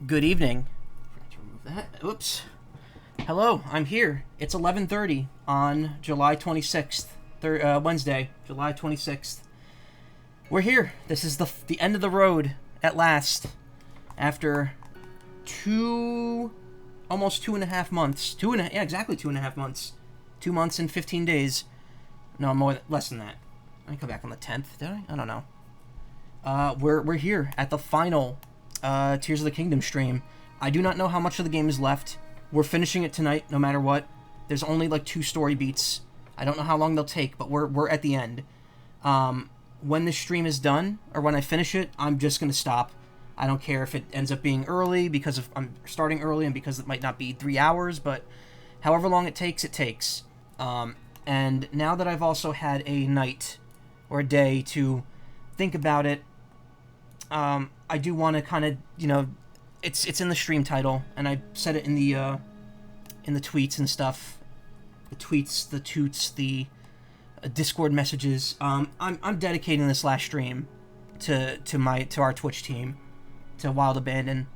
Good evening. Forgot to remove that. Oops. Hello, I'm here. It's 11:30 on July 26th, Wednesday, July 26th. We're here. This is the end of the road at last. After almost 2.5 months. Yeah, exactly 2.5 months. 2 months and 15 days. No, less than that. I come back on the 10th, did I? I don't know. We're here at the final Tears of the Kingdom stream. I do not know how much of the game is left. We're finishing it tonight, no matter what. There's only like 2 story beats. I don't know how long they'll take, but we're at the end. When the stream is done, or when I finish it, I'm just gonna stop. I don't care if it ends up being early because I'm starting early and because it might not be 3 hours, but however long it takes, it takes. And now that I've also had a night or a day to think about it, I do want to kind of, it's in the stream title, and I said it in the tweets and stuff, the tweets, the toots, the Discord messages. I'm dedicating this last stream to our Twitch team, to Wild Abandon.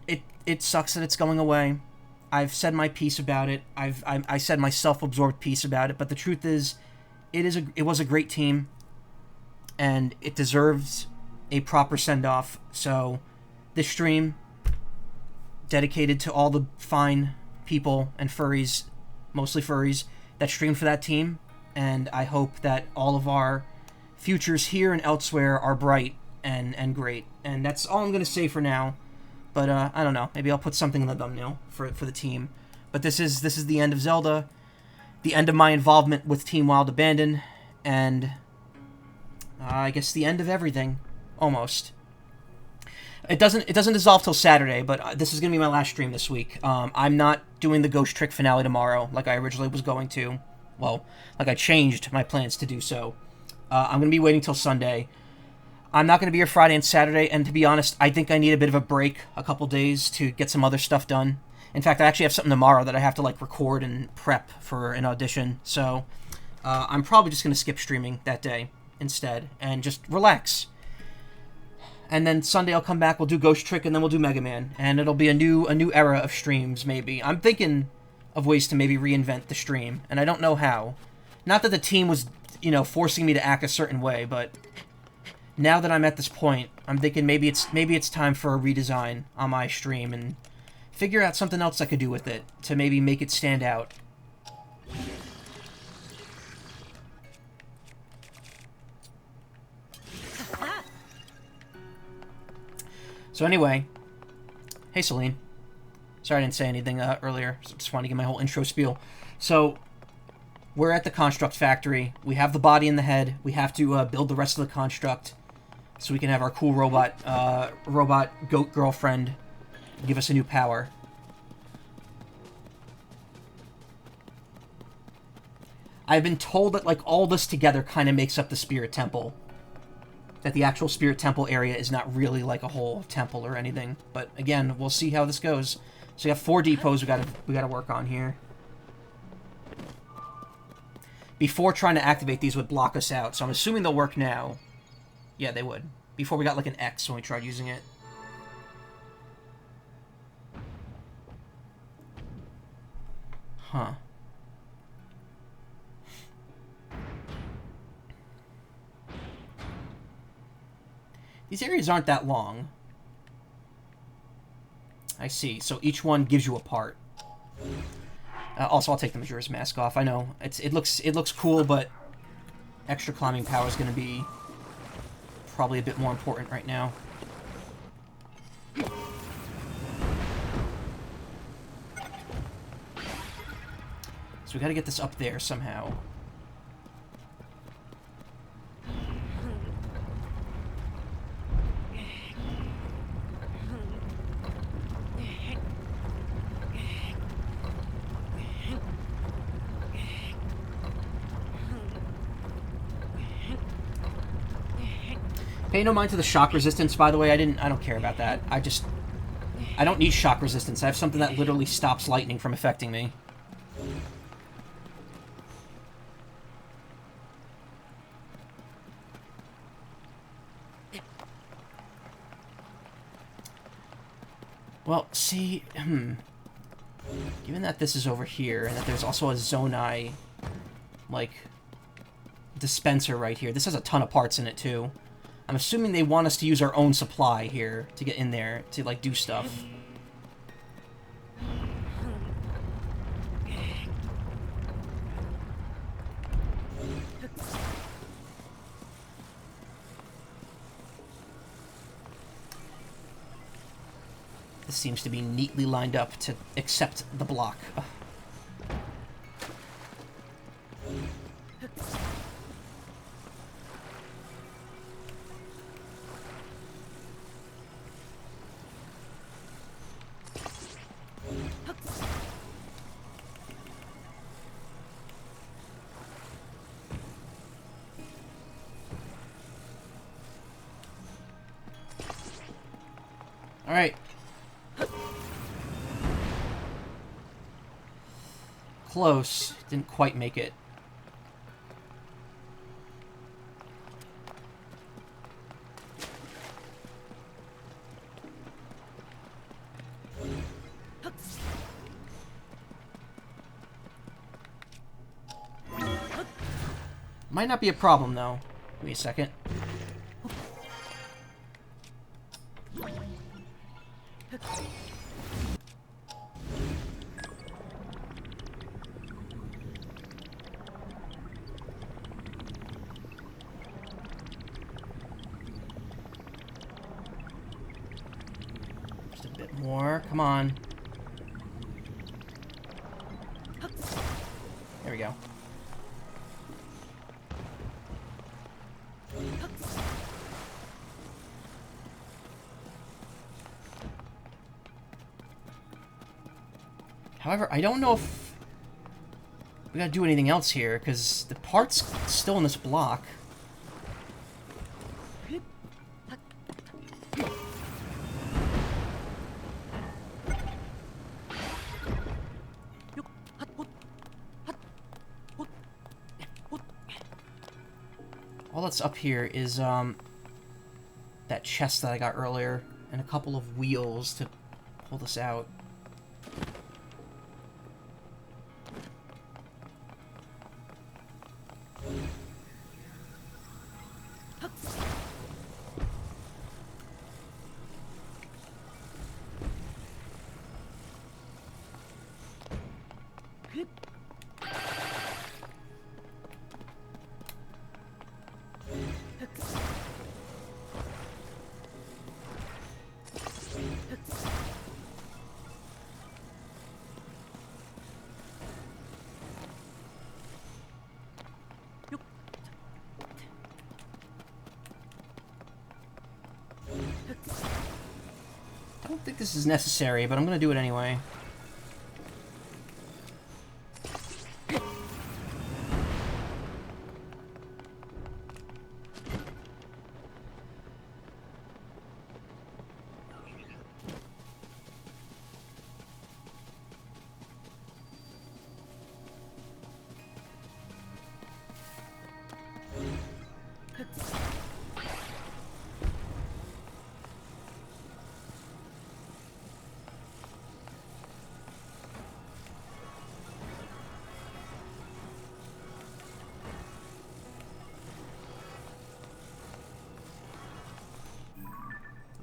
It sucks that it's going away. I've said my piece about it. I said my self-absorbed piece about it, but the truth is, it was a great team, and it deserves a proper send-off. So this stream, dedicated to all the fine people and furries, mostly furries, that streamed for that team, and I hope that all of our futures here and elsewhere are bright and great. And that's all I'm going to say for now. But I don't know, maybe I'll put something in the thumbnail for the team. But this is the end of Zelda, the end of my involvement with Team Wild Abandon, and I guess the end of everything, almost. It doesn't dissolve till Saturday, but this is gonna be my last stream this week. I'm not doing the Ghost Trick finale tomorrow like I originally was going to. Well, like I changed my plans to do so. I'm gonna be waiting till Sunday. I'm not going to be here Friday and Saturday, and to be honest, I think I need a bit of a break, a couple days, to get some other stuff done. In fact, I actually have something tomorrow that I have to record and prep for an audition, so I'm probably just going to skip streaming that day instead, and just relax. And then Sunday I'll come back, we'll do Ghost Trick, and then we'll do Mega Man, and it'll be a new era of streams, maybe. I'm thinking of ways to maybe reinvent the stream, and I don't know how. Not that the team was, forcing me to act a certain way, but now that I'm at this point, I'm thinking maybe it's time for a redesign on my stream and figure out something else I could do with it to maybe make it stand out. So anyway, hey Celine. Sorry I didn't say anything earlier. Just wanted to give my whole intro spiel. So we're at the construct factory. We have the body and the head. We have to build the rest of the construct, so we can have our cool robot goat girlfriend give us a new power. I've been told that all this together kind of makes up the Spirit Temple. That the actual Spirit Temple area is not really like a whole temple or anything. But again, we'll see how this goes. So we have 4 depots we gotta work on here. Before trying to activate these would block us out, so I'm assuming they'll work now. Yeah, they would. Before we got an X when we tried using it. Huh. These areas aren't that long. I see. So each one gives you a part. Also, I'll take the Majora's Mask off. I know it looks cool, but extra climbing power is going to be probably a bit more important right now. So we gotta get this up there somehow. Pay no mind to the shock resistance, by the way. I don't care about that. I don't need shock resistance. I have something that literally stops lightning from affecting me. Well, see, given that this is over here, and that there's also a Zonai, like, dispenser right here. This has a ton of parts in it, too. I'm assuming they want us to use our own supply here to get in there to, like, do stuff. This seems to be neatly lined up to accept the block. Ugh. All right. Close. Didn't quite make it. Might not be a problem, though. Give me a second. Just a bit more. Come on. There we go. However, I don't know if we gotta do anything else here, because the part's still in this block. All that's up here is that chest that I got earlier, and a couple of wheels to pull this out. I don't think this is necessary, but I'm gonna do it anyway.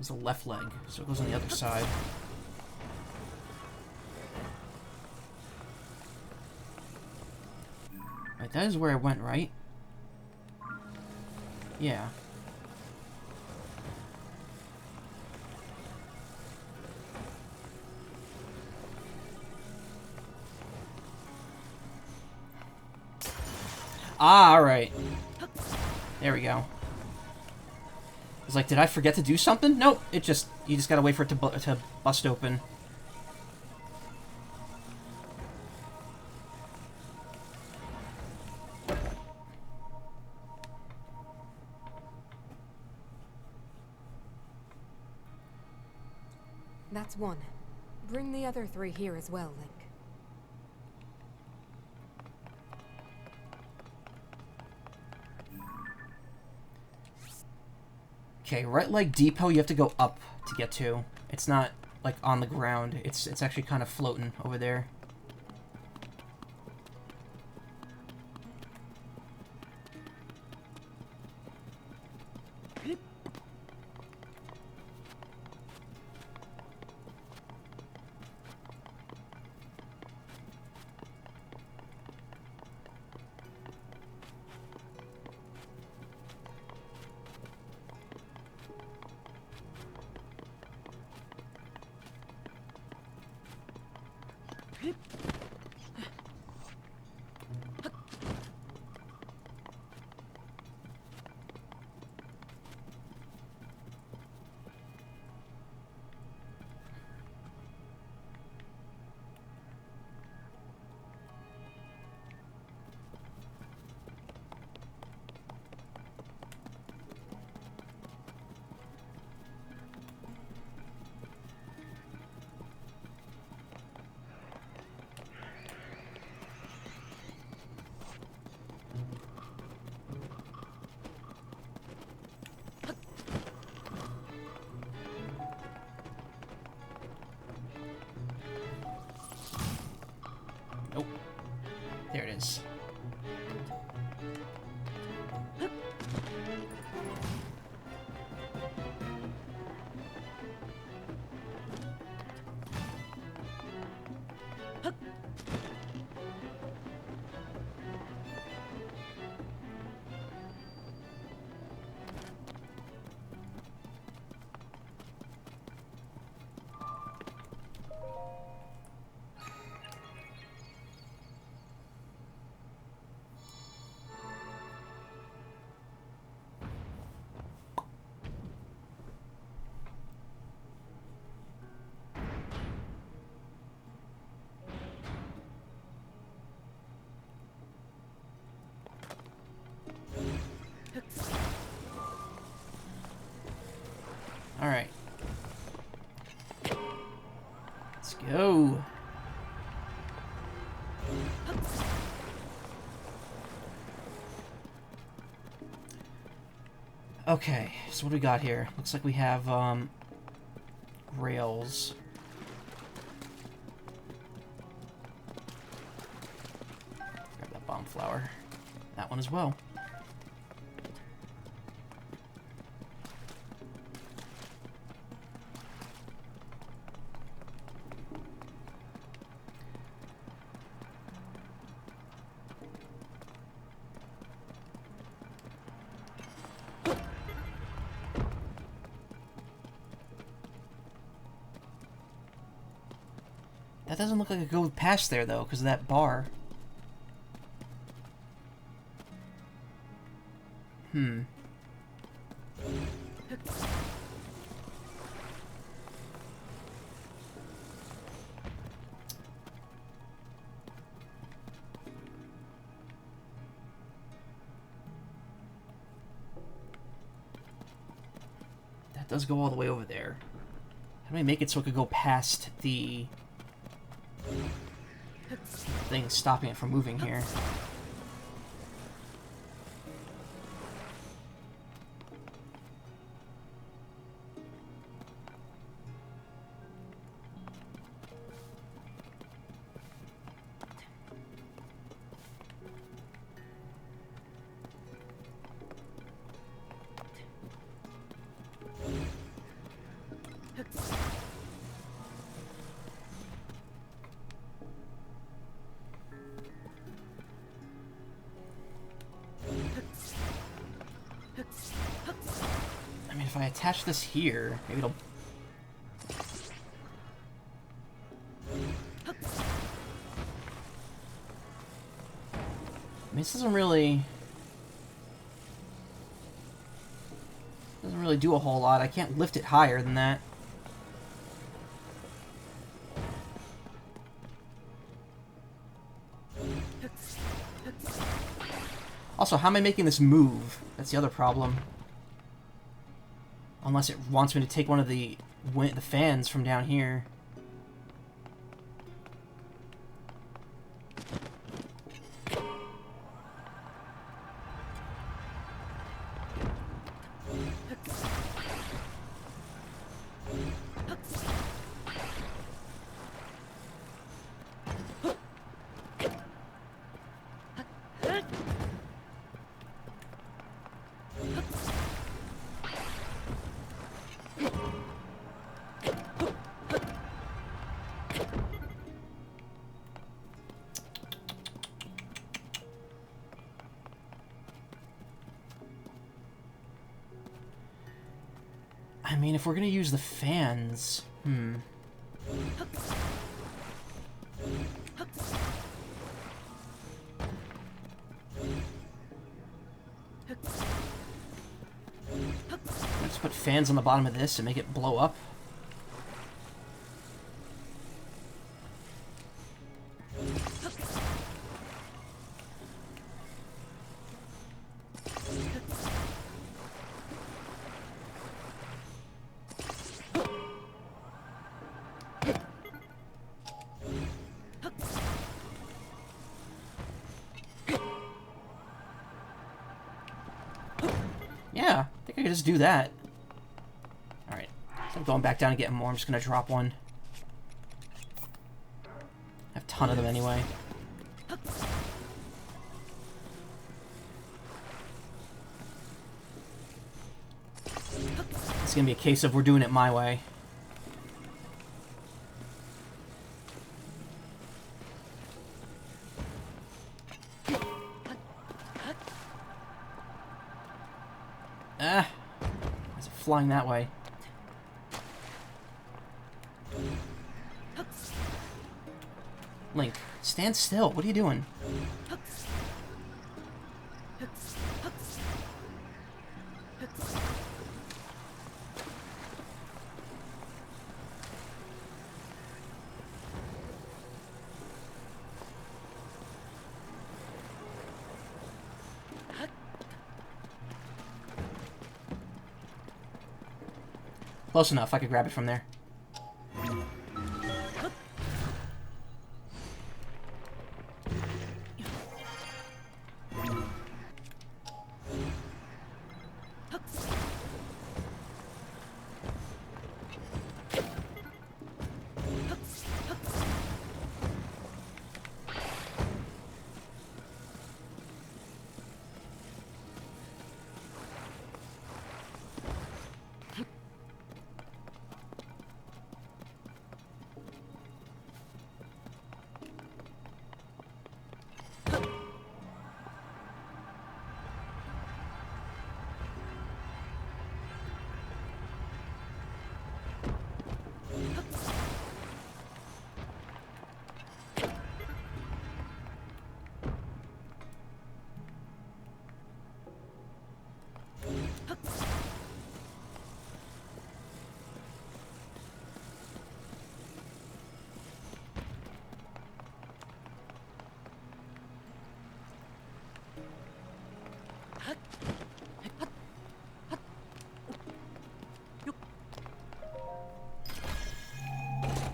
It's a left leg, so it goes on the other side. Right, that is where I went, right? Yeah. Ah, alright. There we go. I was like, did I forget to do something? Nope, you just gotta wait for it to bust open. That's one. Bring the other three here as well, Link. Okay, right leg depot you have to go up to get to. It's not like on the ground. It's actually kind of floating over there. Nope. There it is. All right. Let's go. Okay, so what do we got here? Looks like we have rails. Grab that bomb flower. That one as well. That doesn't look like it goes past there, though, because of that bar. That does go all the way over there. How do we make it so it could go past the thing stopping it from moving here? I mean, if I attach this here, maybe it'll... I mean, this doesn't really do a whole lot. I can't lift it higher than that. Also, how am I making this move? That's the other problem. Unless it wants me to take one of the fans from down here. mean, if we're gonna use the fans... Let's put fans on the bottom of this and make it blow up. Yeah, I think I could just do that. Alright, so I'm going back down and getting more. I'm just gonna drop one. I have a ton of them anyway. It's gonna be a case of we're doing it my way. Ah! Why is it flying that way? Link, stand still. What are you doing? Close enough. I could grab it from there.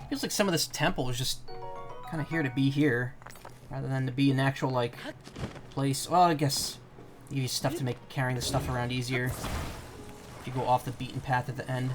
Feels like some of this temple is just kind of here to be here, rather than to be an actual, like, place. Well, I guess you use stuff to make carrying the stuff around easier if you go off the beaten path at the end.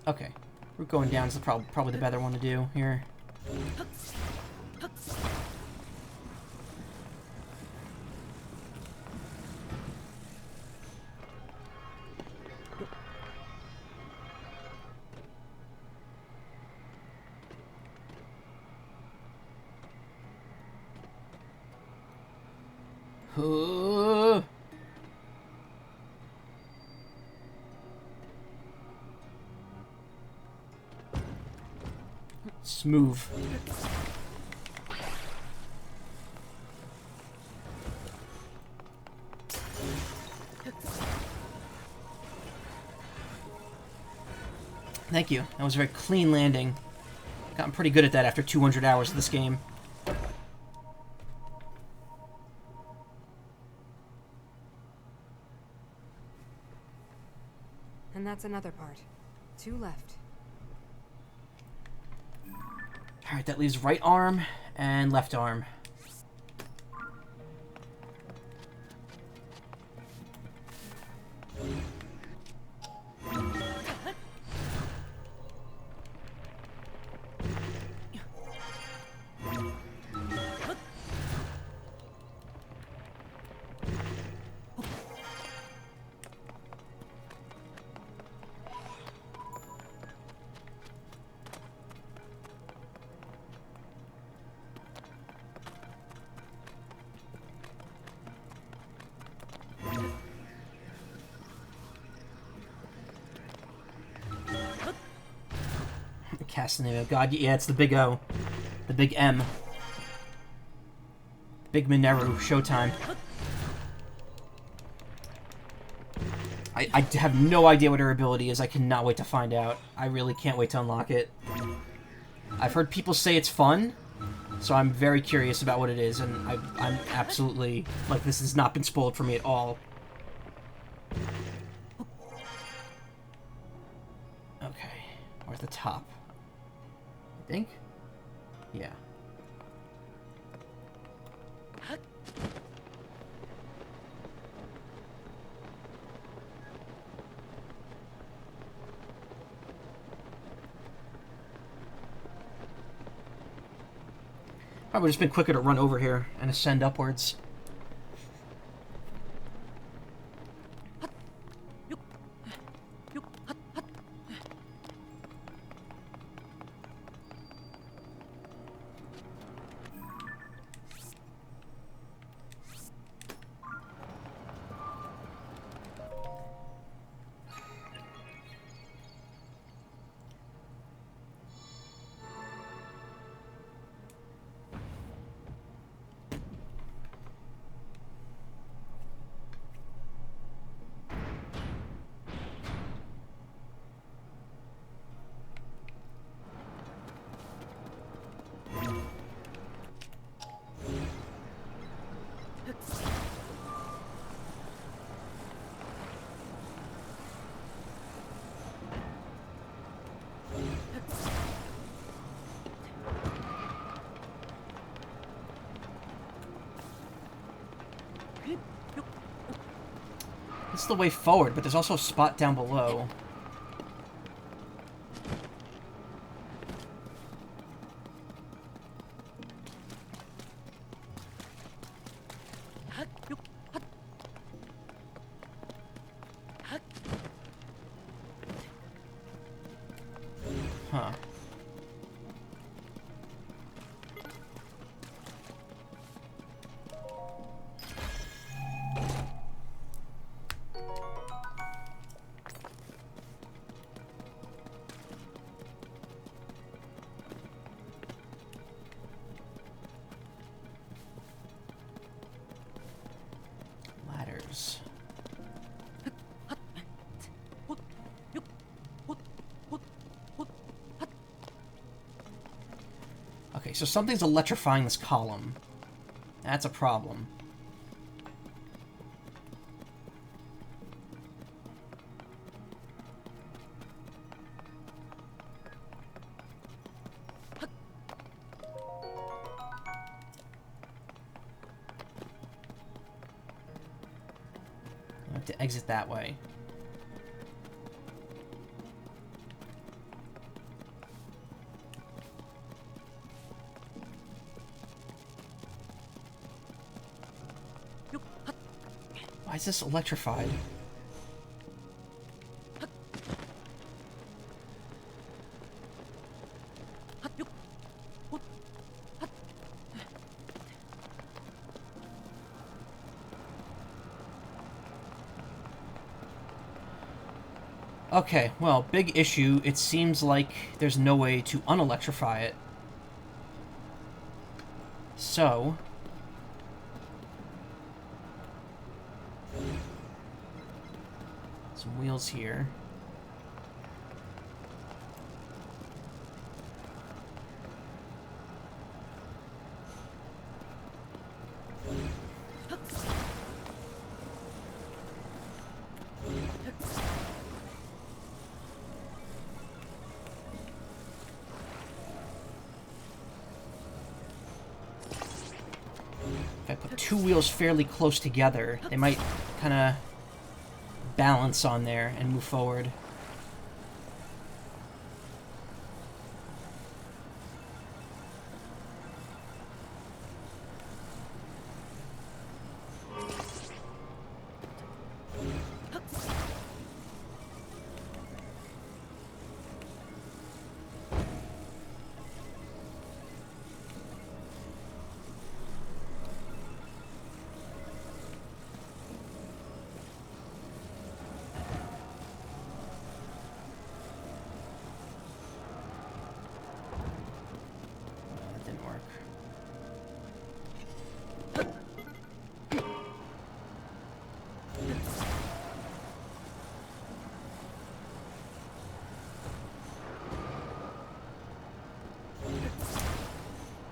Okay, route going down is probably the better one to do here. Smooth. Thank you. That was a very clean landing. Gotten pretty good at that after 200 hours of this game. That's another part. 2 left. Alright, that leaves right arm and left arm. Cast the name of God. Yeah, it's the big O. The big M. Big Mineru. Showtime. I have no idea what her ability is. I cannot wait to find out. I really can't wait to unlock it. I've heard people say it's fun, so I'm very curious about what it is, and I'm absolutely... Like, this has not been spoiled for me at all. Okay. We're at the top. I think? Yeah. Probably just been quicker to run over here and ascend upwards. It's the way forward, but there's also a spot down below. Huh. Ladders. Okay, so something's electrifying this column. That's a problem. I have to exit that way. Why is this electrified? Okay, well, big issue. It seems like there's no way to unelectrify it. So... some wheels here. put two wheels fairly close together, they might kind of balance on there and move forward.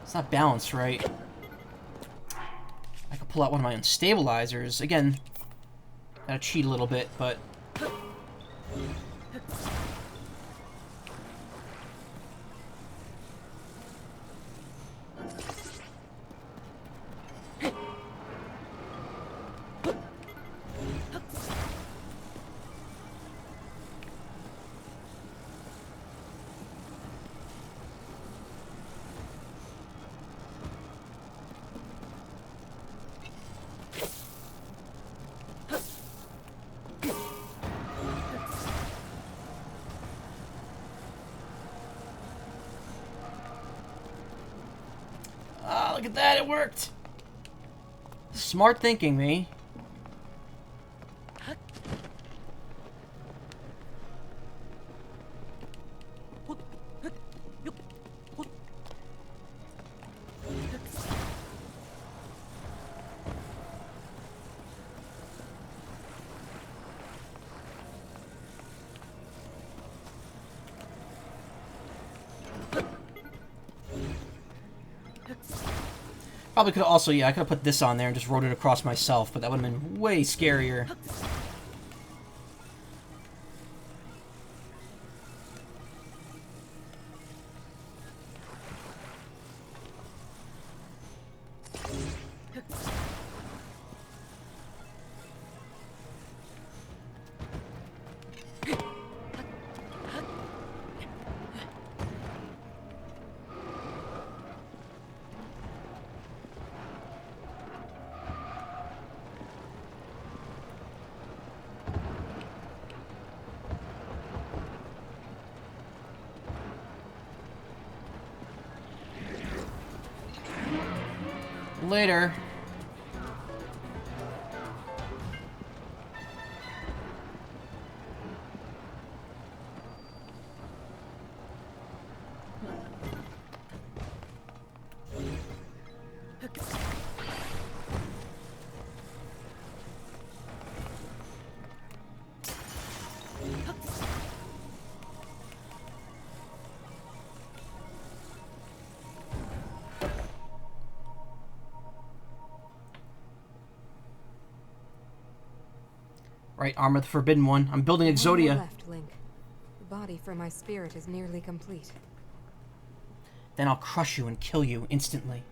It's not balanced right. I could pull out one of my own stabilizers. Again, gotta cheat a little bit, but... look at that, it worked! Smart thinking, me. Probably could have also, yeah, I could have put this on there and just wrote it across myself, but that would have been way scarier. Later. Right, armor the Forbidden One. I'm building One more Exodia. left, Link. The body for my spirit is nearly complete. Then I'll crush you and kill you instantly.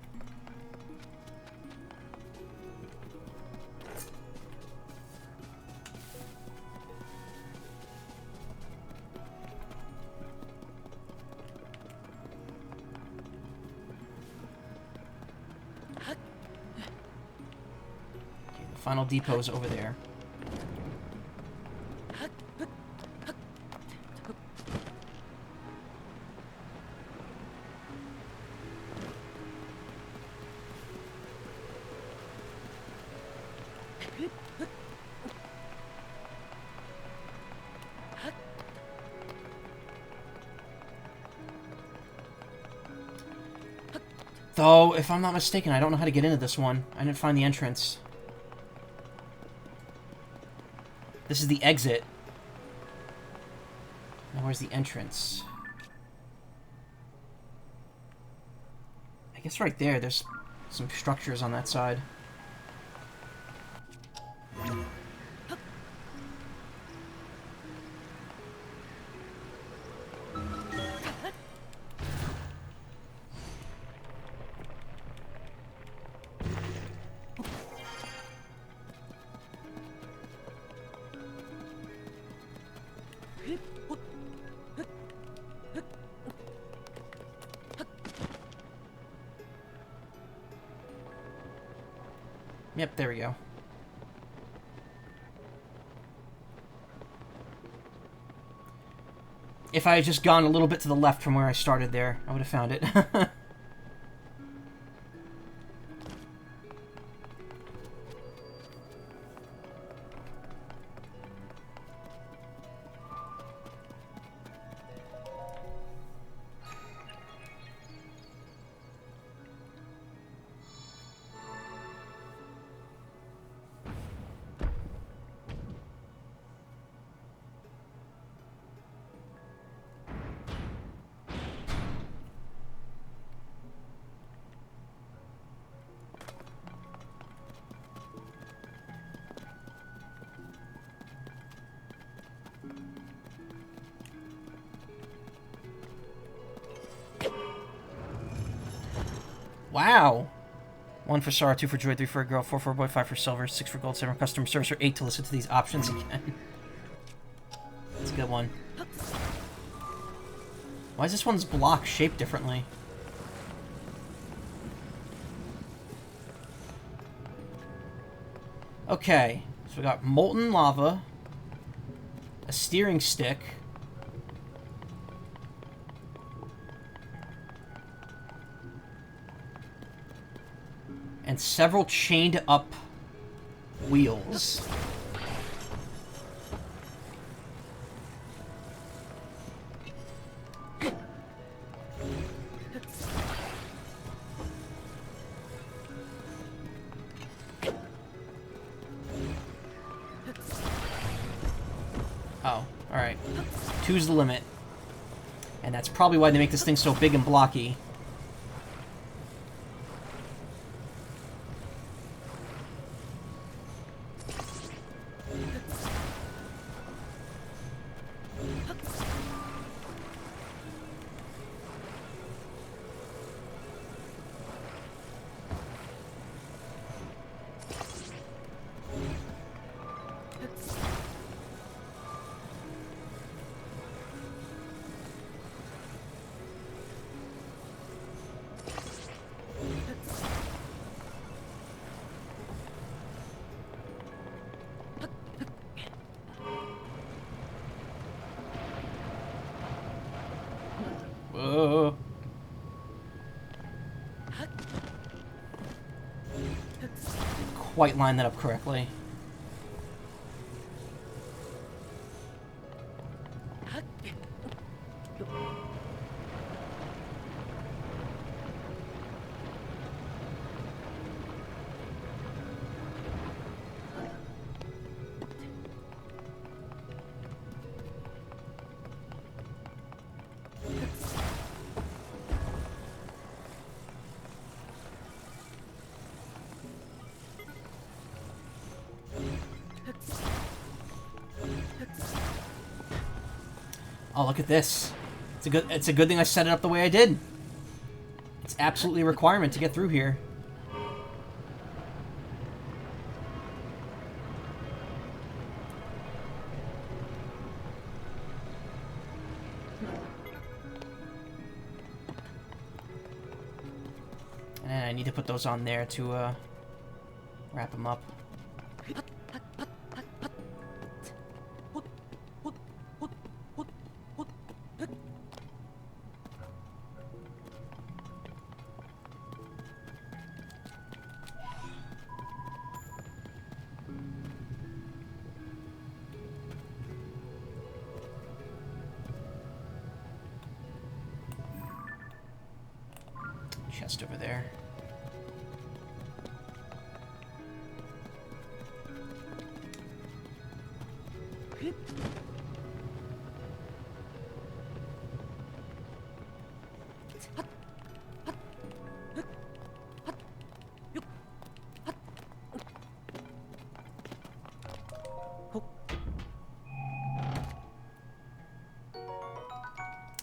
Okay, the final depot is over there. Though, if I'm not mistaken, I don't know how to get into this one. I didn't find the entrance. This is the exit. Now where's the entrance? I guess right there, there's some structures on that side. Yep, there we go. If I had just gone a little bit to the left from where I started there, I would have found it. Wow! 1 for Sarah, 2 for Joy, 3 for a girl, 4 for a boy, 5 for silver, 6 for gold, 7 for customer service, or 8 to listen to these options again. That's a good one. Why is this one's block shaped differently? Okay, so we got molten lava, a steering stick, and several chained up wheels. Oh, alright. 2's the limit. And that's probably why they make this thing so big and blocky. Whoa. Quite line that up correctly. Oh, look at this. It's a good thing I set it up the way I did. It's absolutely a requirement to get through here. And I need to put those on there to wrap them up. Chest over there.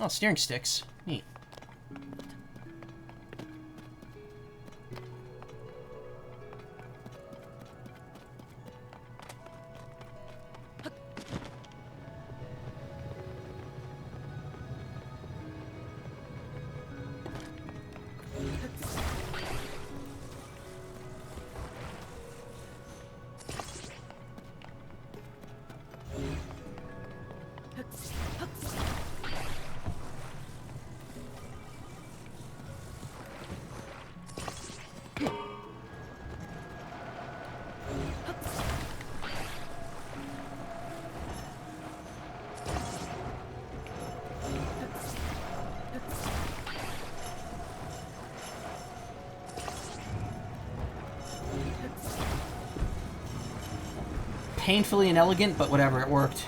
Oh, steering sticks. Neat. painfully inelegant, but whatever, it worked.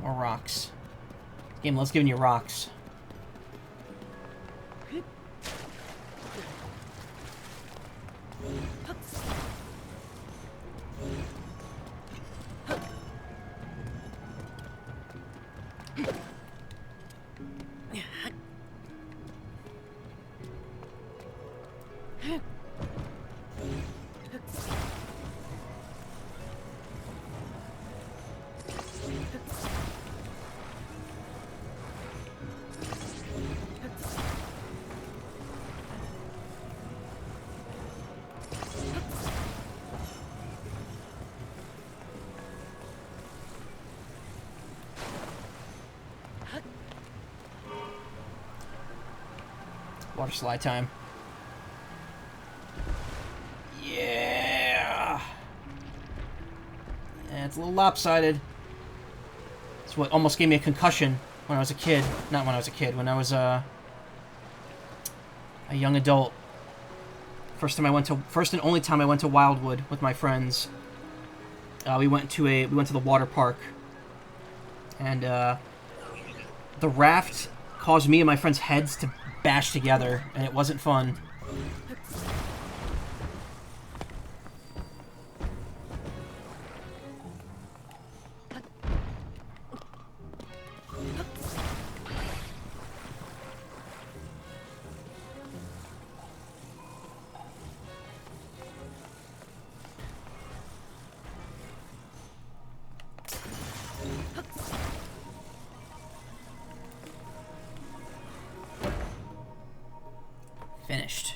More rocks. Game loves giving you rocks. Water slide time. Yeah! It's a little lopsided. It's what almost gave me a concussion when I was a kid. Not when I was a kid, when I was a young adult. First and only time I went to Wildwood with my friends. We went to the water park, and the raft caused me and my friends' heads to bash together, and it wasn't fun. Finished.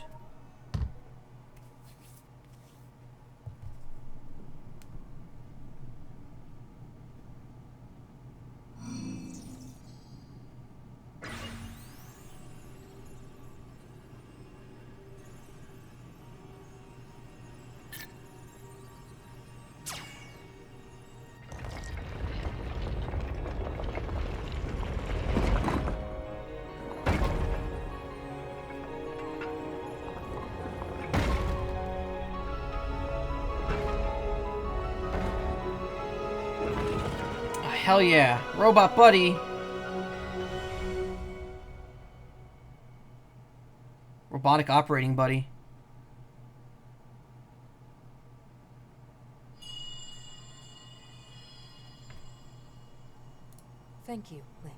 Hell yeah. Robot buddy. Robotic operating buddy. Thank you, Link.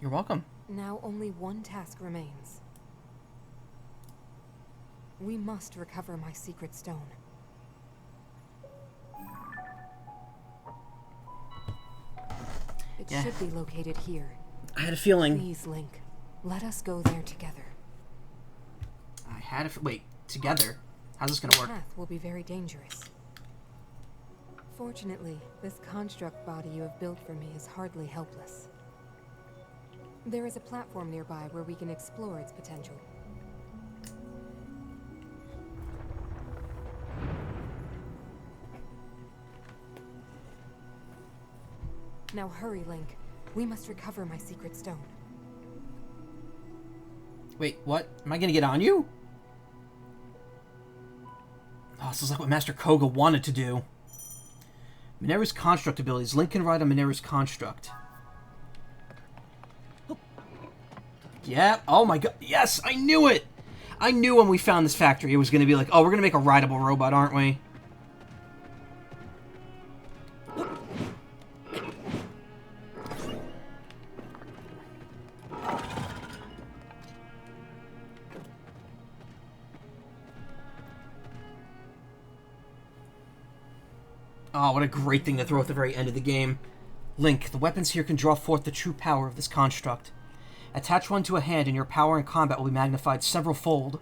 You're welcome. Now only one task remains. We must recover my secret stone. It should be located here. I had a feeling. Please, Link. Let us go there together. Wait, together? How's this gonna work? The path will be very dangerous. Fortunately, this construct body you have built for me is hardly helpless. There is a platform nearby where we can explore its potential. Now hurry, Link. We must recover my secret stone. Wait, what? Am I gonna get on you? Oh, this is like what Master Koga wanted to do. Mineru's construct abilities. Link can ride on Mineru's construct. Yeah. Oh my god. Yes, I knew it! I knew when we found this factory it was gonna be like, oh, we're gonna make a rideable robot, aren't we? Oh, what a great thing to throw at the very end of the game. Link, the weapons here can draw forth the true power of this construct. Attach one to a hand and your power in combat will be magnified several-fold.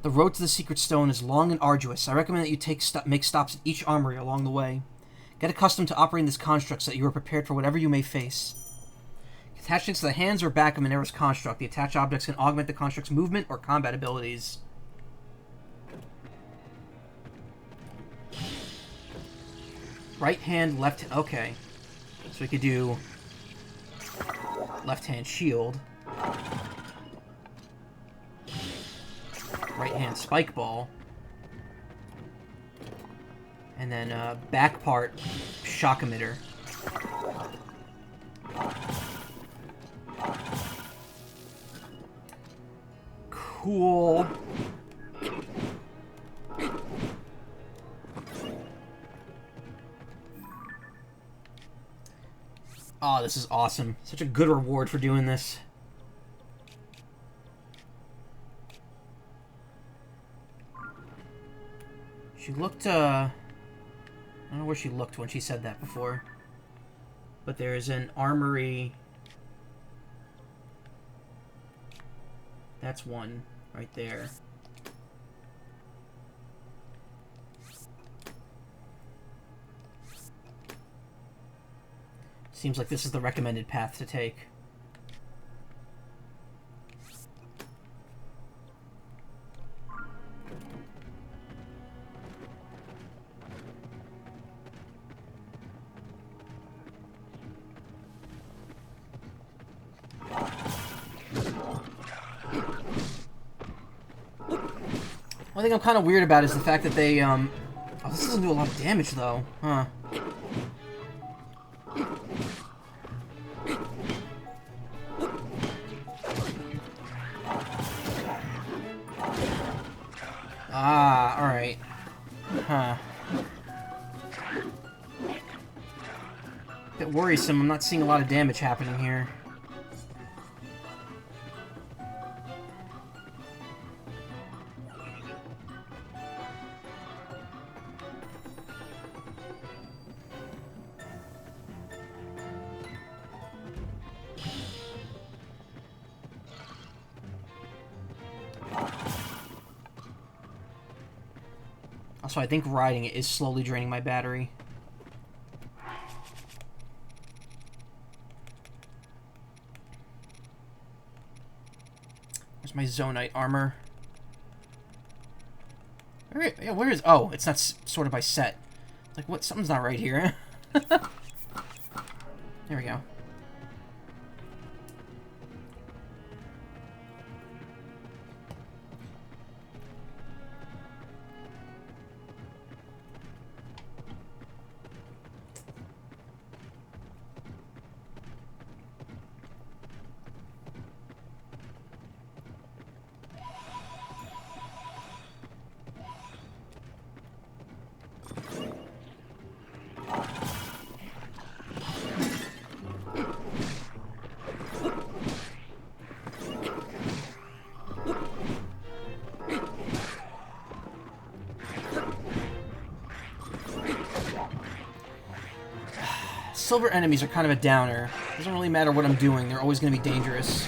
The road to the secret stone is long and arduous. I recommend that you make stops at each armory along the way. Get accustomed to operating this construct so that you are prepared for whatever you may face. Attaching to the hands or back of Minero's construct, the attached objects can augment the construct's movement or combat abilities. Right hand, left... Okay. So we could do... left hand shield. Right hand spike ball. And then back part shock emitter. Cool. Oh, this is awesome. Such a good reward for doing this. She looked, I don't know where she looked when she said that before. But there's an armory. That's one right there. Seems like this is the recommended path to take. One thing I'm kind of weird about is the fact that they, oh, this doesn't do a lot of damage, though. Huh. Ah, alright. Huh. Bit worrisome, I'm not seeing a lot of damage happening here. Also, I think riding it is slowly draining my battery. Where's my Zonite armor? Yeah, where is... Oh, it's not sorted by set. Like, what? Something's not right here. There we go. Silver enemies are kind of a downer. Doesn't really matter what I'm doing, they're always going to be dangerous.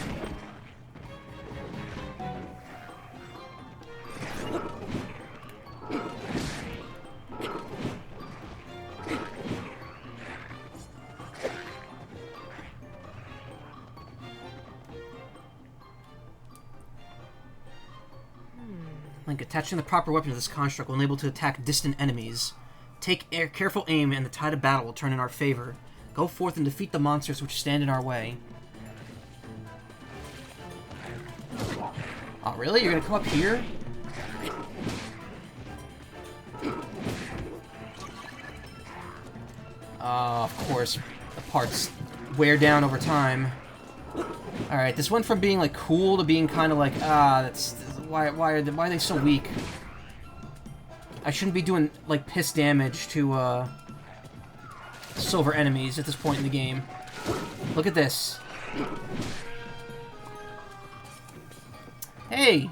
Link, attaching the proper weapon to this construct will enable to attack distant enemies. Take careful aim and the tide of battle will turn in our favor. Go forth and defeat the monsters which stand in our way. Oh, really? You're gonna come up here? Of course. The parts wear down over time. Alright, this went from being, like, cool to being kind of like, that's... Why are they so weak? I shouldn't be doing, like, piss damage to, silver enemies at this point in the game. Look at this. Hey!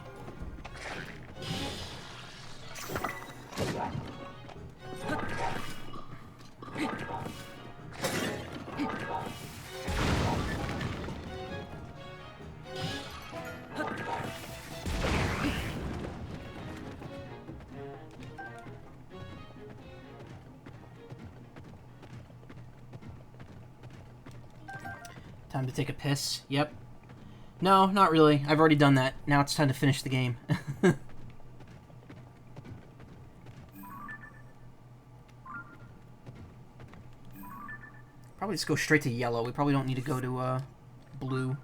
Time to take a piss. Yep. No, not really. I've already done that. Now it's time to finish the game. Probably just go straight to yellow. We probably don't need to go to blue.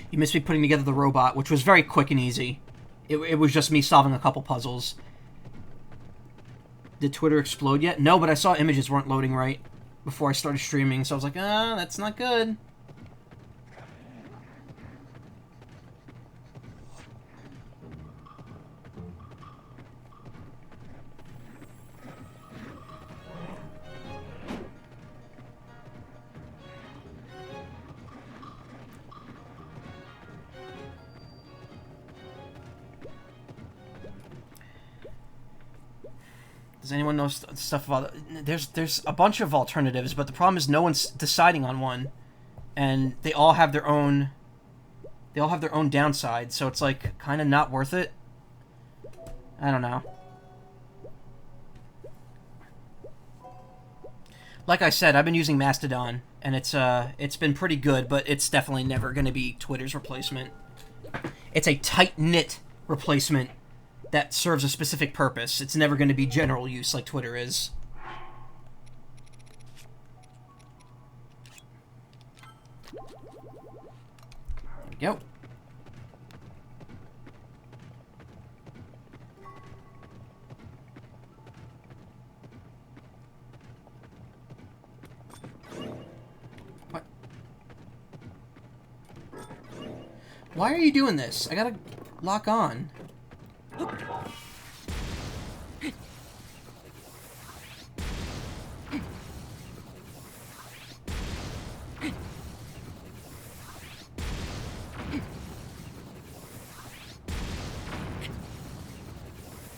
You missed me putting together the robot, which was very quick and easy. It was just me solving a couple puzzles. Did Twitter explode yet? No, but I saw images weren't loading right before I started streaming, so I was like, that's not good. Does anyone know stuff about... There's a bunch of alternatives, but the problem is no one's deciding on one, and they all have their own downsides, so it's like kind of not worth it. I don't know. Like I said, I've been using Mastodon, and it's been pretty good, but it's definitely never going to be Twitter's replacement. It's a tight-knit replacement that serves a specific purpose. It's never going to be general use like Twitter is. There we go. What? Why are you doing this? I gotta lock on.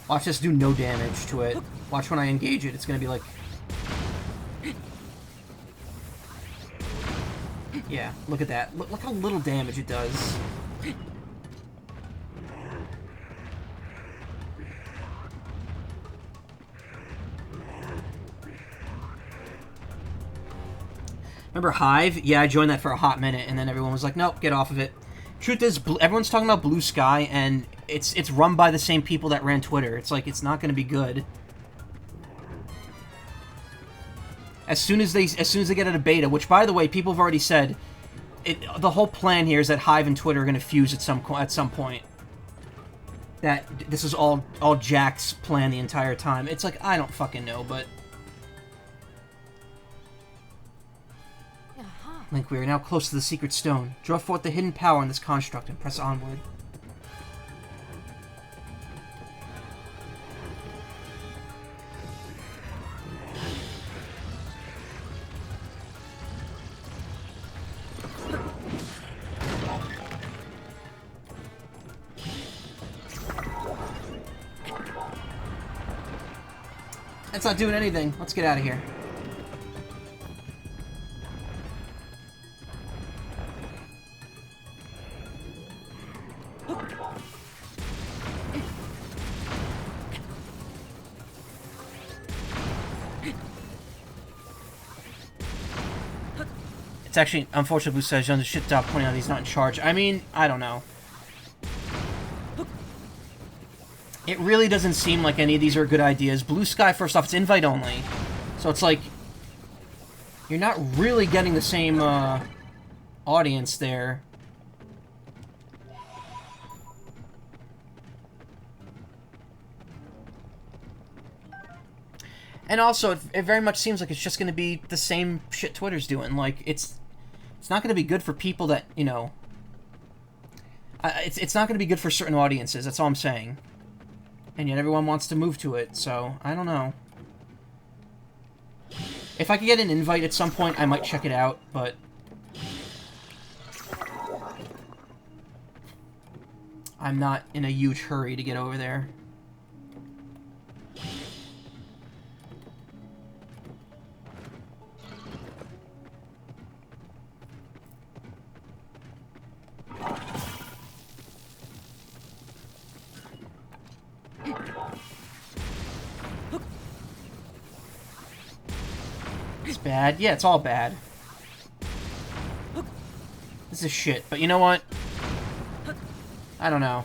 Watch this do no damage to it. Watch when I engage it, it's gonna be like... Yeah, look at that. Look how little damage it does. Remember Hive? Yeah, I joined that for a hot minute, and then everyone was like, nope, get off of it. Truth is, everyone's talking about Blue Sky, and it's run by the same people that ran Twitter. It's like, it's not going to be good. As soon as they get out of beta, which, by the way, people have already said, the whole plan here is that Hive and Twitter are going to fuse at some point. That this is all Jack's plan the entire time. It's like, I don't fucking know, but... Link, we are now close to the secret stone. Draw forth the hidden power in this construct and press onward. That's not doing anything. Let's get out of here. It's actually, unfortunately, Blue says done a shit job pointing out he's not in charge. I mean, I don't know. It really doesn't seem like any of these are good ideas. Blue Sky, first off, it's invite only. So it's like, you're not really getting the same audience there. And also, it very much seems like it's just going to be the same shit Twitter's doing. Like, it's not going to be good for people that, you know... It's not going to be good for certain audiences, that's all I'm saying. And yet everyone wants to move to it, so I don't know. If I could get an invite at some point, I might check it out, but... I'm not in a huge hurry to get over there. It's bad. Yeah, it's all bad. This is shit, but you know what? I don't know.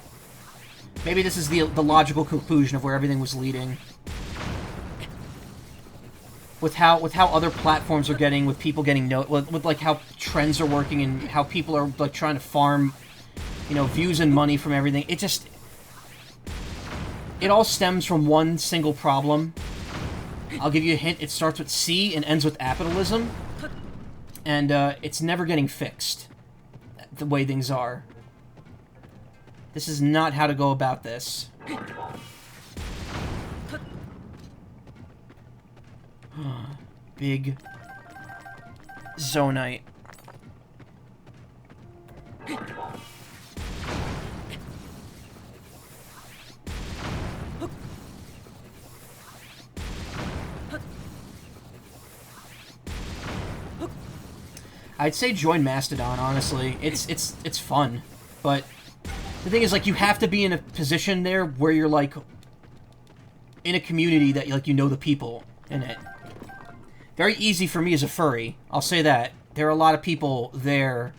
Maybe this is the logical conclusion of where everything was leading. With how other platforms are getting, with people getting with like how trends are working and how people are like trying to farm, you know, views and money from everything. It all stems from one single problem. I'll give you a hint. It starts with C and ends with capitalism, and it's never getting fixed. The way things are. This is not how to go about this. Big Zonite. I'd say join Mastodon, honestly. It's fun. But the thing is, like, you have to be in a position there where you're, like, in a community that, like, you know the people in it. Very easy for me as a furry. I'll say that. There are a lot of people there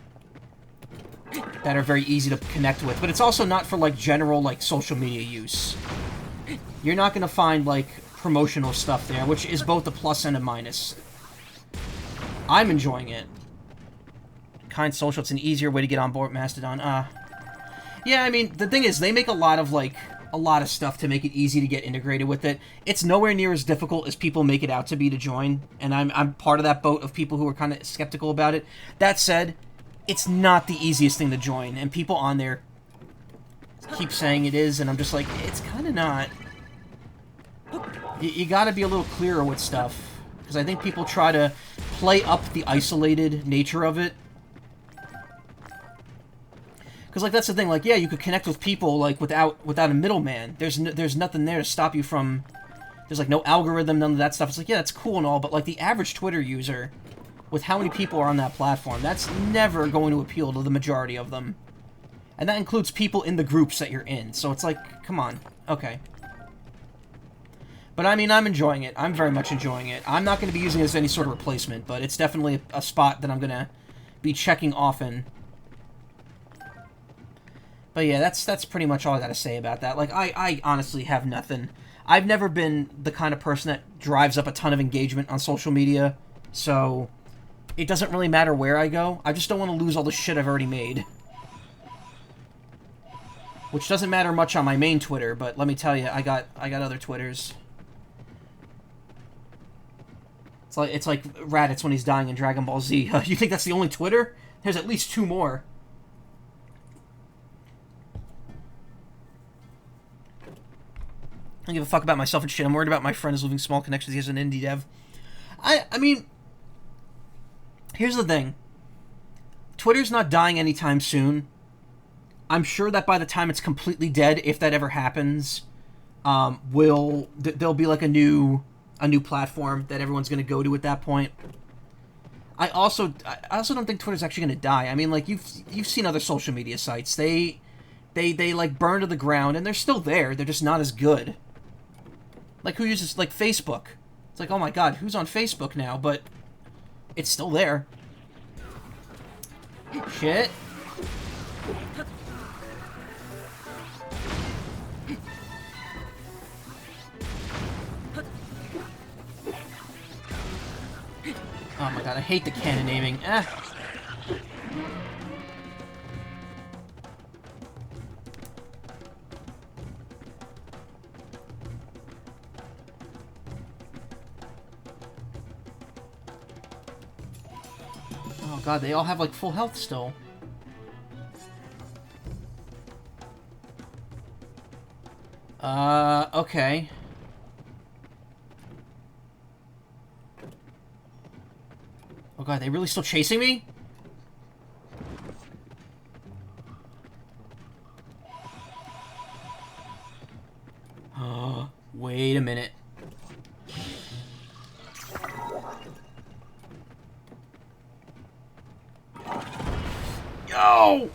that are very easy to connect with. But it's also not for, like, general, like, social media use. You're not going to find, like, promotional stuff there, which is both a plus and a minus. I'm enjoying it. Kind social, it's an easier way to get on board Mastodon. Yeah, I mean, the thing is, they make a lot of stuff to make it easy to get integrated with it. It's nowhere near as difficult as people make it out to be to join, and I'm part of that boat of people who are kind of skeptical about it. That said, it's not the easiest thing to join, and people on there keep saying it is, and I'm just like, it's kind of not. You gotta be a little clearer with stuff, because I think people try to play up the isolated nature of it. Because, like, that's the thing, like, yeah, you could connect with people, like, without a middleman. There's nothing there to stop you from... There's, like, no algorithm, none of that stuff. It's like, yeah, that's cool and all, but, like, the average Twitter user, with how many people are on that platform, that's never going to appeal to the majority of them. And that includes people in the groups that you're in. So it's like, come on. Okay. But, I mean, I'm enjoying it. I'm very much enjoying it. I'm not going to be using it as any sort of replacement, but it's definitely a spot that I'm going to be checking often. But yeah, that's pretty much all I gotta say about that. Like, I honestly have nothing. I've never been the kind of person that drives up a ton of engagement on social media, so it doesn't really matter where I go. I just don't want to lose all the shit I've already made. Which doesn't matter much on my main Twitter, but let me tell you, I got other Twitters. It's like Raditz when he's dying in Dragon Ball Z. You think that's the only Twitter? There's at least 2 more. I don't give a fuck about myself and shit. I'm worried about my friends living small connections. He has an indie dev. I mean, here's the thing. Twitter's not dying anytime soon. I'm sure that by the time it's completely dead, if that ever happens, there'll be like a new platform that everyone's going to go to at that point. I also don't think Twitter's actually going to die. I mean, like, you've seen other social media sites. They like burn to the ground, and they're still there. They're just not as good. Like, who uses, like, Facebook? It's like, oh my god, who's on Facebook now? But it's still there. Shit. Oh my god, I hate the cannon aiming. Oh god, they all have, like, full health still. Okay. Oh god, they really still chasing me? Wait a minute. Yo!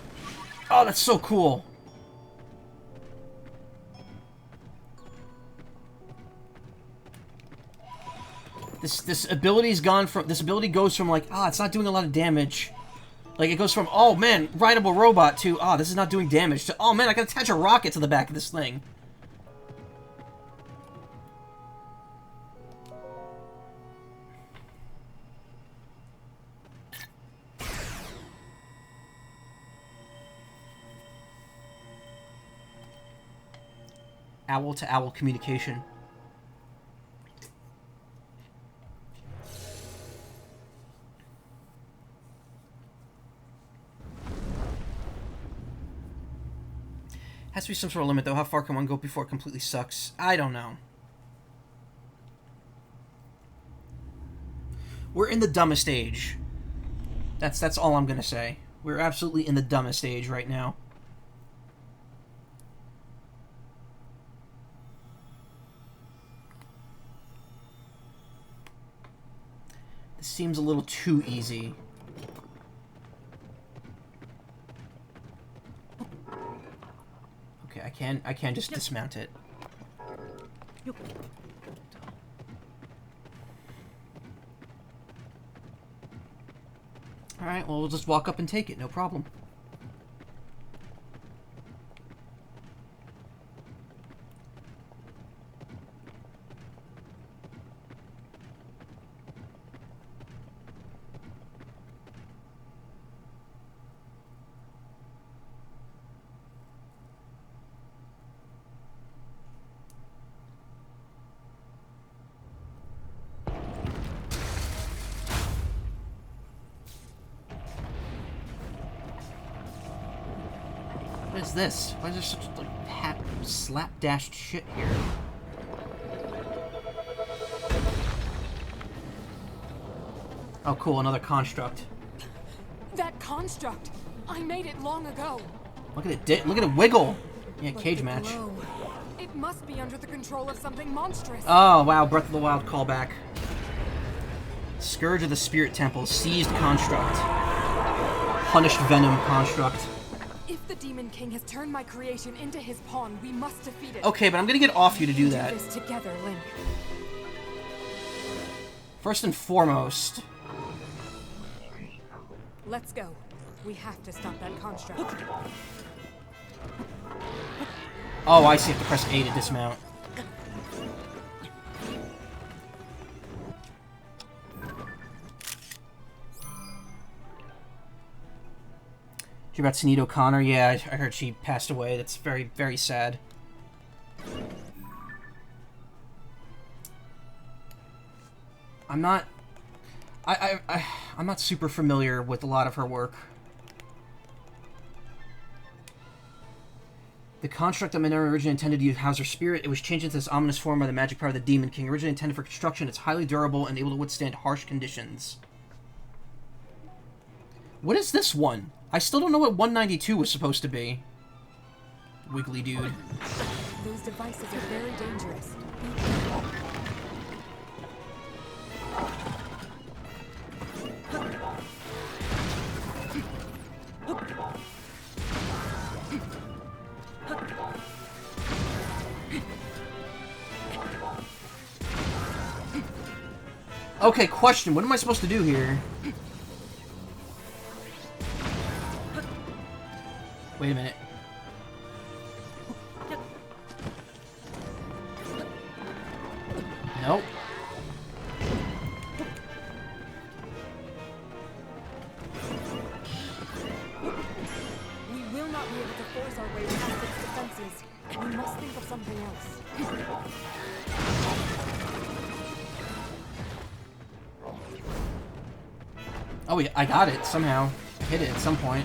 Oh, that's so cool. This ability's gone from... This ability goes from, like, it's not doing a lot of damage. Like, it goes from, oh, man, rideable robot to, this is not doing damage, to, oh, man, I can attach a rocket to the back of this thing. Owl-to-owl communication. Has to be some sort of limit, though. How far can one go before it completely sucks? I don't know. We're in the dumbest age. That's all I'm gonna say. We're absolutely in the dumbest age right now. This seems a little too easy. Okay, I can just dismount it. Alright, well, we'll just walk up and take it, no problem. What is this? Why is there such like slapdashed shit here? Oh, cool, another construct. That construct! I made it long ago. Look at it! Look at it wiggle! Yeah, But cage the match. glow, it must be under the control of something monstrous. Oh wow, Breath of the Wild callback. Scourge of the Spirit Temple, seized construct. Punished Venom construct. If the Demon King has turned my creation into his pawn, we must defeat it. Okay, but I'm gonna get off you to do We that. do this together, Link. First and foremost. Let's go. We have to stop that construct. Oh, I see. I have to press A to dismount. Did you hear about Sinead O'Connor? Yeah, I heard she passed away. That's very, very sad. I'm not... I'm not super familiar with a lot of her work. The construct that Minera originally intended to house her spirit, it was changed into this ominous form by the magic power of the Demon King. Originally intended for construction, it's highly durable and able to withstand harsh conditions. What is this one? I still don't know what 192 was supposed to be. Wiggly dude. Those devices are very dangerous. Okay, question. What am I supposed to do here? Wait a minute. Nope. We will not be able to force our way past its defenses. We must think of something else. Oh, I got it somehow. I hit it at some point.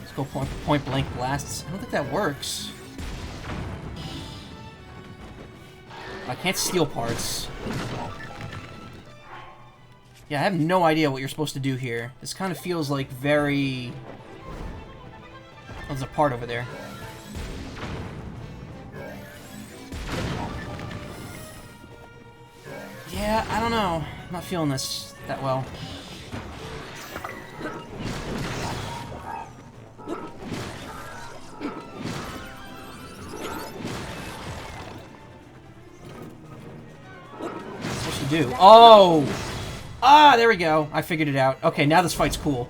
Let's go point blank blasts. I don't think that works. I can't steal parts. Yeah, I have no idea what you're supposed to do here. This kind of feels like very... Oh, there's a part over there. Yeah, I don't know. I'm not feeling this that well. What's supposed to do? Oh! Ah, there we go. I figured it out. Okay, now this fight's cool.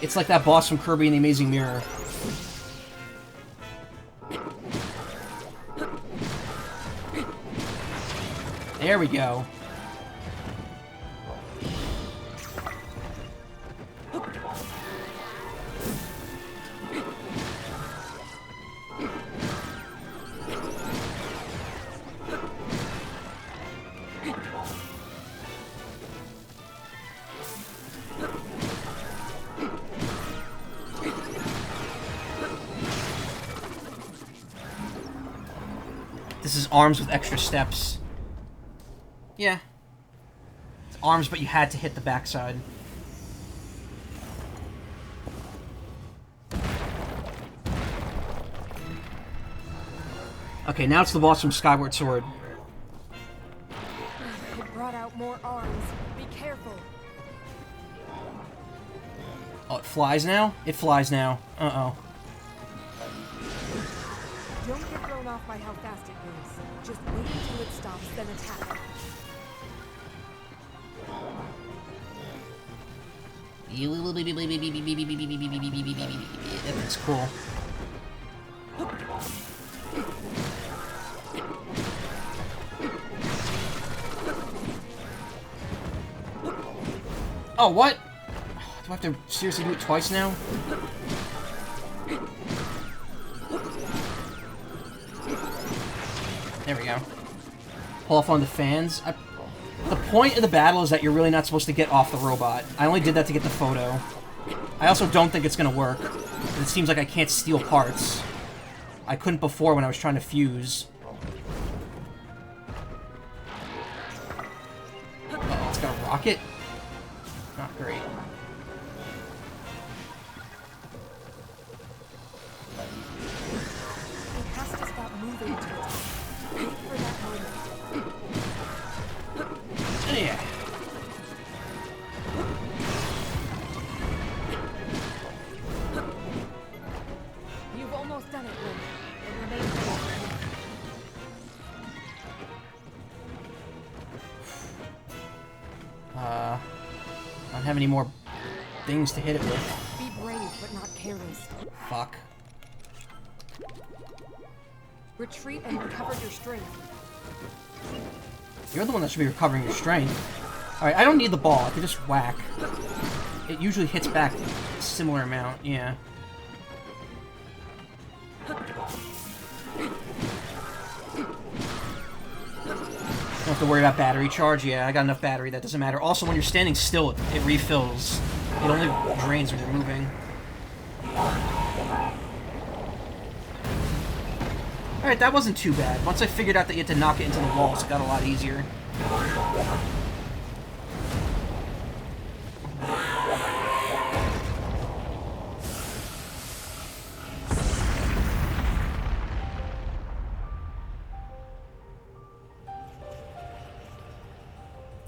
It's like that boss from Kirby and the Amazing Mirror. There we go. This is arms with extra steps. Yeah. It's arms, but you had to hit the backside. Okay, now it's the boss from Skyward Sword. It brought out more arms. Be careful. Oh, it flies now? It flies now. Uh-oh. Don't get thrown off by how fast it moves. Just wait until it stops, then attack. That's cool. Oh, what? Do I have to seriously do it twice now? There we go. Pull off on the fans. The point of the battle is that you're really not supposed to get off the robot. I only did that to get the photo. I also don't think it's gonna work. It seems like I can't steal parts. I couldn't before when I was trying to fuse. Uh-oh, it's got a rocket? Not great. It has to stop moving to attack. Wait for that moment. Yeah. You've almost done it, Link. It remains one. I don't have any more things to hit it with. Be brave, but not careless. Fuck. Retreat and recover your strength. You're the one that should be recovering your strength. Alright, I don't need the ball. I can just whack. It usually hits back a similar amount, yeah. Don't have to worry about battery charge. Yeah, I got enough battery. That doesn't matter. Also, when you're standing still, it refills. It only drains when you're moving. Alright, that wasn't too bad. Once I figured out that you had to knock it into the walls, it got a lot easier.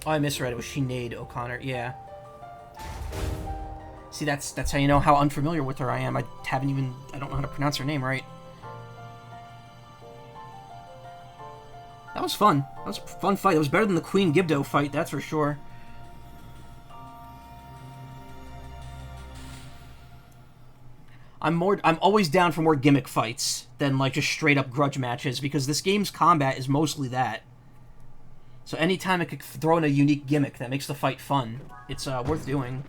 Oh, I misread. It was Sinead O'Connor. Yeah. See, that's how you know how unfamiliar with her I am. I don't know how to pronounce her name right. That was fun. That was a fun fight. It was better than the Queen Gibdo fight, that's for sure. I'm always down for more gimmick fights than like just straight up grudge matches because this game's combat is mostly that. So anytime I could throw in a unique gimmick that makes the fight fun, it's worth doing.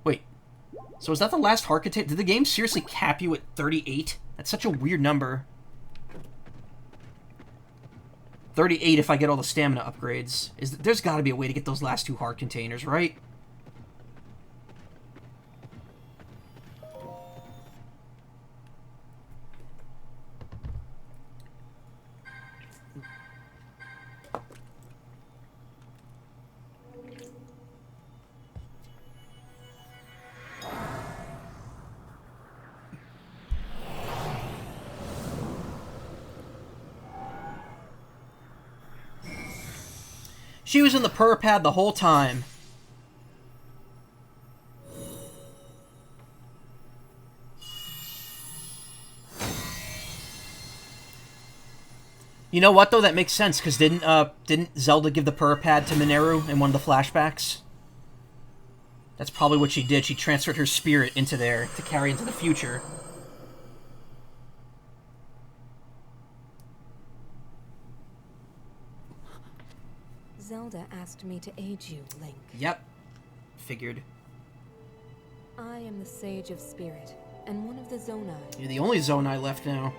Wait, so is that the last heart container? Did the game seriously cap you at 38? That's such a weird number. 38 if I get all the stamina upgrades. There's got to be a way to get those last two heart containers, right? She was in the purr pad the whole time. You know what, though? That makes sense, because didn't Zelda give the purr pad to Mineru in one of the flashbacks? That's probably what she did. She transferred her spirit into there to carry into the future. Zelda asked me to aid you, Link. Yep. Figured. I am the Sage of Spirit, and one of the Zonai. You're the only Zonai left now.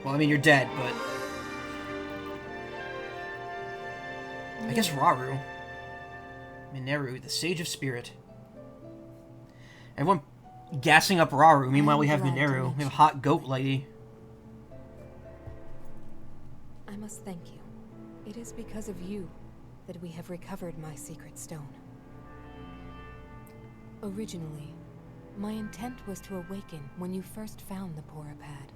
Well, I mean, you're dead, but... I guess Rauru. Mineru, the Sage of Spirit. Everyone gassing up Rauru. Meanwhile, we have Mineru. We have Hot Goat Lady. I must thank you. It is because of you that we have recovered my secret stone. Originally, my intent was to awaken when you first found the Porapad.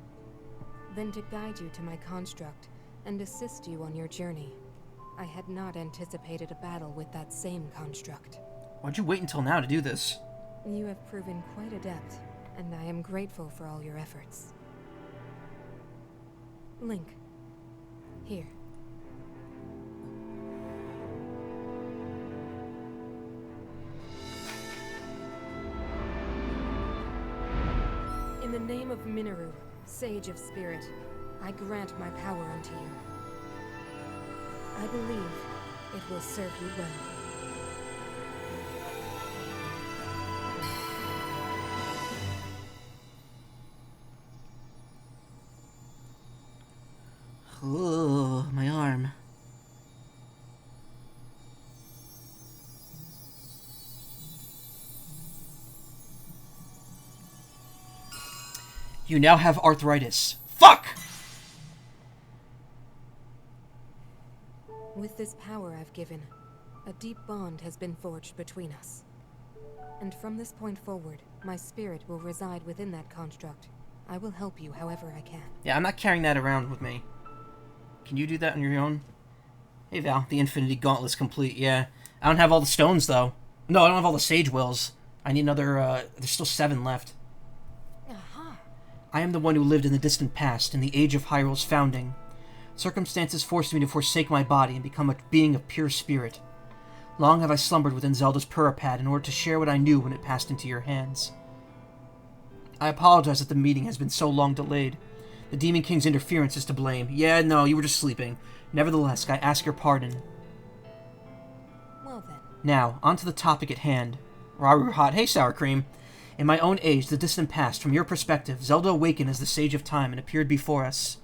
Then to guide you to my construct and assist you on your journey. I had not anticipated a battle with that same construct. Why'd you wait until now to do this? You have proven quite adept, and I am grateful for all your efforts. Link, here. In the name of Mineru, Sage of Spirit, I grant my power unto you. I believe it will serve you well. Oh, my arm. You now have arthritis. Fuck! With this power I've given, a deep bond has been forged between us. And from this point forward, my spirit will reside within that construct. I will help you however I can. Yeah, I'm not carrying that around with me. Can you do that on your own? Hey Val, the Infinity Gauntlet's complete, yeah. I don't have all the stones, though. No, I don't have all the Sage Wills. I need another, there's still 7 left. Aha! I am the one who lived in the distant past, in the age of Hyrule's founding. Circumstances forced me to forsake my body and become a being of pure spirit. Long have I slumbered within Zelda's Purapad in order to share what I knew when it passed into your hands. I apologize that the meeting has been so long delayed. The Demon King's interference is to blame. Yeah, no, you were just sleeping. Nevertheless, I ask your pardon. Well then. Now, on to the topic at hand. Rauru Hot, hey Sour Cream. In my own age, the distant past, from your perspective, Zelda awakened as the Sage of Time and appeared before us.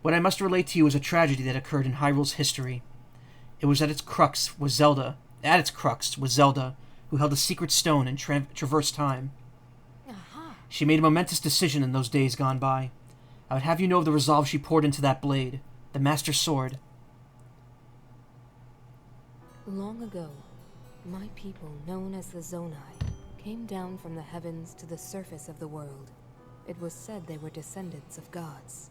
What I must relate to you is a tragedy that occurred in Hyrule's history. It was at its crux was Zelda, who held a secret stone and traversed time. Aha! She made a momentous decision in those days gone by. I would have you know of the resolve she poured into that blade, the Master Sword. Long ago, my people, known as the Zonai, came down from the heavens to the surface of the world. It was said they were descendants of gods.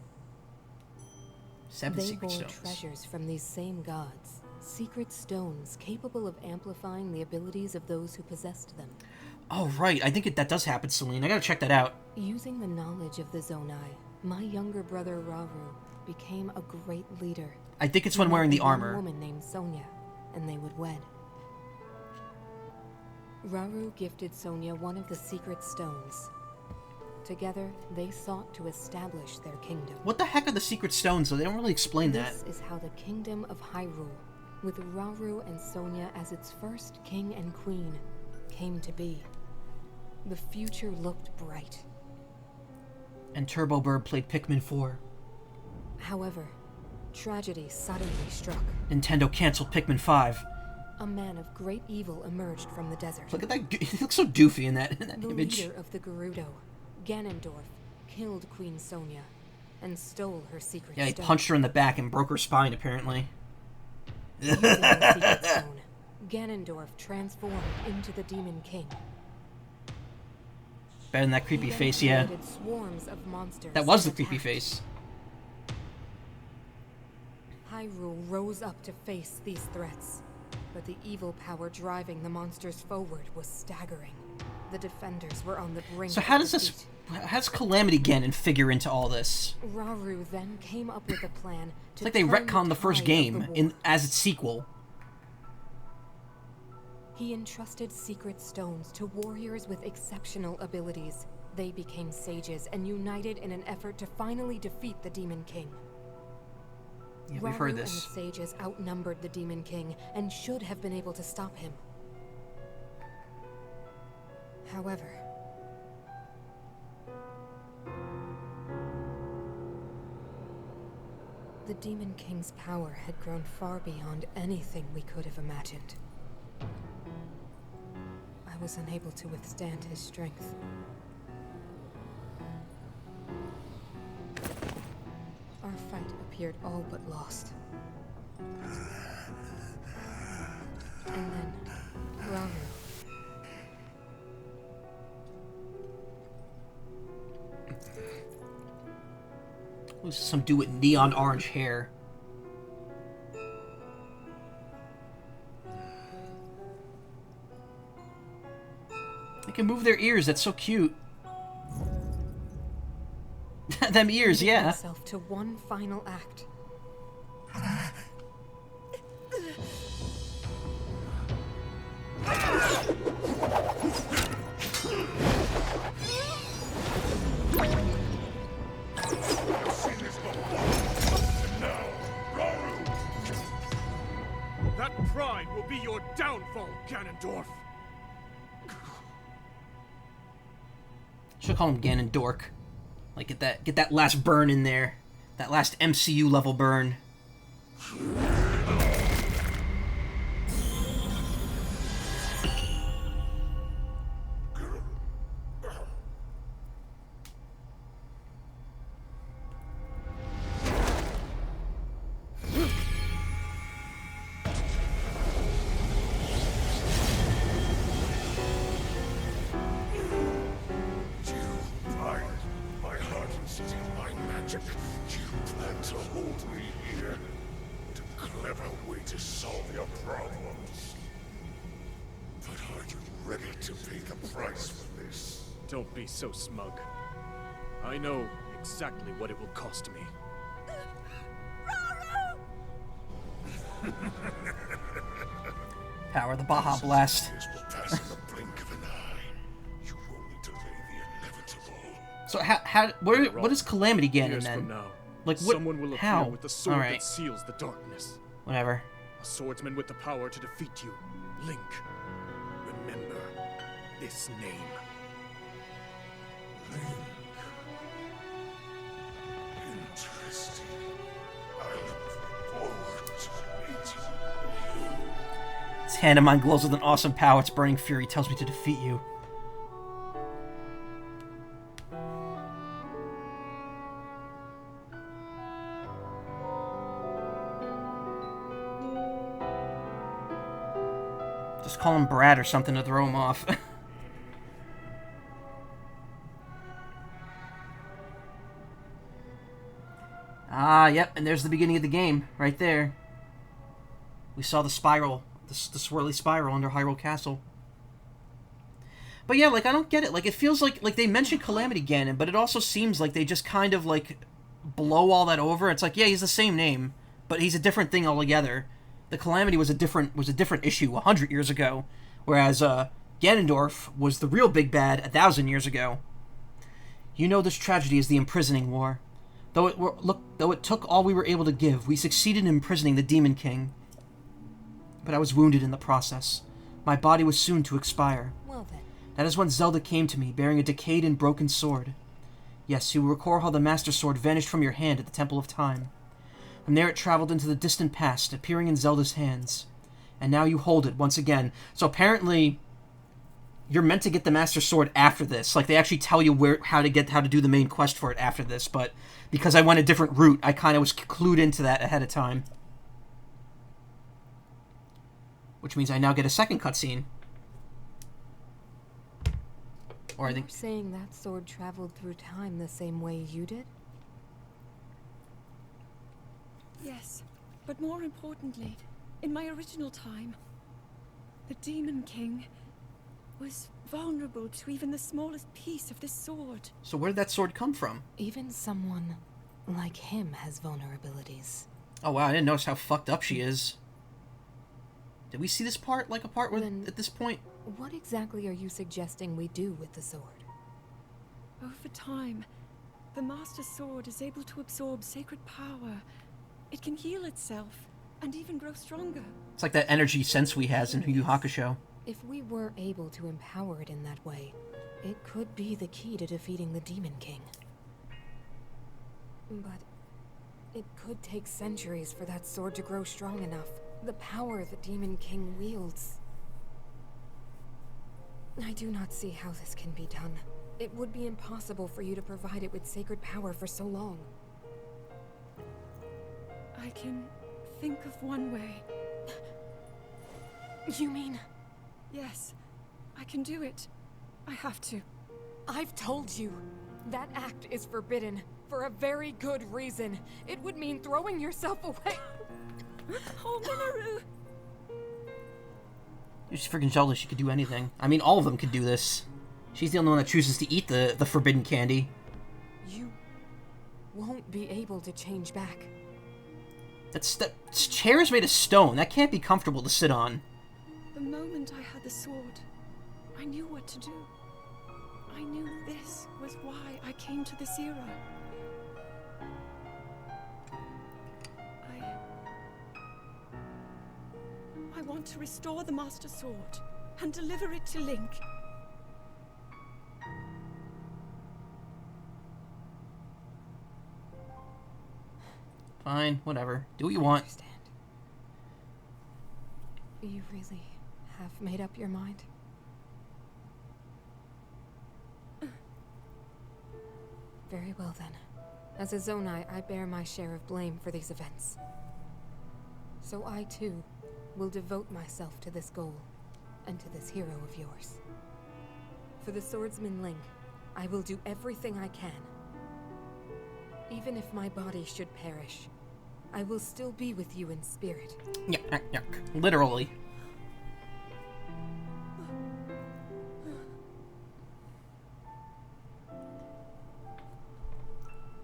7 they secret bore stones. treasures from these same gods, secret stones capable of amplifying the abilities of those who possessed them. Oh, right. I think that does happen, Celine. I gotta check that out. Using the knowledge of the Zonai, my younger brother Rauru became a great leader. I think it's when He wearing met the a young armor. woman named Sonia, and they would wed. Rauru gifted Sonia one of the secret stones. Together, they sought to establish their kingdom. What the heck are the secret stones, though? They don't really explain that. This is how the kingdom of Hyrule, with Rauru and Sonia as its first king and queen, came to be. The future looked bright. And Turbo Bird played Pikmin 4. However, tragedy suddenly struck. Nintendo canceled Pikmin 5. A man of great evil emerged from the desert. Look at that. He looks so doofy in that The image. leader of the Gerudo, Ganondorf, killed Queen Sonia and stole her secret Yeah, he stone. punched her in the back and broke her spine, apparently. Using the secret stone, Ganondorf transformed into the Demon King. Better than that He creepy then face, yeah. created swarms of monsters That was the that creepy attacked. face. Hyrule rose up to face these threats. But the evil power driving the monsters forward was staggering. The defenders were on the brink. So how does this... How does Calamity Ganon figure into all this? Rauru then came up with a plan to It's like they retconned the first game as its sequel. He entrusted secret stones to warriors with exceptional abilities. They became sages and united in an effort to finally defeat the Demon King. Yeah, we've heard this. And the sages outnumbered the Demon King and should have been able to stop him. However, the Demon King's power had grown far beyond anything we could have imagined. I was unable to withstand his strength. Our fight appeared all but lost. And then, Rauru. Who's some dude with neon orange hair? They can move their ears. That's so cute. Them ears, yeah. Himself to one final act. That pride will be your downfall, Ganondorf! Should call him Ganondork. Like, get that last burn in there. That last MCU level burn. Don't be so smug. I know exactly what it will cost me. Power the Baja Blast. So what is Calamity Ganon then? Like what? Someone will appear how? with the sword All right. that seals the darkness. Whatever. A swordsman with the power to defeat you. Link. Remember this name. Link. Interesting. I look forward to meeting you. His hand of mine glows with an awesome power. Its burning fury tells me to defeat you. Just call him Brad or something to throw him off. Ah, yep, and there's the beginning of the game, right there. We saw the spiral, the swirly spiral under Hyrule Castle. But yeah, like, I don't get it. Like, it feels like they mentioned Calamity Ganon, but it also seems like they just kind of, like, blow all that over. It's like, yeah, he's the same name, but he's a different thing altogether. The Calamity was a different issue 100 years ago, whereas Ganondorf was the real big bad 1,000 years ago. You know this tragedy is the imprisoning war. Though it took all we were able to give, we succeeded in imprisoning the Demon King. But I was wounded in the process. My body was soon to expire. Well then. That is when Zelda came to me, bearing a decayed and broken sword. Yes, you will recall how the Master Sword vanished from your hand at the Temple of Time. From there it traveled into the distant past, appearing in Zelda's hands. And now you hold it once again. So apparently, you're meant to get the Master Sword after this. Like, they actually tell you how to do the main quest for it after this, but because I went a different route, I kind of was clued into that ahead of time. Which means I now get a second cutscene. Or I think... You're saying that sword traveled through time the same way you did? Yes. But more importantly, in my original time, the Demon King was vulnerable to even the smallest piece of this sword. So where did that sword come from? Even someone like him has vulnerabilities. Oh wow, I didn't notice how fucked up she is. Did we see this part, like a part where, Then- at this point? What exactly are you suggesting we do with the sword? Over time, the Master Sword is able to absorb sacred power. It can heal itself, and even grow stronger. It's like that energy Sensui has in Yu Yu Hakusho. If we were able to empower it in that way, it could be the key to defeating the Demon King. But it could take centuries for that sword to grow strong enough. The power the Demon King wields. I do not see how this can be done. It would be impossible for you to provide it with sacred power for so long. I can think of one way. You mean... Yes, I can do it. I have to. I've told you. That act is forbidden. For a very good reason. It would mean throwing yourself away. Oh, Minoru! She's freaking Zelda, she could do anything. I mean, all of them could do this. She's the only one that chooses to eat the forbidden candy. You won't be able to change back. That chair is made of stone. That can't be comfortable to sit on. The moment I had the sword, I knew what to do. I knew this was why I came to this era. I want to restore the Master Sword and deliver it to Link. Fine, whatever. Do what you I want. understand. You really have made up your mind? Very well then. As a Zonai, I bear my share of blame for these events. So I too will devote myself to this goal and to this hero of yours. For the swordsman Link, I will do everything I can. Even if my body should perish, I will still be with you in spirit. Yuck, yuck, yuck. Literally.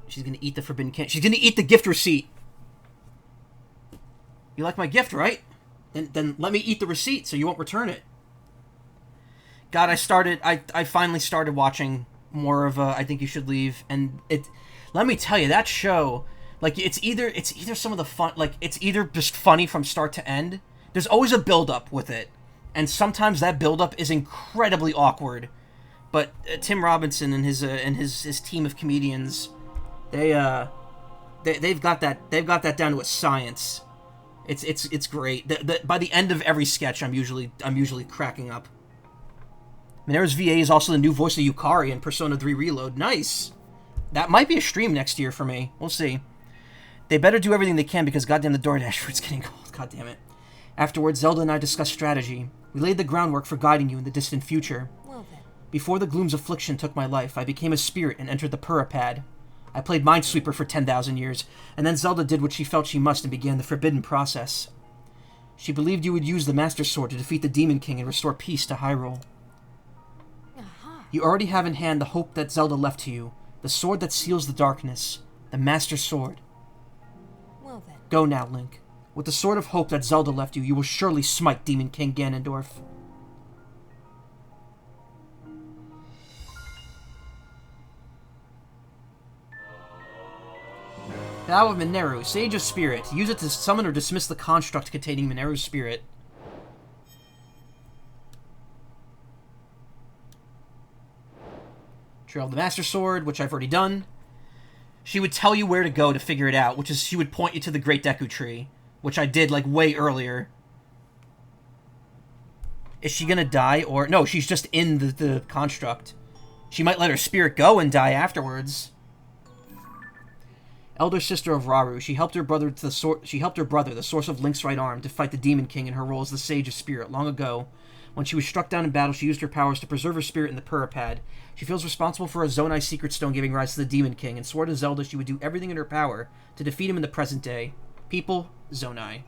She's gonna eat the forbidden candy. She's gonna eat the gift receipt. You like my gift, right? Then let me eat the receipt so you won't return it. God, I finally started watching more of I Think You Should Leave, and let me tell you, that show, like, it's either some of the fun, like, it's either just funny from start to end. There's always a build-up with it, and sometimes that build-up is incredibly awkward. But Tim Robinson and his team of comedians, they've got that down to a science. It's great. By the end of every sketch, I'm usually cracking up. Minero's VA is also the new voice of Yukari in Persona 3 Reload. Nice. That might be a stream next year for me. We'll see. They better do everything they can because goddamn the DoorDash food's getting cold. God damn it. Afterwards, Zelda and I discussed strategy. We laid the groundwork for guiding you in the distant future. Well then. Before the gloom's affliction took my life, I became a spirit and entered the Purapad. I played Minesweeper for 10,000 years, and then Zelda did what she felt she must and began the forbidden process. She believed you would use the Master Sword to defeat the Demon King and restore peace to Hyrule. You already have in hand the hope that Zelda left to you, the sword that seals the darkness, the Master Sword. Well then. Go now, Link. With the sword of hope that Zelda left you, you will surely smite Demon King Ganondorf. Vow of Mineru, Sage of Spirit. Use it to summon or dismiss the construct containing Mineru's spirit. Trail of the Master Sword, which I've already done. She would tell you where to go to figure it out, which is she would point you to the Great Deku Tree, which I did, like, way earlier. Is she gonna die, or... No, she's just in the construct. She might let her spirit go and die afterwards. Elder sister of Rauru, she helped her brother, the source of Link's right arm, to fight the Demon King in her role as the Sage of Spirit long ago. When she was struck down in battle, she used her powers to preserve her spirit in the Purapad. She feels responsible for a Zonai Secret Stone giving rise to the Demon King, and swore to Zelda she would do everything in her power to defeat him in the present day. People, Zonai.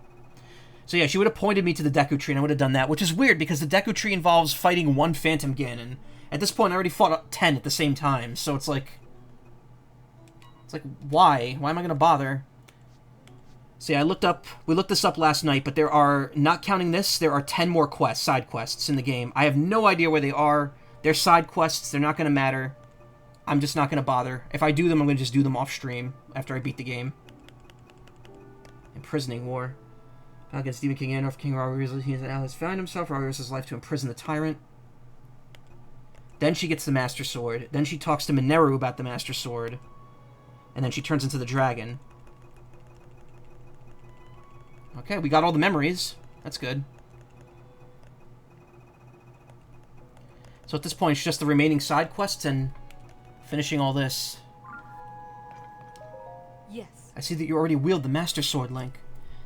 So yeah, she would have pointed me to the Deku Tree, and I would have done that, which is weird, because the Deku Tree involves fighting one Phantom Ganon. At this point, I already fought 10 at the same time, so it's like... It's like, why? Why am I going to bother? So yeah, we looked this up last night, but there are, not counting this, there are 10 more quests, side quests in the game. I have no idea where they are. They're side quests, they're not going to matter. I'm just not going to bother. If I do them, I'm going to just do them off stream after I beat the game. Imprisoning War. Against Demon King Andorf, King Rarius, he has found himself, Rarius' life to imprison the tyrant. Then she gets the Master Sword. Then she talks to Mineru about the Master Sword. And then she turns into the dragon. Okay, we got all the memories. That's good. So at this point, it's just the remaining side quests and finishing all this. Yes. I see that you already wield the Master Sword, Link.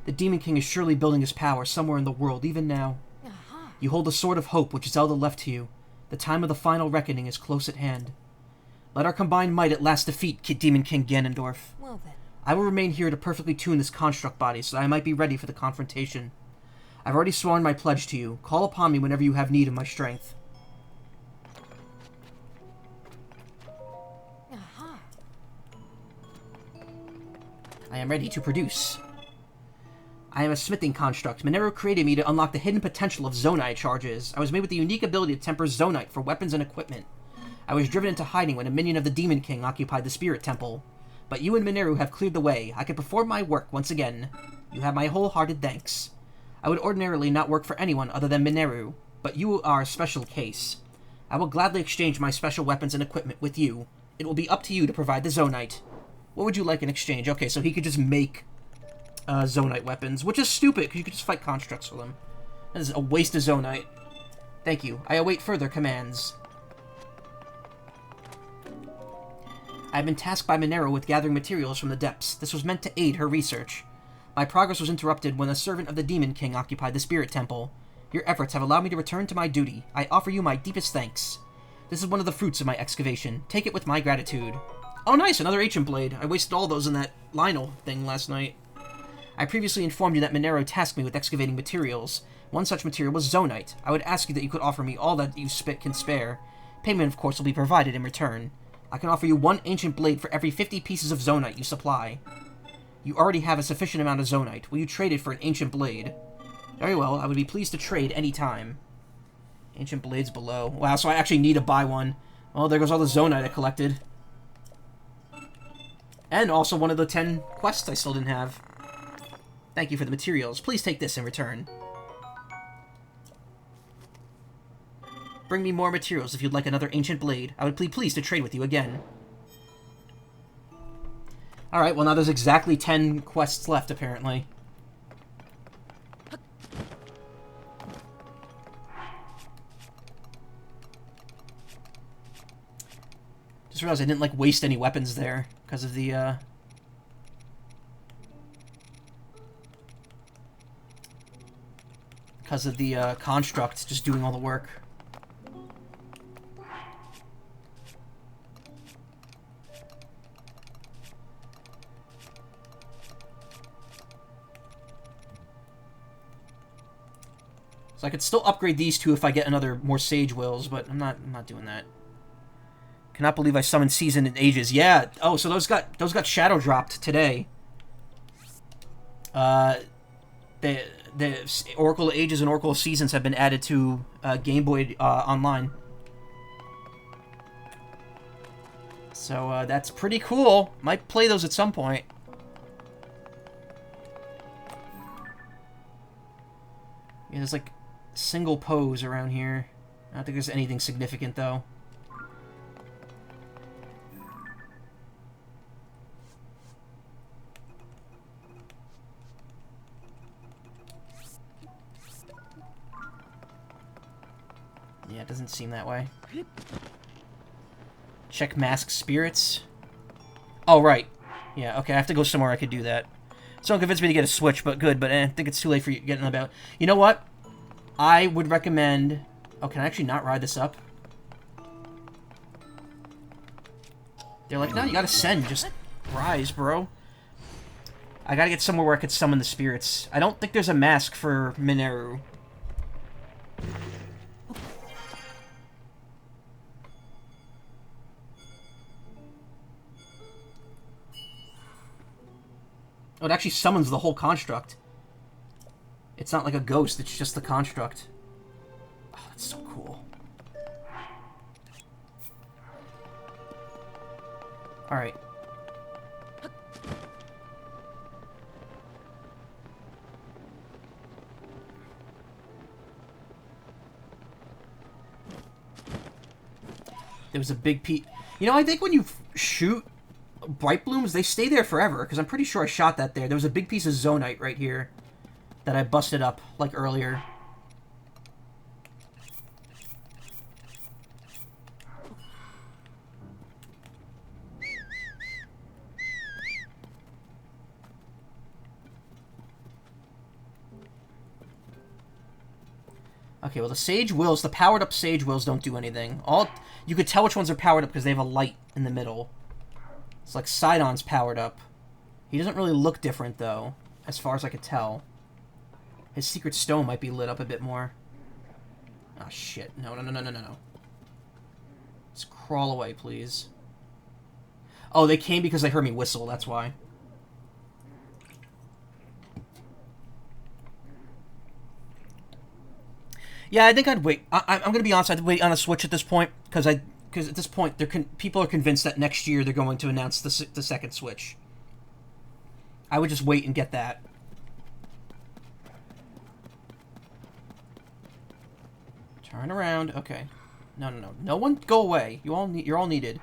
The Demon King is surely building his power somewhere in the world, even now. Aha. You hold the Sword of Hope, which Zelda left to you. The time of the final reckoning is close at hand. Let our combined might at last defeat Demon King Ganondorf. Well then. I will remain here to perfectly tune this construct body so that I might be ready for the confrontation. I've already sworn my pledge to you. Call upon me whenever you have need of my strength. Aha. I am ready to produce. I am a smithing construct. Mineru created me to unlock the hidden potential of Zonite charges. I was made with the unique ability to temper Zonite for weapons and equipment. I was driven into hiding when a minion of the Demon King occupied the Spirit Temple. But you and Mineru have cleared the way. I can perform my work once again. You have my wholehearted thanks. I would ordinarily not work for anyone other than Mineru, but you are a special case. I will gladly exchange my special weapons and equipment with you. It will be up to you to provide the Zonite. What would you like in exchange? Okay, so he could just make Zonite weapons, which is stupid, because you could just fight constructs for them. That is a waste of Zonite. Thank you. I await further commands. I have been tasked by Mineru with gathering materials from the depths. This was meant to aid her research. My progress was interrupted when a servant of the Demon King occupied the Spirit Temple. Your efforts have allowed me to return to my duty. I offer you my deepest thanks. This is one of the fruits of my excavation. Take it with my gratitude. Oh nice, another Ancient Blade. I wasted all those in that Lionel thing last night. I previously informed you that Mineru tasked me with excavating materials. One such material was Zonite. I would ask you that you could offer me all that you can spare. Payment, of course, will be provided in return. I can offer you 1 Ancient Blade for every 50 pieces of Zonite you supply. You already have a sufficient amount of Zonite. Will you trade it for an Ancient Blade? Very well, I would be pleased to trade any time. Ancient Blades below. Wow, so I actually need to buy one. Well, there goes all the Zonite I collected. And also one of the 10 quests I still didn't have. Thank you for the materials. Please take this in return. Bring me more materials if you'd like another Ancient Blade. I would be pleased to trade with you again. Alright, well now there's exactly 10 quests left, apparently. Just realized I didn't, like, waste any weapons there because of the, construct just doing all the work. So I could still upgrade these two if I get another more Sage Wills, but I'm not doing that. Cannot believe I summoned Season in Ages. Yeah. Oh, so those got shadow dropped today. The Oracle Ages and Oracle Seasons have been added to Game Boy Online. So that's pretty cool. Might play those at some point. Yeah, there's like single pose around here. I don't think there's anything significant though. Yeah, it doesn't seem that way. Check Mask Spirits. Oh, right. Yeah, okay, I have to go somewhere I could do that. Someone convinced me to get a Switch, but good, but I think it's too late for you getting about. You know what? I would recommend... Oh, can I actually not ride this up? They're like, no, you gotta send. Just rise, bro. I gotta get somewhere where I could summon the spirits. I don't think there's a mask for Mineru. Oh, it actually summons the whole construct. It's not like a ghost, it's just the construct. Oh, that's so cool. Alright. There was a big piece. You know, I think when you shoot bright blooms, they stay there forever, because I'm pretty sure I shot that there. There was a big piece of zonite right here that I busted up, like, earlier. Okay, well, the Sage Wills, the powered-up Sage Wills don't do anything. You could tell which ones are powered up because they have a light in the middle. It's like Sidon's powered up. He doesn't really look different, though, as far as I could tell. His secret stone might be lit up a bit more. Oh, shit. No. Let's crawl away, please. Oh, they came because they heard me whistle, that's why. Yeah, I think I'd wait. I'm going to be honest, I'd wait on a Switch at this point, because at this point, people are convinced that next year they're going to announce the second Switch. I would just wait and get that. Turn around. Okay. No. No one go away. You're all needed.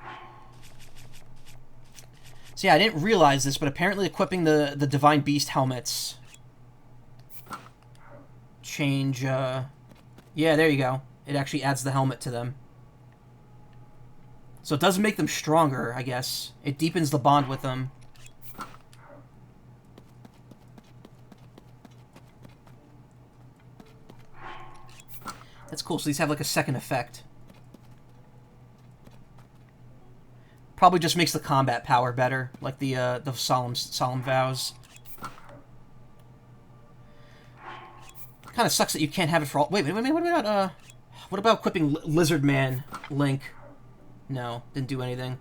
So yeah, I didn't realize this, but apparently equipping the Divine Beast helmets change, yeah, there you go. It actually adds the helmet to them. So it does make them stronger, I guess. It deepens the bond with them. That's cool. So these have like a second effect. Probably just makes the combat power better, like the solemn vows. Kind of sucks that you can't have it for all. Wait. What about equipping Lizard Man Link? No, didn't do anything.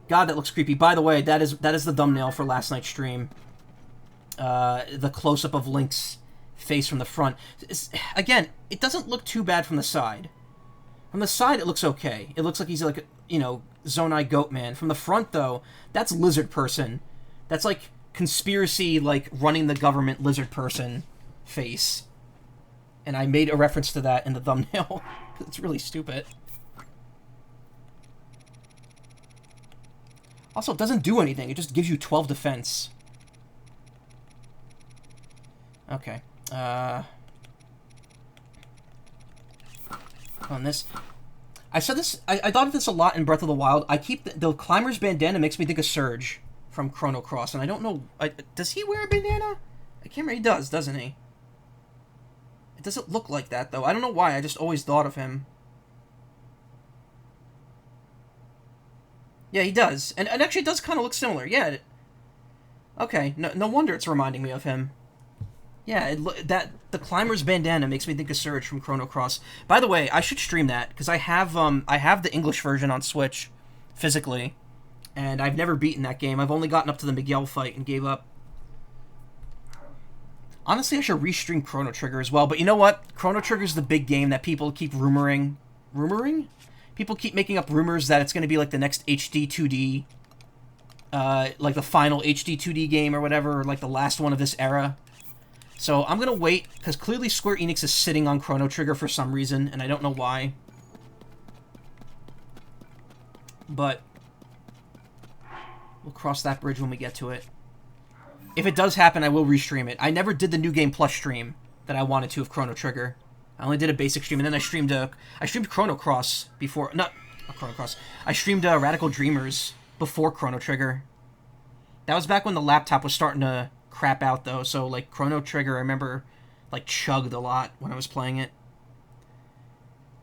God, that looks creepy. By the way, that is the thumbnail for last night's stream. The close-up of Link's face from the front. Again, it doesn't look too bad from the side. From the side, it looks okay. It looks like he's like, Zonai Goat Man. From the front, though, that's Lizard Person. That's like conspiracy, like running the government Lizard Person face. And I made a reference to that in the thumbnail. It's really stupid. Also, it doesn't do anything. It just gives you 12 defense. Okay. On this. I said this. I thought of this a lot in Breath of the Wild. I keep the climber's bandana makes me think of Surge from Chrono Cross, and I don't know. Does he wear a bandana? I can't remember. He does, doesn't he? It doesn't look like that though. I don't know why. I just always thought of him. Yeah, he does, and actually, it does kind of look similar. Yeah. Okay. No wonder it's reminding me of him. Yeah, the climber's bandana makes me think of Surge from Chrono Cross. By the way, I should stream that because I have the English version on Switch, physically, and I've never beaten that game. I've only gotten up to the Miguel fight and gave up. Honestly, I should restream Chrono Trigger as well. But you know what? Chrono Trigger's the big game that people keep rumoring. Rumoring? People keep making up rumors that it's going to be like the next HD 2D, like the final HD 2D game or whatever, or like the last one of this era. So I'm going to wait, because clearly Square Enix is sitting on Chrono Trigger for some reason, and I don't know why. But we'll cross that bridge when we get to it. If it does happen, I will restream it. I never did the New Game Plus stream that I wanted to of Chrono Trigger. I only did a basic stream, and then I streamed Chrono Cross before... Not Chrono Cross. I streamed Radical Dreamers before Chrono Trigger. That was back when the laptop was starting to crap out, though, so, like, Chrono Trigger, I remember, like, chugged a lot when I was playing it.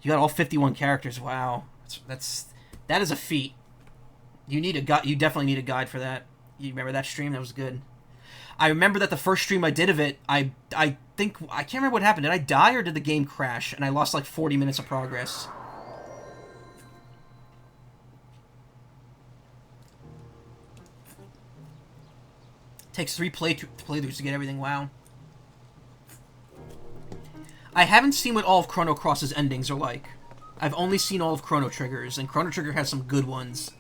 You got all 51 characters, wow. That is a feat. You definitely need a guide for that. You remember that stream? That was good. I remember that the first stream I did of it, I think, I can't remember what happened. Did I die or did the game crash? And I lost like 40 minutes of progress. Takes 3 playthroughs to get everything, wow. I haven't seen what all of Chrono Cross's endings are like. I've only seen all of Chrono Trigger's, and Chrono Trigger has some good ones.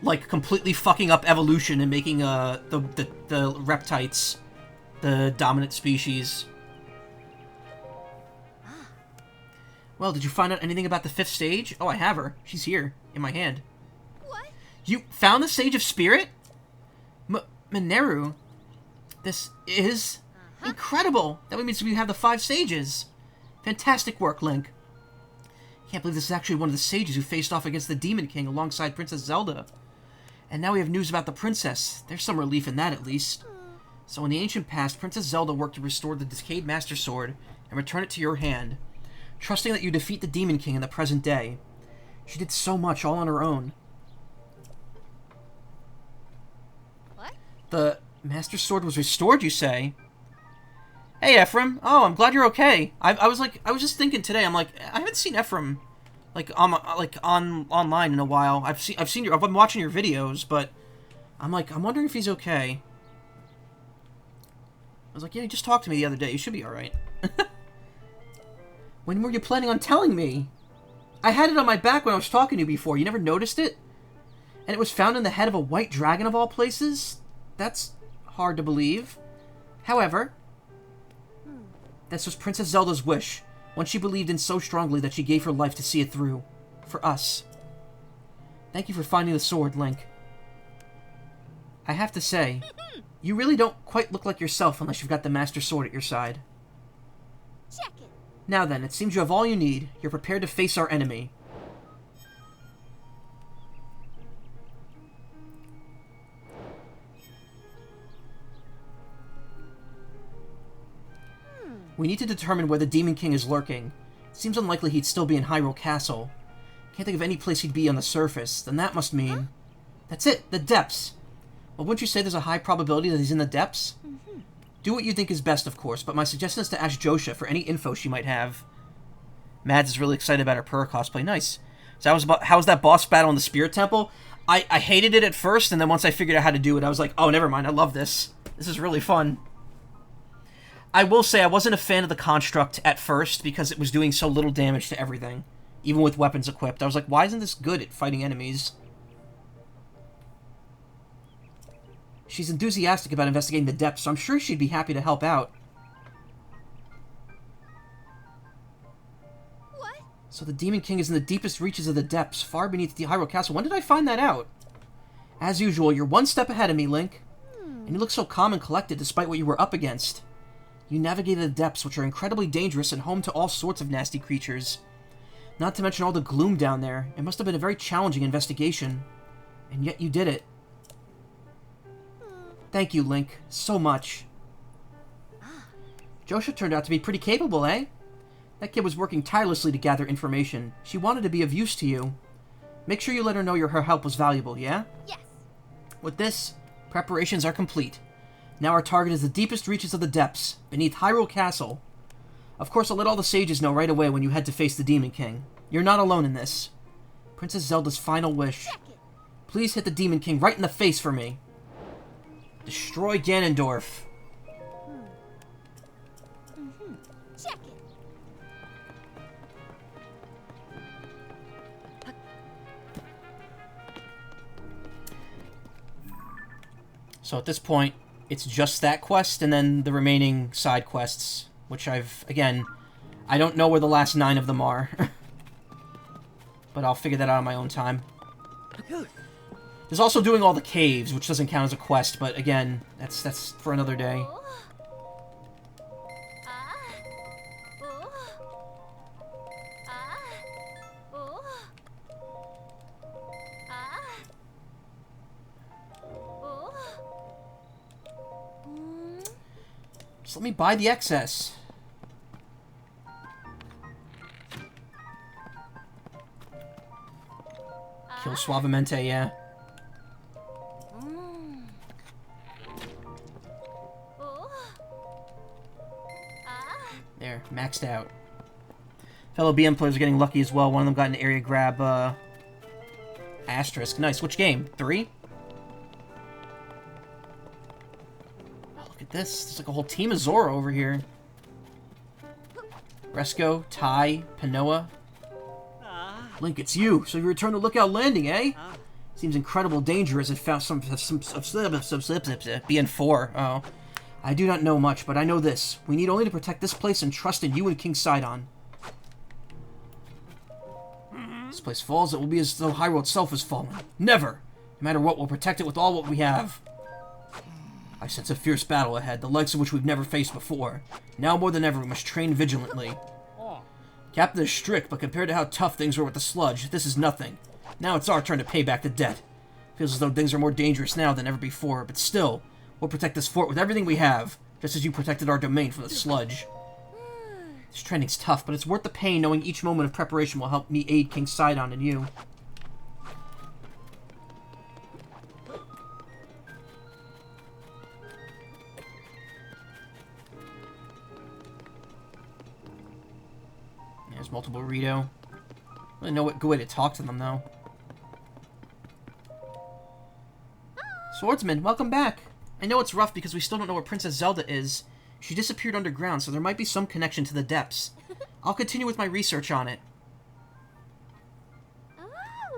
Like, completely fucking up evolution and making, the reptites the dominant species. Well, did you find out anything about the 5th stage? Oh, I have her. She's here, in my hand. What? You found the Sage of Spirit? Mineru? This is incredible! That means we have the 5 sages. Fantastic work, Link. Can't believe this is actually one of the sages who faced off against the Demon King alongside Princess Zelda. And now we have news about the princess. There's some relief in that, at least. So in the ancient past, Princess Zelda worked to restore the decayed Master Sword and return it to your hand, trusting that you defeat the Demon King in the present day. She did so much all on her own. What? The Master Sword was restored, you say? Hey, Ephraim. Oh, I'm glad you're okay. I was just thinking today. I'm like, I haven't seen Ephraim, online in a while. I've been watching your videos, but I'm wondering if he's okay. I was like, yeah, he just talked to me the other day. You should be all right. When were you planning on telling me? I had it on my back when I was talking to you before. You never noticed it? And it was found in the head of a white dragon of all places? That's hard to believe. However, this was Princess Zelda's wish, one she believed in so strongly that she gave her life to see it through. For us. Thank you for finding the sword, Link. I have to say, you really don't quite look like yourself unless you've got the Master Sword at your side. Check it. Now then, it seems you have all you need. You're prepared to face our enemy. We need to determine where the Demon King is lurking. It seems unlikely he'd still be in Hyrule Castle. Can't think of any place he'd be on the surface. Then that must mean... Huh? That's it! The depths! Well, wouldn't you say there's a high probability that he's in the depths? Mm-hmm. Do what you think is best, of course, but my suggestion is to ask Josha for any info she might have. Mads is really excited about her Purr cosplay. Nice. So how was that boss battle in the Spirit Temple? I hated it at first, and then once I figured out how to do it, I was like, oh, never mind, I love this. This is really fun. I will say I wasn't a fan of the construct at first because it was doing so little damage to everything. Even with weapons equipped. I was like, why isn't this good at fighting enemies? She's enthusiastic about investigating the depths, so I'm sure she'd be happy to help out. What? So the Demon King is in the deepest reaches of the depths, far beneath the Hyrule Castle. When did I find that out? As usual, you're one step ahead of me, Link. And you look so calm and collected despite what you were up against. You navigated the depths, which are incredibly dangerous and home to all sorts of nasty creatures. Not to mention all the gloom down there. It must have been a very challenging investigation. And yet you did it. Thank you, Link. So much. Josha turned out to be pretty capable, eh? That kid was working tirelessly to gather information. She wanted to be of use to you. Make sure you let her know her help was valuable, yeah? Yes. With this, preparations are complete. Now our target is the deepest reaches of the depths, beneath Hyrule Castle. Of course, I'll let all the sages know right away when you head to face the Demon King. You're not alone in this. Princess Zelda's final wish. Please hit the Demon King right in the face for me. Destroy Ganondorf. Check it. So at this point, it's just that quest and then the remaining side quests, which again, I don't know where the last 9 of them are. But I'll figure that out on my own time. There's also doing all the caves, which doesn't count as a quest, but again, that's for another day. Just let me buy the excess. Kill Suavemente, yeah. maxed out. Fellow BM players are getting lucky as well. One of them got an area grab, asterisk. Nice. Which game? 3? Oh, look at this. There's like a whole team of Zora over here. Resco, Ty, Panoa. Link, it's you. So you returned to Lookout Landing, eh? Seems incredible dangerous. It found some BN4. Oh. I do not know much, but I know this. We need only to protect this place and trust in you and King Sidon. This place falls, it will be as though Hyrule itself has fallen. Never! No matter what, we'll protect it with all what we have. I sense a fierce battle ahead, the likes of which we've never faced before. Now more than ever, we must train vigilantly. Captain is strict, but compared to how tough things were with the sludge, this is nothing. Now it's our turn to pay back the debt. Feels as though things are more dangerous now than ever before, but still, we'll protect this fort with everything we have, just as you protected our domain from the sludge. This training's tough, but it's worth the pain knowing each moment of preparation will help me aid King Sidon and you. There's multiple Rito. I don't know what good way to talk to them, though. Swordsman, welcome back! I know it's rough because we still don't know where Princess Zelda is. She disappeared underground, so there might be some connection to the depths. I'll continue with my research on it.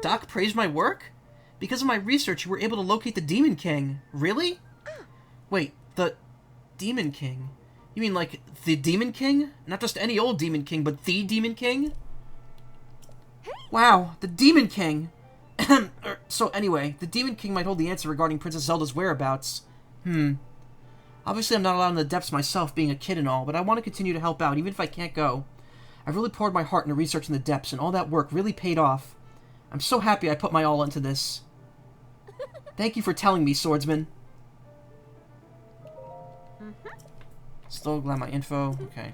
Doc praised my work? Because of my research, you were able to locate the Demon King. Really? Wait, the Demon King? You mean like the Demon King? Not just any old Demon King, but the Demon King? Wow, the Demon King! So anyway, the Demon King might hold the answer regarding Princess Zelda's whereabouts. Obviously I'm not allowed in the depths myself, being a kid and all, but I want to continue to help out, even if I can't go. I've really poured my heart into researching the depths, and all that work really paid off. I'm so happy I put my all into this. Thank you for telling me, Swordsman. Still glad my info. Okay.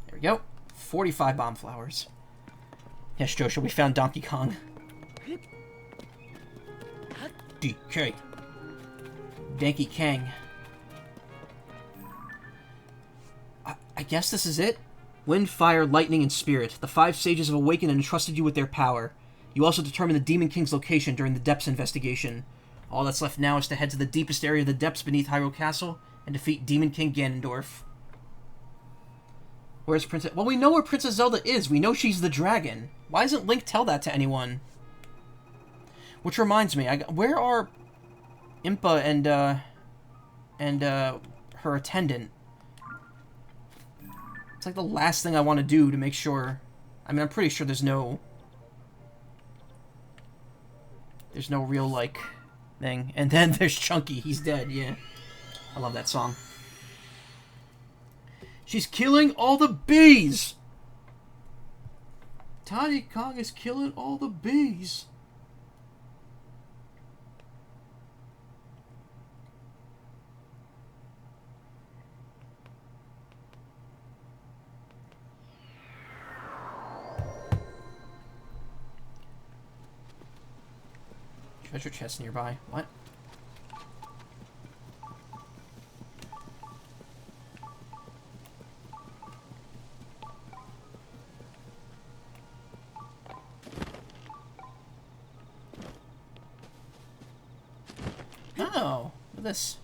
There we go. 45 bomb flowers. Yes, Joshua, we found Donkey Kong. DK. Donkey Kang. I guess this is it? Wind, fire, lightning, and spirit. The 5 sages have awakened and entrusted you with their power. You also determined the Demon King's location during the Depths investigation. All that's left now is to head to the deepest area of the depths beneath Hyrule Castle and defeat Demon King Ganondorf. Where's Princess... Well, we know where Princess Zelda is. We know she's the dragon. Why doesn't Link tell that to anyone? Which reminds me, where are Impa and her attendant? It's like the last thing I want to do to make sure... I mean, I'm pretty sure there's no real, like, thing. And then there's Chunky. He's dead, yeah. I love that song. She's killing all the bees! Tiny Kong is killing all the bees. Treasure chest nearby. What? Oh, look at this.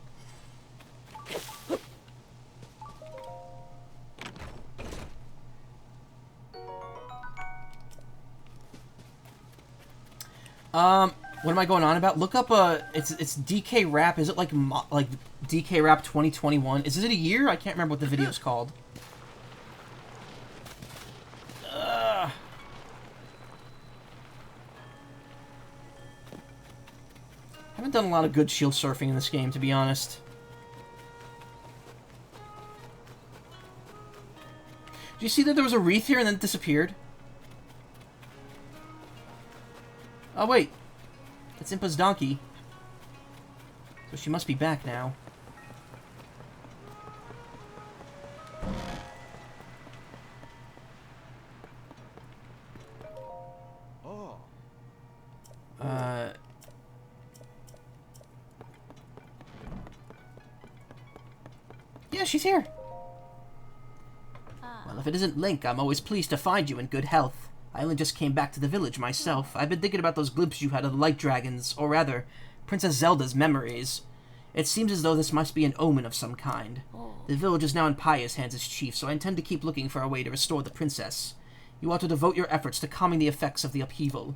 What am I going on about? Look up, it's DK Rap. Is it like DK Rap 2021? Is it a year? I can't remember what the video's called. Haven't done a lot of good shield surfing in this game, to be honest. Did you see that there was a wreath here and then it disappeared? Oh, wait. It's Impa's donkey. So she must be back now. Oh, Yeah, she's here. Well, if it isn't Link, I'm always pleased to find you in good health. I only just came back to the village myself. I've been thinking about those glimpses you had of the Light Dragons, or rather, Princess Zelda's memories. It seems as though this must be an omen of some kind. The village is now in pious hands as chief, so I intend to keep looking for a way to restore the princess. You ought to devote your efforts to calming the effects of the upheaval.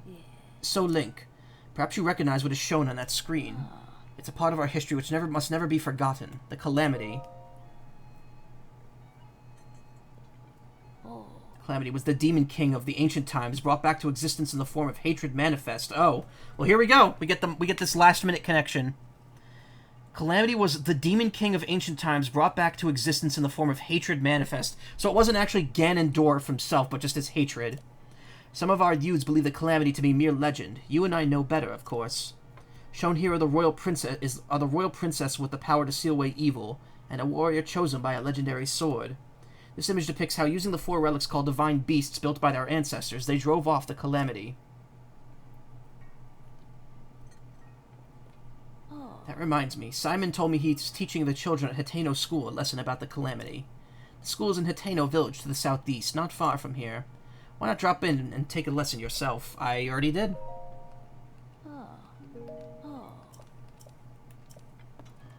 So, Link, perhaps you recognize what is shown on that screen. It's a part of our history which must never be forgotten. The Calamity. Calamity was the demon king of the ancient times, brought back to existence in the form of hatred manifest. Oh, well, here we go. We get this last-minute connection. Calamity was the demon king of ancient times, brought back to existence in the form of hatred manifest. So it wasn't actually Ganondorf himself, but just his hatred. Some of our youths believe the Calamity to be mere legend. You and I know better, of course. Shown here are the royal princess with the power to seal away evil, and a warrior chosen by a legendary sword. This image depicts how, using the 4 relics called divine beasts built by their ancestors, they drove off the Calamity. That reminds me, Simon told me he's teaching the children at Hateno School a lesson about the Calamity. The school is in Hateno Village to the southeast, not far from here. Why not drop in and take a lesson yourself? I already did.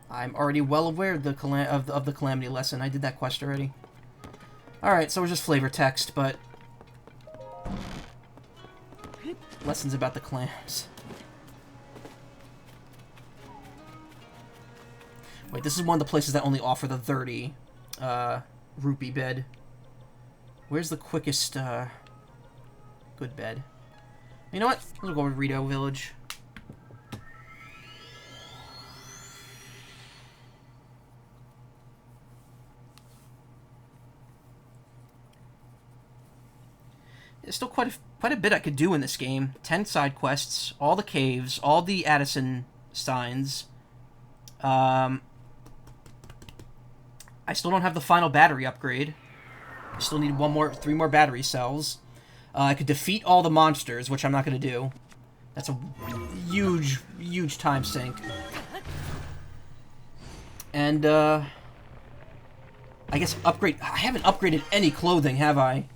I'm already well aware of the Calamity lesson. I did that quest already. Alright, so we're just flavor text, but... lessons about the clams. Wait, this is one of the places that only offer the 30 rupee bed. Where's the quickest good bed? You know what? Let's go over to Rito Village. There's still quite a bit I could do in this game. 10 side quests, all the caves, all the Addison signs. I still don't have the final battery upgrade. I still need 3 more battery cells. I could defeat all the monsters, which I'm not going to do. That's a huge, huge time sink. And, I guess upgrade... I haven't upgraded any clothing, have I?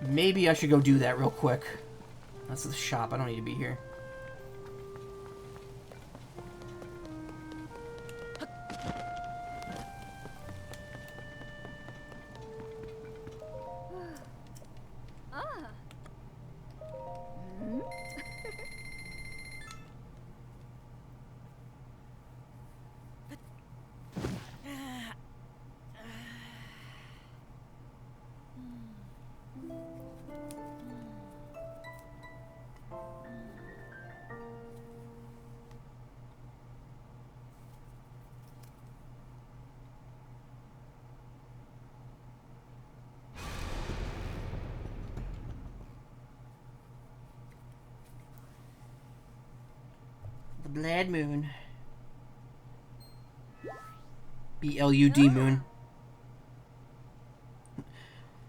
Maybe I should go do that real quick. That's the shop. I don't need to be here. Blood Moon. B-L-U-D Moon.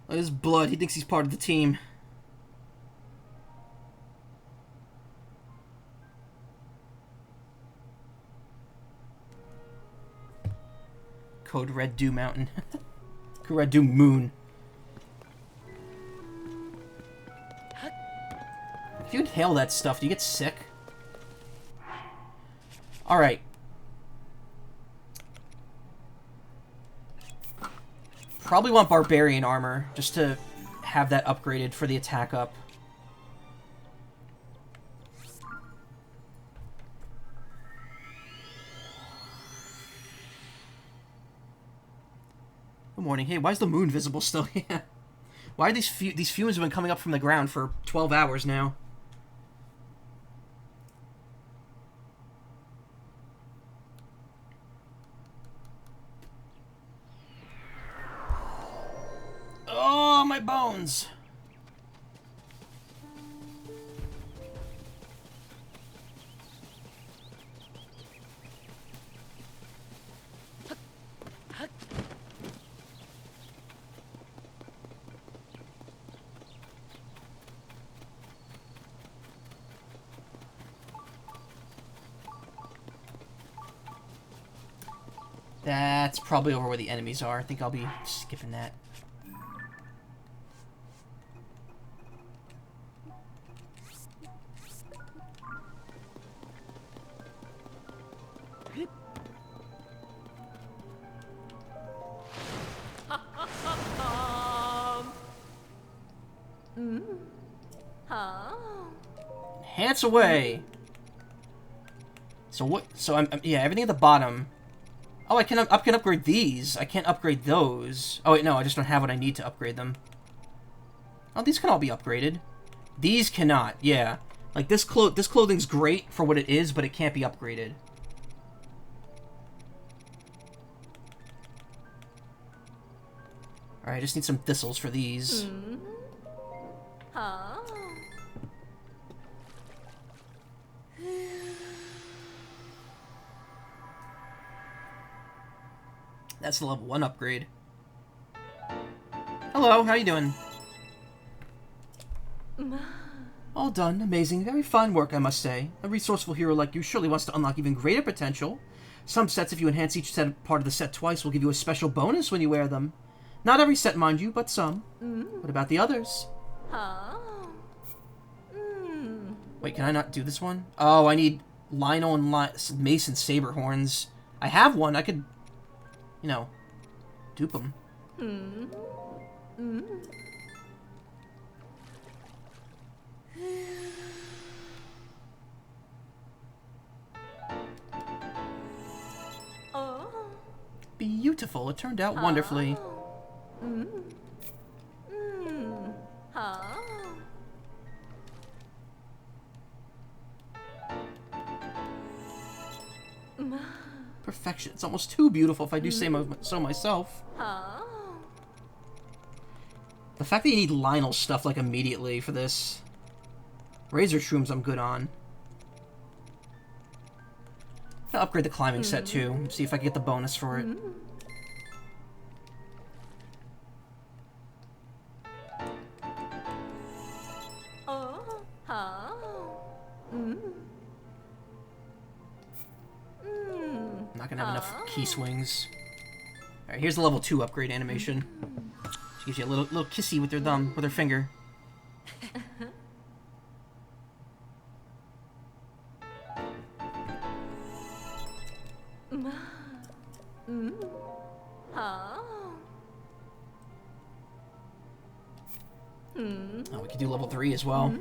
Oh, his blood. He thinks he's part of the team. Code Red Dew Mountain. Code Red Dew Moon. If you inhale that stuff, do you get sick? Alright. Probably want Barbarian armor, just to have that upgraded for the attack up. Good morning. Hey, why is the moon visible still? Yeah. Why are these fumes have been coming up from the ground for 12 hours now? Oh, my bones! That's probably over where the enemies are. I think I'll be skipping that. Enhance away. So what? So I'm yeah, everything at the bottom. Oh, I can upgrade these. I can't upgrade those. Oh wait, no, I just don't have what I need to upgrade them. Oh, these can all be upgraded. These cannot. Yeah, like this clothing's great for what it is, but it can't be upgraded. All right, I just need some thistles for these. That's the level 1 upgrade. Hello, how you doing? All done. Amazing. Very fine work, I must say. A resourceful hero like you surely wants to unlock even greater potential. Some sets, if you enhance each part of the set twice, will give you a special bonus when you wear them. Not every set, mind you, but some. What about the others? Wait, can I not do this one? Oh, I need Lionel and Mace and Saber horns. I have one. I could, you know, dupe them. Beautiful. It turned out wonderfully. Perfection. It's almost too beautiful if I do say so myself. The fact that you need Lionel stuff like immediately for this. Razor Shrooms I'm good on. I'll upgrade the climbing set too. See if I can get the bonus for it. I'm not gonna have enough key swings. Alright, here's the level 2 upgrade animation. She gives you a little kissy with her thumb, with her finger. Oh, we could do level 3 as well.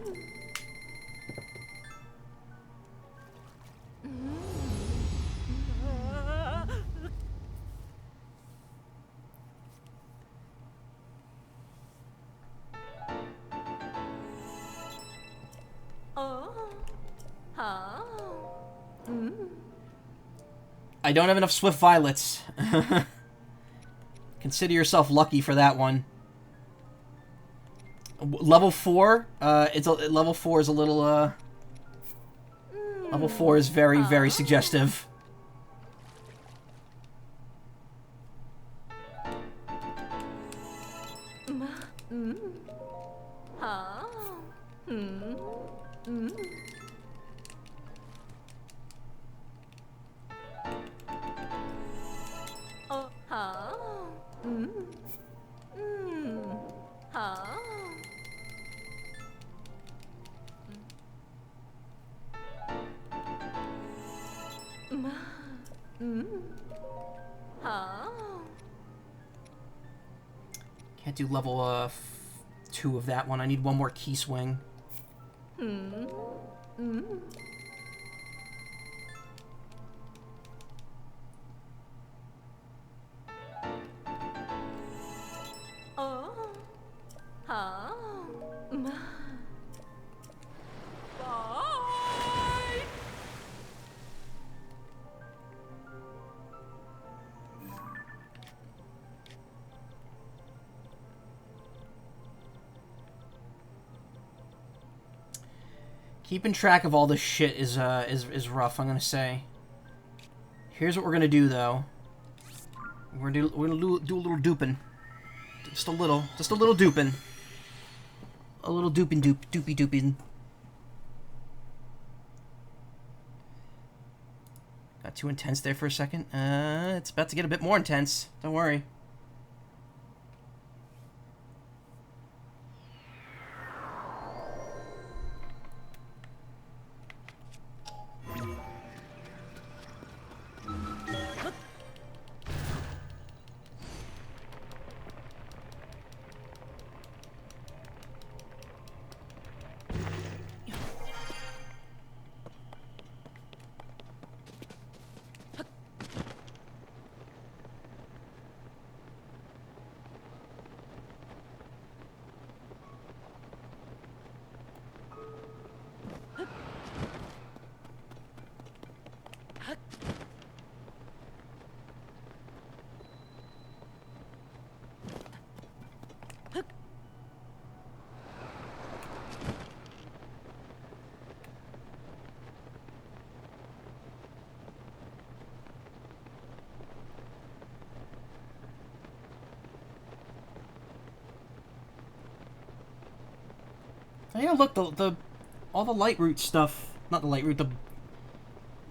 I don't have enough Swift Violets. Consider yourself lucky for that one. Level 4, level 4 is a little, level 4 is very, very suggestive. Can't do level 2 of that one. I need one more key swing. Keeping track of all this shit is rough, I'm gonna say. Here's what we're gonna do though. We're gonna do a little duping. Just a little duping. A little dooping. Got too intense there for a second. It's about to get a bit more intense. Don't worry. Oh, yeah, look, the all the light root stuff, not the light root, the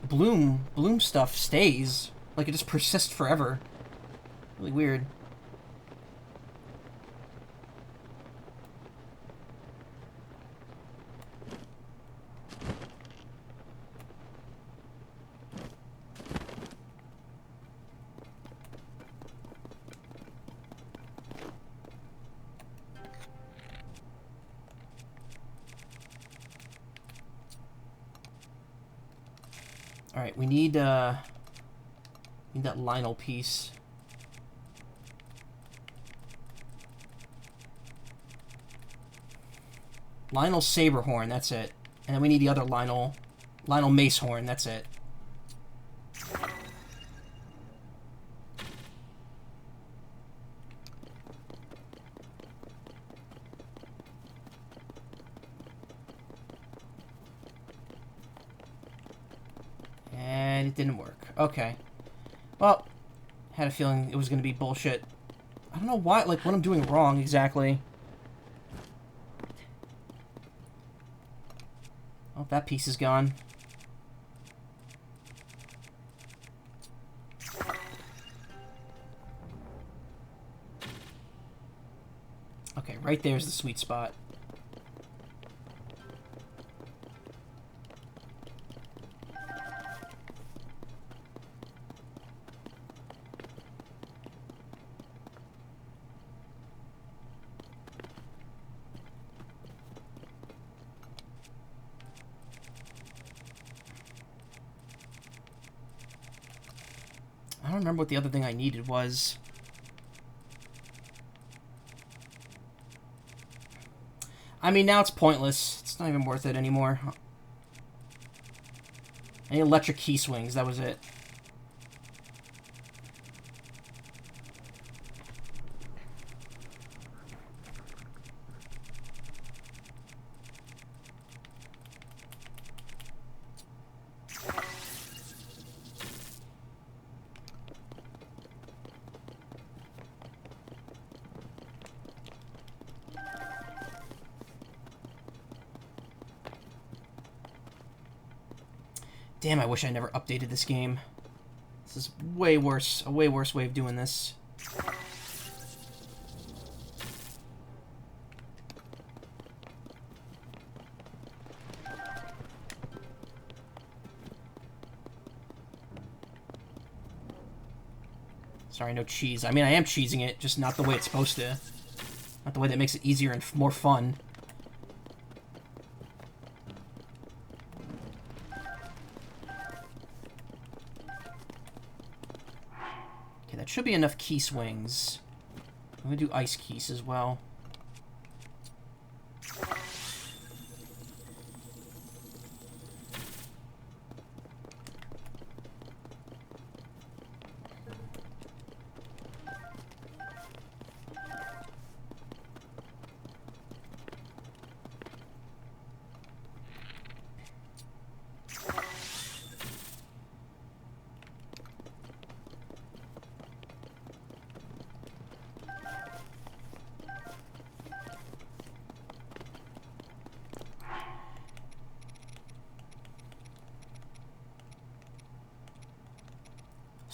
bloom stuff stays. Like, it just persists forever. Really weird. Alright, we need that Lionel piece. Lionel Saberhorn, that's it. And then we need the other Lionel Macehorn, that's it. And it didn't work. Okay. Well, had a feeling it was going to be bullshit. I don't know why, like, what I'm doing wrong exactly. Oh, that piece is gone. Okay, right there's the sweet spot. I don't remember what the other thing I needed was. I mean, now it's pointless. It's not even worth it anymore. I need electric key swings, that was it. Damn, I wish I never updated this game. This is way worse. A way worse way of doing this. Sorry, no cheese. I mean, I am cheesing it, just not the way it's supposed to. Not the way that makes it easier and more fun. That should be enough key swings. I'm gonna do ice keys as well.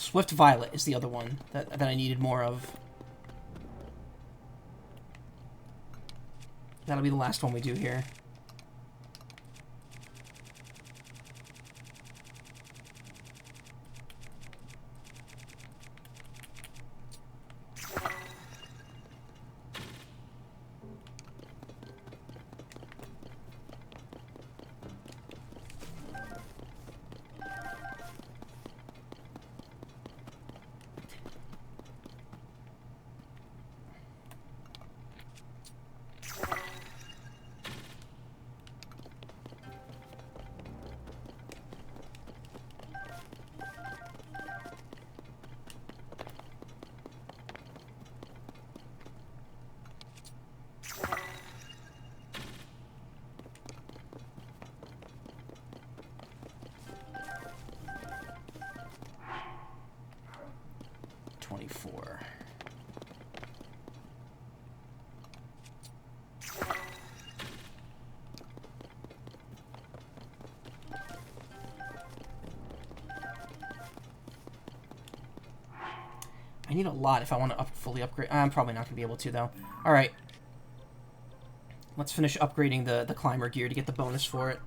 Swift Violet is the other one that I needed more of. That'll be the last one we do here. I need a lot if I want to fully upgrade. I'm probably not going to be able to, though. Alright. Let's finish upgrading the climber gear to get the bonus for it.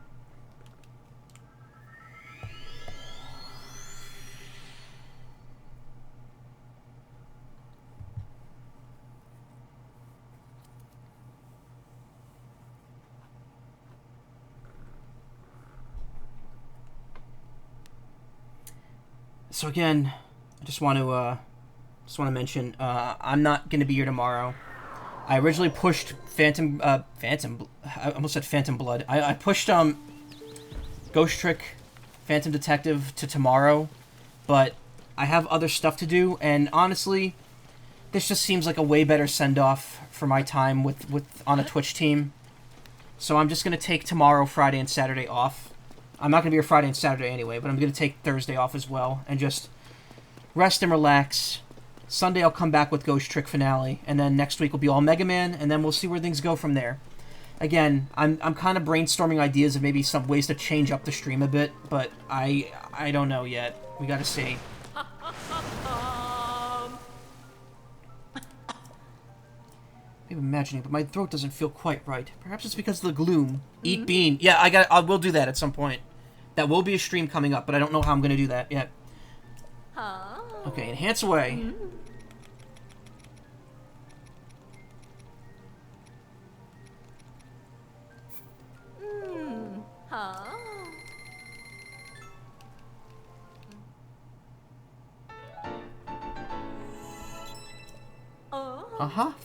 So again, I just want to mention, I'm not going to be here tomorrow. I originally pushed I almost said Phantom Blood. I pushed, Ghost Trick, Phantom Detective to tomorrow, but I have other stuff to do, and honestly, this just seems like a way better send-off for my time on a Twitch team. So I'm just going to take tomorrow, Friday, and Saturday off. I'm not going to be here Friday and Saturday anyway, but I'm going to take Thursday off as well, and just rest and relax. Sunday I'll come back with Ghost Trick finale, and then next week will be all Mega Man, and then we'll see where things go from there. Again, I'm kind of brainstorming ideas of maybe some ways to change up the stream a bit, but I don't know yet. We gotta see. I'm imagining, but my throat doesn't feel quite right. Perhaps it's because of the gloom. Eat bean. Yeah, I will do that at some point. That will be a stream coming up, but I don't know how I'm gonna do that yet. Okay, enhance away.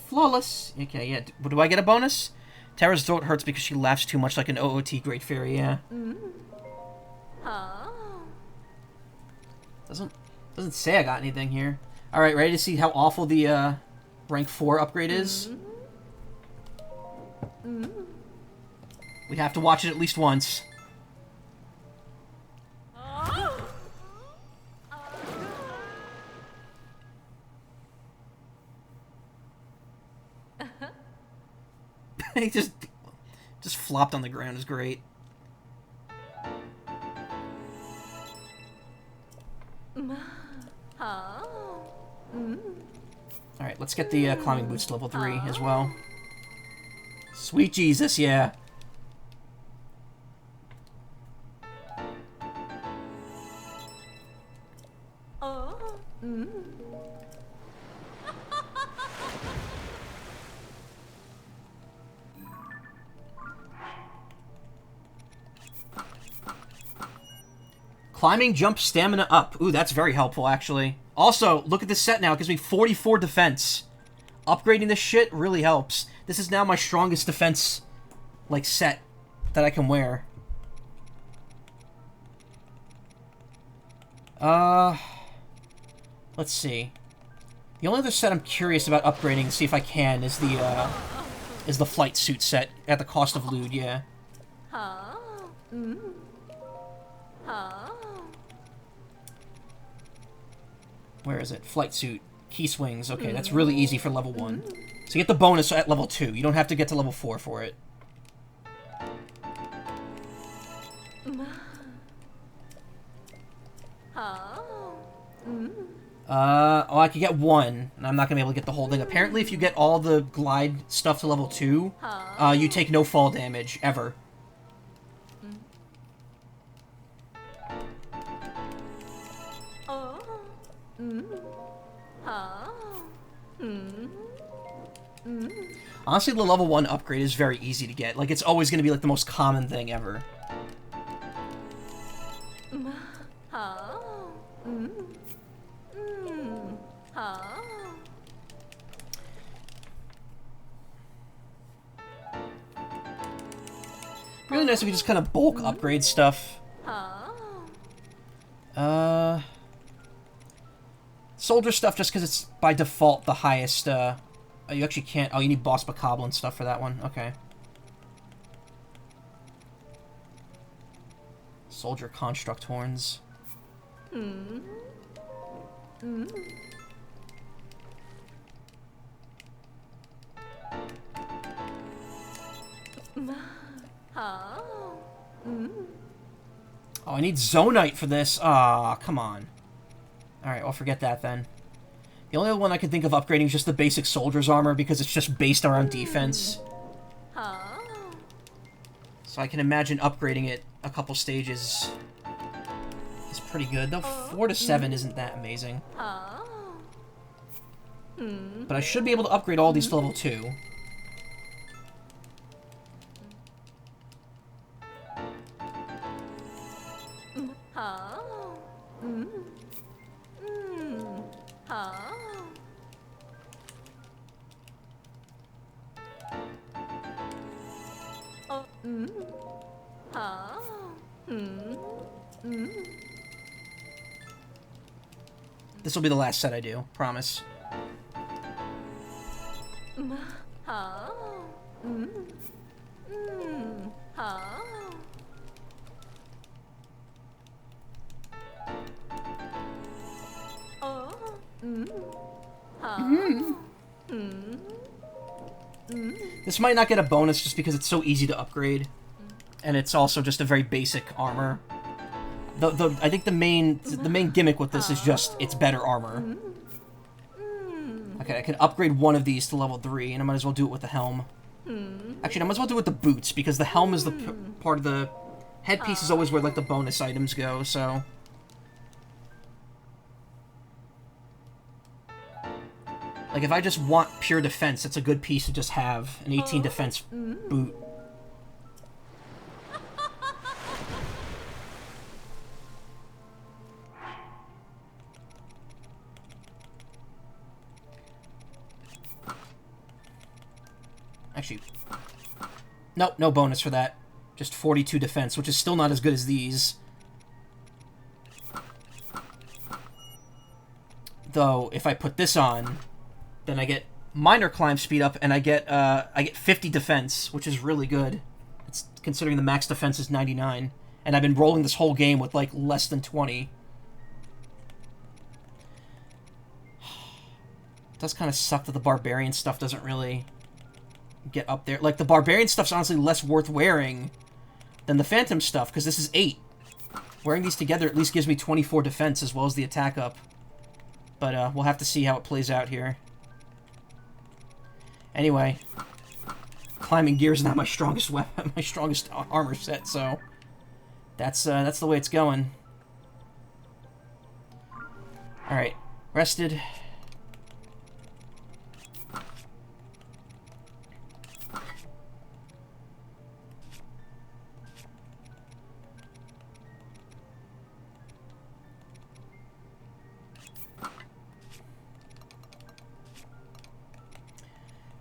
Flawless. Okay, yeah. Do I get a bonus? Terra's throat hurts because she laughs too much like an OOT Great Fairy, yeah. Doesn't say I got anything here. Alright, ready to see how awful the rank 4 upgrade is? We have to watch it at least once. He just flopped on the ground. Is great. Alright, let's get the climbing boots to level 3 as well. Sweet Jesus, yeah. Climbing, jump, stamina up. Ooh, that's very helpful, actually. Also, look at this set now. It gives me 44 defense. Upgrading this shit really helps. This is now my strongest defense, like, set that I can wear. Let's see. The only other set I'm curious about upgrading to see if I can is the flight suit set at the cost of loot, yeah. Where is it? Flight suit. Key swings. Okay, that's really easy for level 1. So you get the bonus at level 2. You don't have to get to level 4 for it. Oh, I could get one, and I'm not gonna be able to get the whole thing. Apparently, if you get all the glide stuff to level 2, you take no fall damage, ever. Honestly, the level 1 upgrade is very easy to get. Like, it's always gonna be, like, the most common thing ever. Really nice if we just kind of bulk upgrade stuff. Soldier stuff just because it's by default the highest, oh, you actually can't, oh, you need boss Macaw and stuff for that one, okay. Soldier construct horns. Oh, I need Zonite for this. Ah, come on. Alright, I'll forget that then. The only one I can think of upgrading is just the basic soldier's armor because it's just based around defense. So I can imagine upgrading it a couple stages is pretty good. Though 4 to 7 isn't that amazing. But I should be able to upgrade all these to level 2. This will be the last set I do, promise. This might not get a bonus just because it's so easy to upgrade. And it's also just a very basic armor. I think the main gimmick with this is just it's better armor. Okay, I can upgrade one of these to level 3, and I might as well do it with the helm. Actually, I might as well do it with the boots, because the helm is the part of the... Headpiece is always where, like, the bonus items go, so... Like, if I just want pure defense, it's a good piece to just have. An 18 defense boot. Actually, nope, no bonus for that. Just 42 defense, which is still not as good as these. Though, if I put this on, then I get minor climb speed up, and I get 50 defense, which is really good. It's considering the max defense is 99, and I've been rolling this whole game with like less than 20. It does kind of suck that the barbarian stuff doesn't really get up there. Like, the barbarian stuff's honestly less worth wearing than the phantom stuff, because this is 8. Wearing these together at least gives me 24 defense as well as the attack up. But we'll have to see how it plays out here. Anyway, climbing gear is not my strongest weapon, my strongest armor set, so that's the way it's going. All right, rested.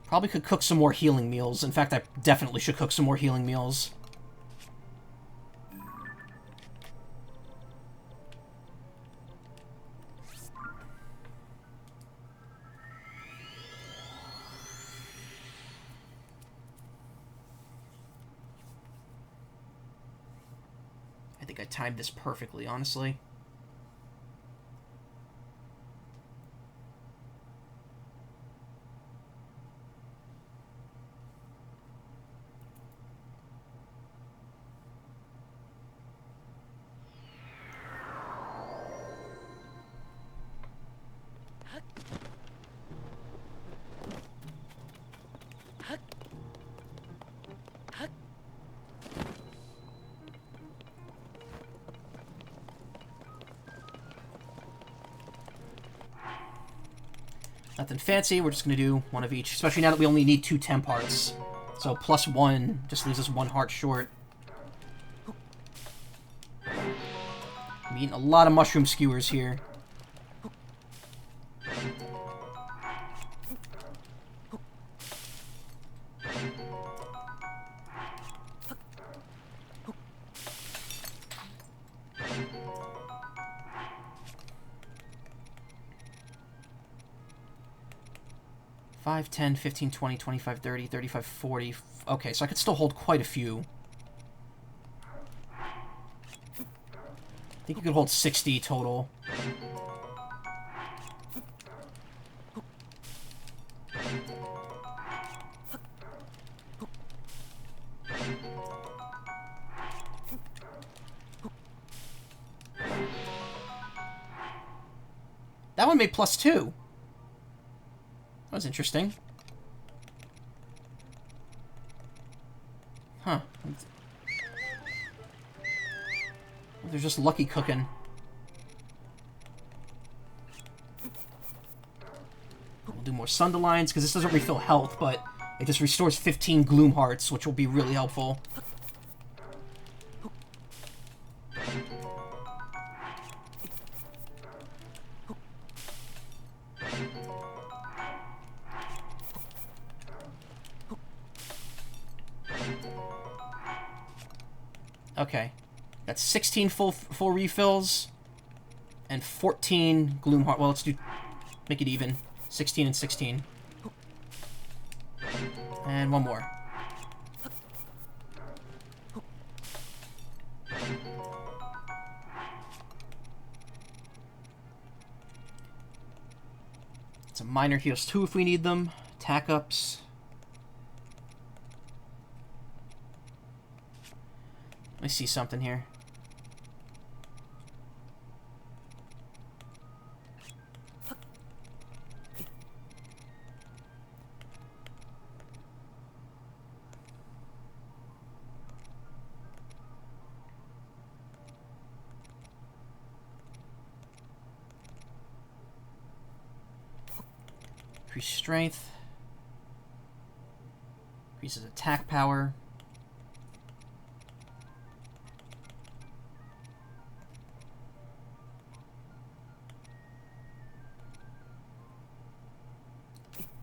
Probably could cook some more healing meals. In fact, I definitely should cook some more healing meals. I think I timed this perfectly, honestly. Nothing fancy. We're just going to do one of each, especially now that we only need 2 temp hearts. So +1 just leaves us 1 heart short. I'm eating a lot of mushroom skewers here. $5, $10, $15, $20, $25, $30, $35, $40. Okay, so I could still hold quite a few. I think you could hold 60 total. That one made +2. That was interesting. Huh. They're just lucky cooking. We'll do more Sunderlines, because this doesn't refill health, but it just restores 15 Gloom Hearts, which will be really helpful. Okay, that's 16 full refills and 14 Gloom Heart. Well, let's make it even. 16 and 16. And one more. It's a minor heals too if we need them. Attack ups. Let me see something here. Increase strength. Increases attack power.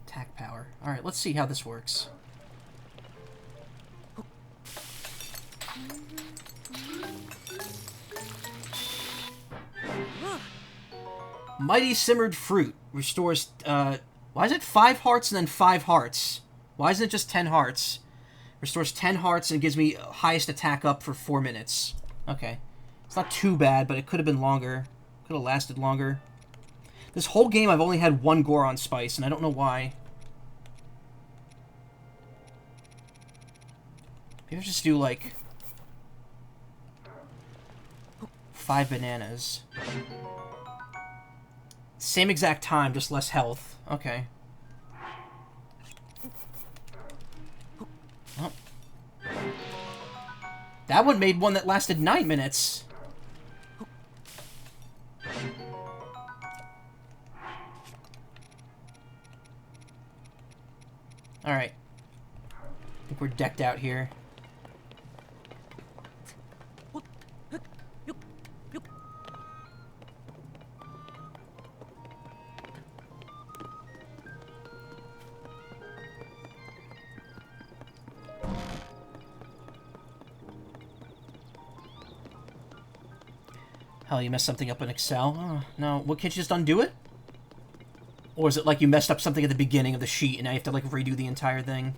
Attack power. Alright, let's see how this works. Mighty Simmered Fruit restores, why is it 5 hearts and then 5 hearts? Why isn't it just 10 hearts? Restores 10 hearts and gives me highest attack up for 4 minutes. Okay. It's not too bad, but it could have been longer. Could have lasted longer. This whole game I've only had 1 Goron Spice, and I don't know why. Maybe I'll just do, like, 5 bananas. Same exact time, just less health. Okay. Oh. That one made one that lasted 9 minutes. Alright. I think we're decked out here. Hell, you messed something up in Excel? Oh, no, what, can't you just undo it? Or is it like you messed up something at the beginning of the sheet and now you have to, like, redo the entire thing?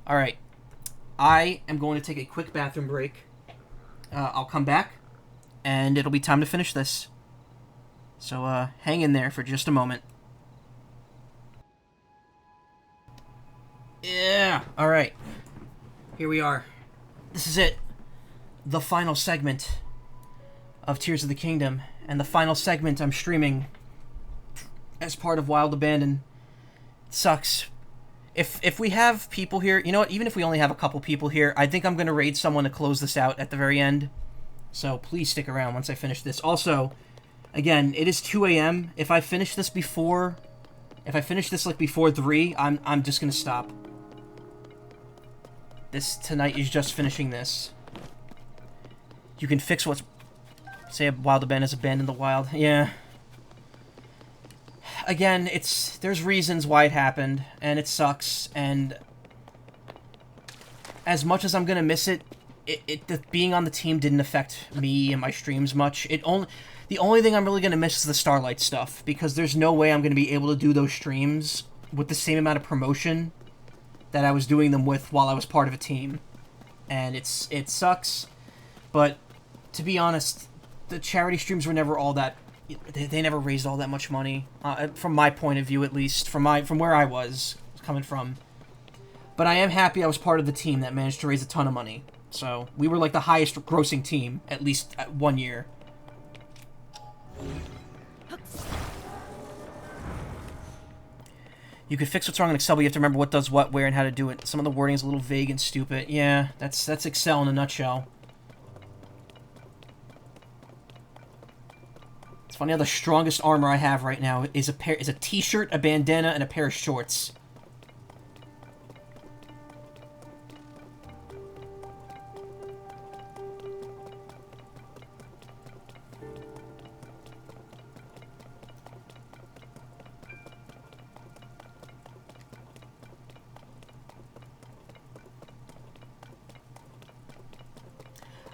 Alright. I am going to take a quick bathroom break. I'll come back, and it'll be time to finish this. So, hang in there for just a moment. Yeah! Alright. Here we are. This is it. The final segment of Tears of the Kingdom. And the final segment I'm streaming as part of Wild Abandon. It sucks. If we have people here, you know what? Even if we only have a couple people here, I think I'm gonna raid someone to close this out at the very end. So please stick around once I finish this. Also, again, it is 2 a.m. If I finish this like before 3, I'm just gonna stop. This tonight is just finishing this. You can fix what's... Say a wild abandon is abandoned the wild. Yeah. Again, there's reasons why it happened, and it sucks, and as much as I'm gonna miss it, being on the team didn't affect me and my streams much. The only thing I'm really gonna miss is the Starlight stuff, because there's no way I'm gonna be able to do those streams with the same amount of promotion that I was doing them with while I was part of a team. And it sucks, but to be honest, the charity streams were never all that... They never raised all that much money, from my point of view at least, from where I was coming from. But I am happy I was part of the team that managed to raise a ton of money. So, we were like the highest grossing team, at least at 1 year. You could fix what's wrong in Excel, but you have to remember what does what, where, and how to do it. Some of the wording is a little vague and stupid. Yeah, that's Excel in a nutshell. It's funny how the strongest armor I have right now is a t-shirt, a bandana, and a pair of shorts.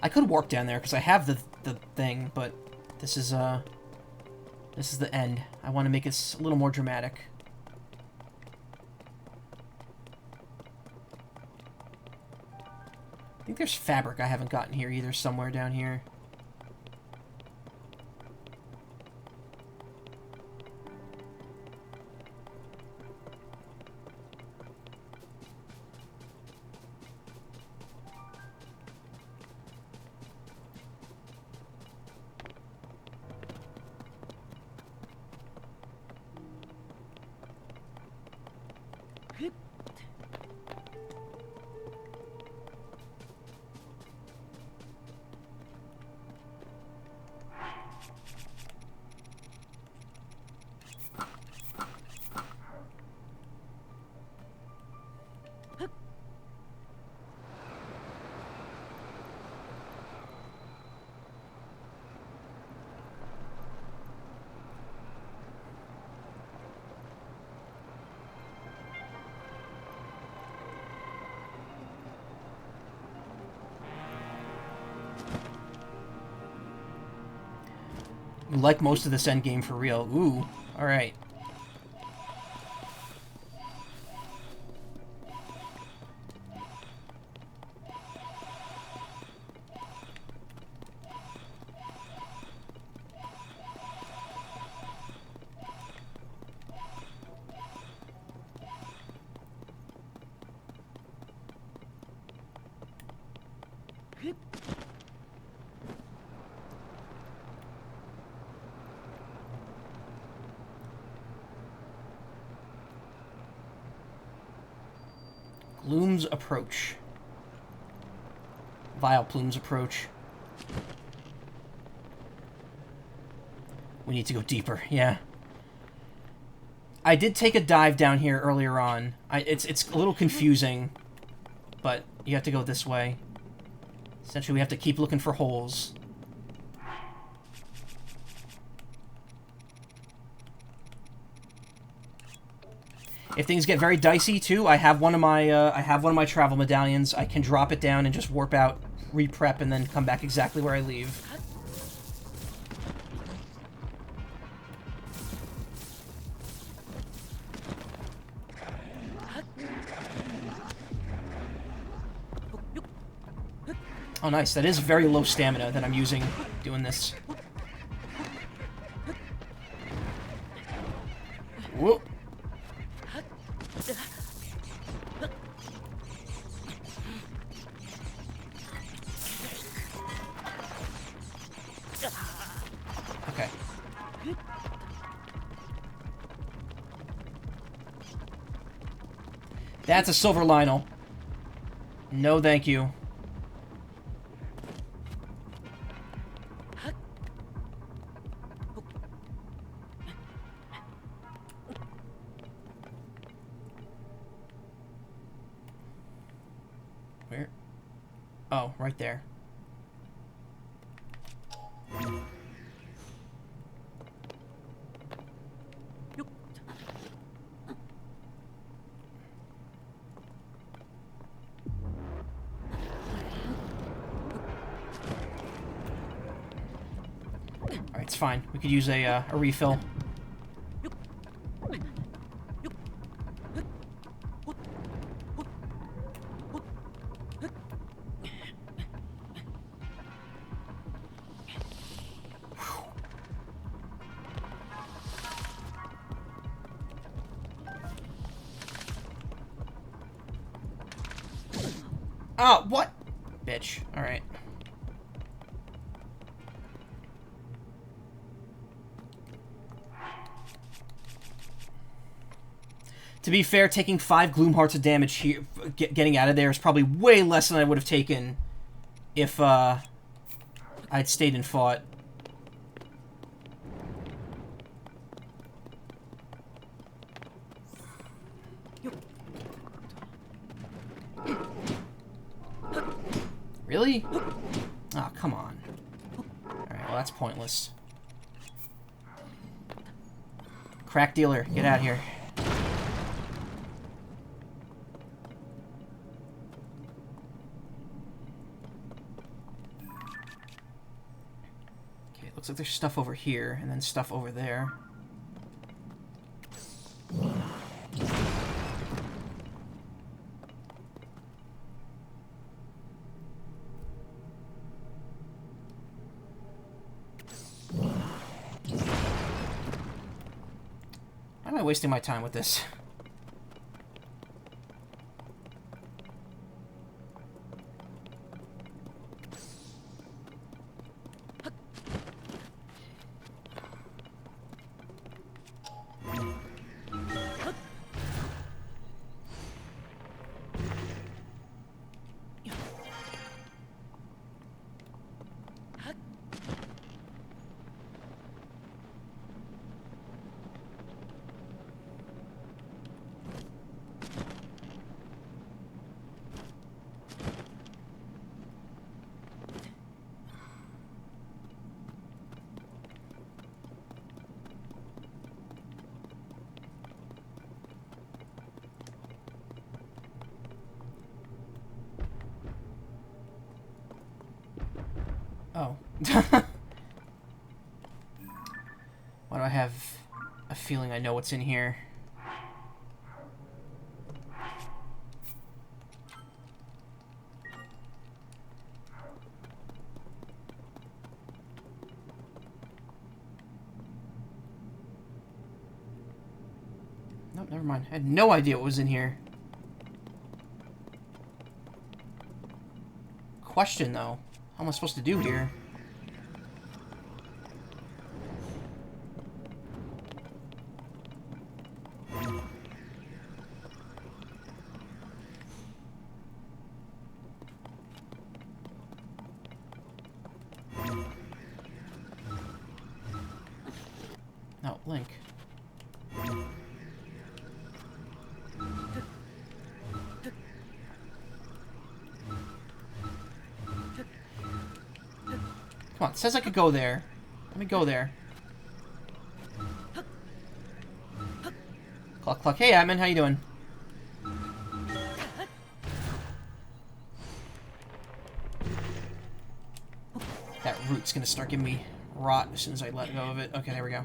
I could walk down there because I have the thing, but this is the end. I want to make it a little more dramatic. I think there's fabric I haven't gotten here either, somewhere down here. You like most of this endgame for real. Ooh, alright. Plume's approach. Vile Plume's approach. We need to go deeper, yeah. I did take a dive down here earlier on. It's a little confusing, but you have to go this way. Essentially, we have to keep looking for holes. If things get very dicey too, I have one of my travel medallions. I can drop it down and just warp out, re-prep, and then come back exactly where I leave. Oh, nice. That is very low stamina that I'm using doing this. Whoop. Okay. That's a silver Lionel. No, thank you. Where? Oh, right there. Alright, it's fine. We could use a refill. Oh, what? Bitch. Alright. To be fair, taking 5 Gloom Hearts of damage here, getting out of there is probably way less than I would have taken if I'd stayed and fought. Really? Oh, come on. Alright, well that's pointless. Crack dealer, get out of here. Okay, looks like there's stuff over here, and then stuff over there. Why am I wasting my time with this? Oh. Why do I have a feeling I know what's in here? Nope, never mind. I had no idea what was in here. Question, though. How am I supposed to do here? No, Link. Come on, it says I could go there. Let me go there. Cluck, cluck. Hey, Admin, how you doing? That root's gonna start giving me rot as soon as I let go of it. Okay, there we go.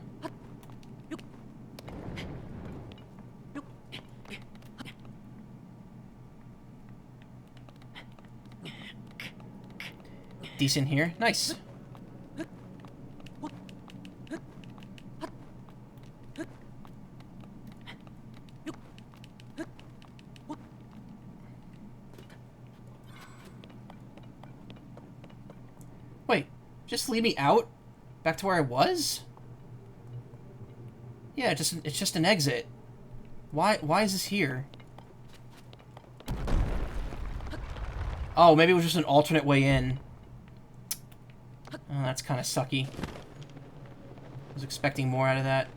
Decent here. Nice. Wait, just leave me out? Back to where I was? Yeah, it's just an exit. Why is this here? Oh, maybe it was just an alternate way in. Oh, that's kind of sucky. I was expecting more out of that.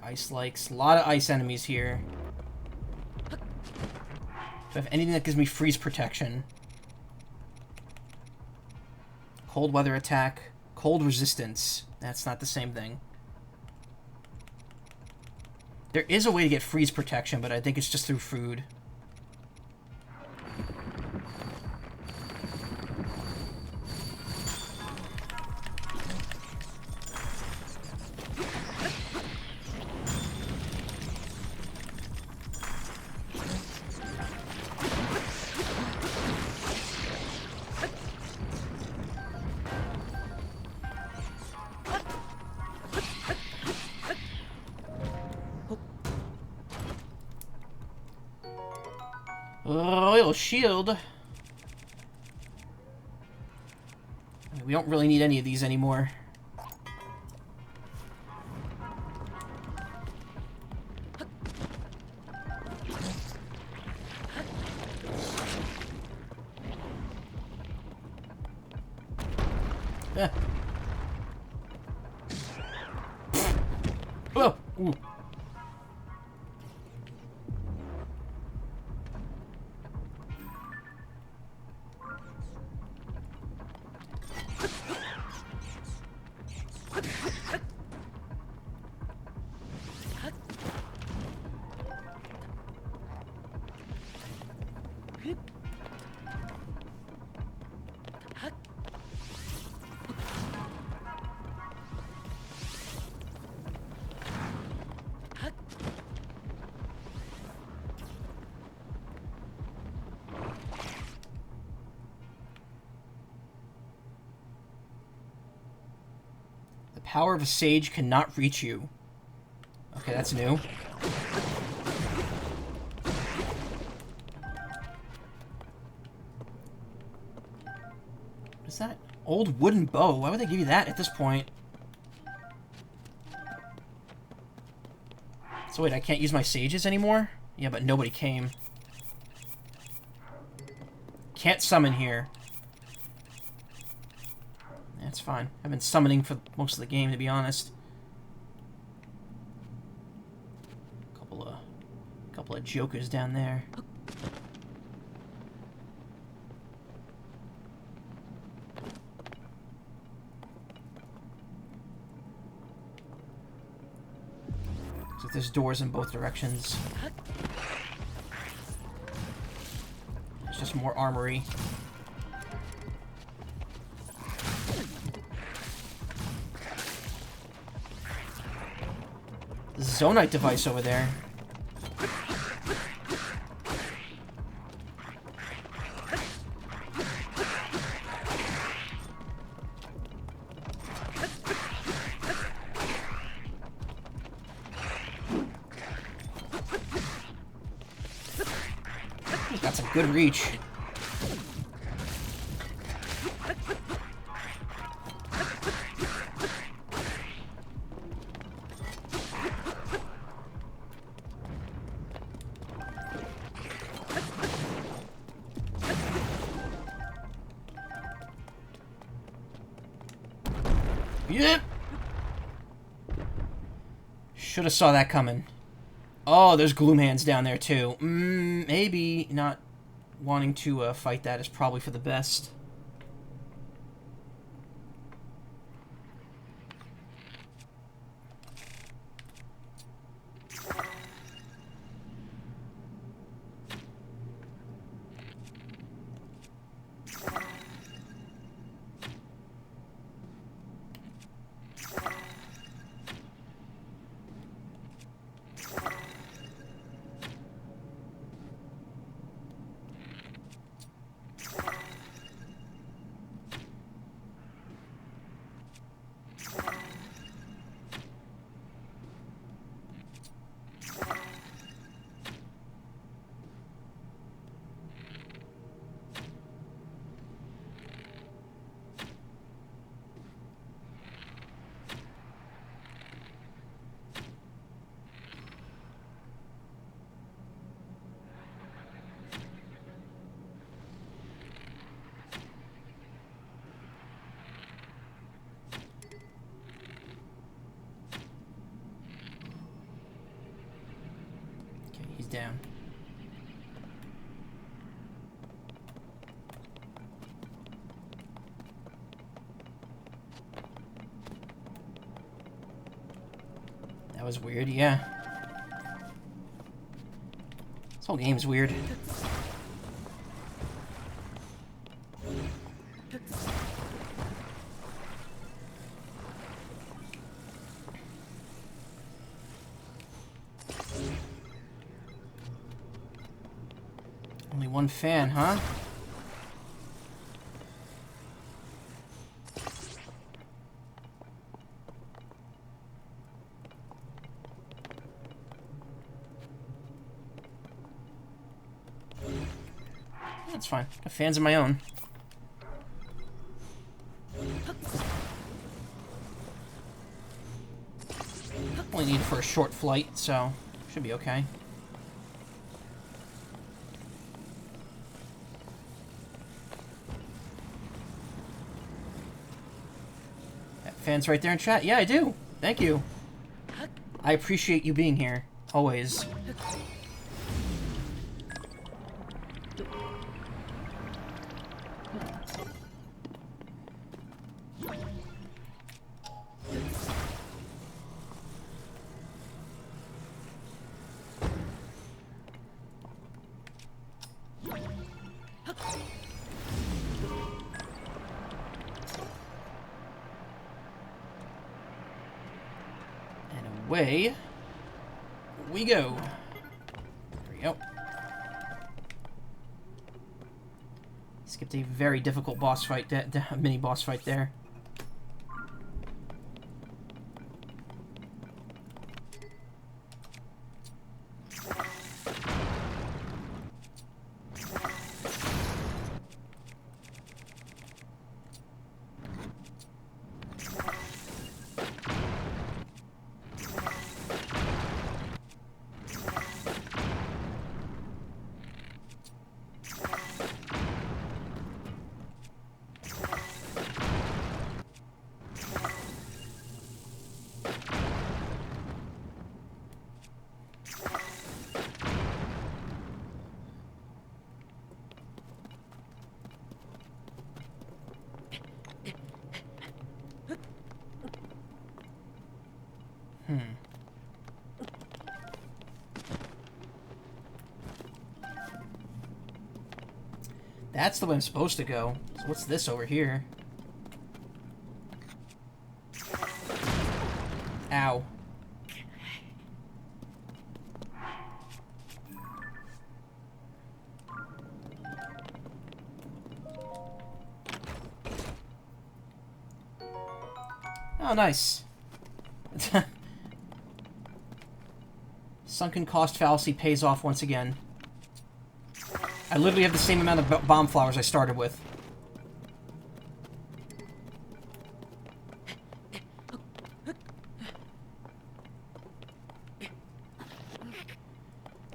Ice likes. A lot of ice enemies here. Do I have anything that gives me freeze protection? Cold weather attack. Cold resistance. That's not the same thing. There is a way to get freeze protection, but I think it's just through food. Royal shield. We don't really need any of these anymore. Oh, ooh. The power of a sage cannot reach you. Okay, that's new. What's that? Old wooden bow. Why would they give you that at this point? So wait, I can't use my sages anymore? Yeah, but nobody came. Can't summon here. That's fine. I've been summoning for most of the game, to be honest. Couple of jokers down there. So there's doors in both directions. It's just more armory. Zonite device over there. Got some good reach. Yep. Should have saw that coming. Oh, there's Gloomhands down there too. Maybe not wanting to fight that is probably for the best. down. That was weird, yeah. This whole game's weird. Only one fan, huh? That's fine. Got fans of my own. Only need it for a short flight, so should be okay. Got fans right there in chat. Yeah, I do. Thank you. I appreciate you being here. Always. Away we go. There we go. Skipped a very difficult boss fight, mini boss fight there. That's the way I'm supposed to go. So what's this over here? Ow. Oh, nice. Sunken cost fallacy pays off once again. I literally have the same amount of bomb flowers I started with.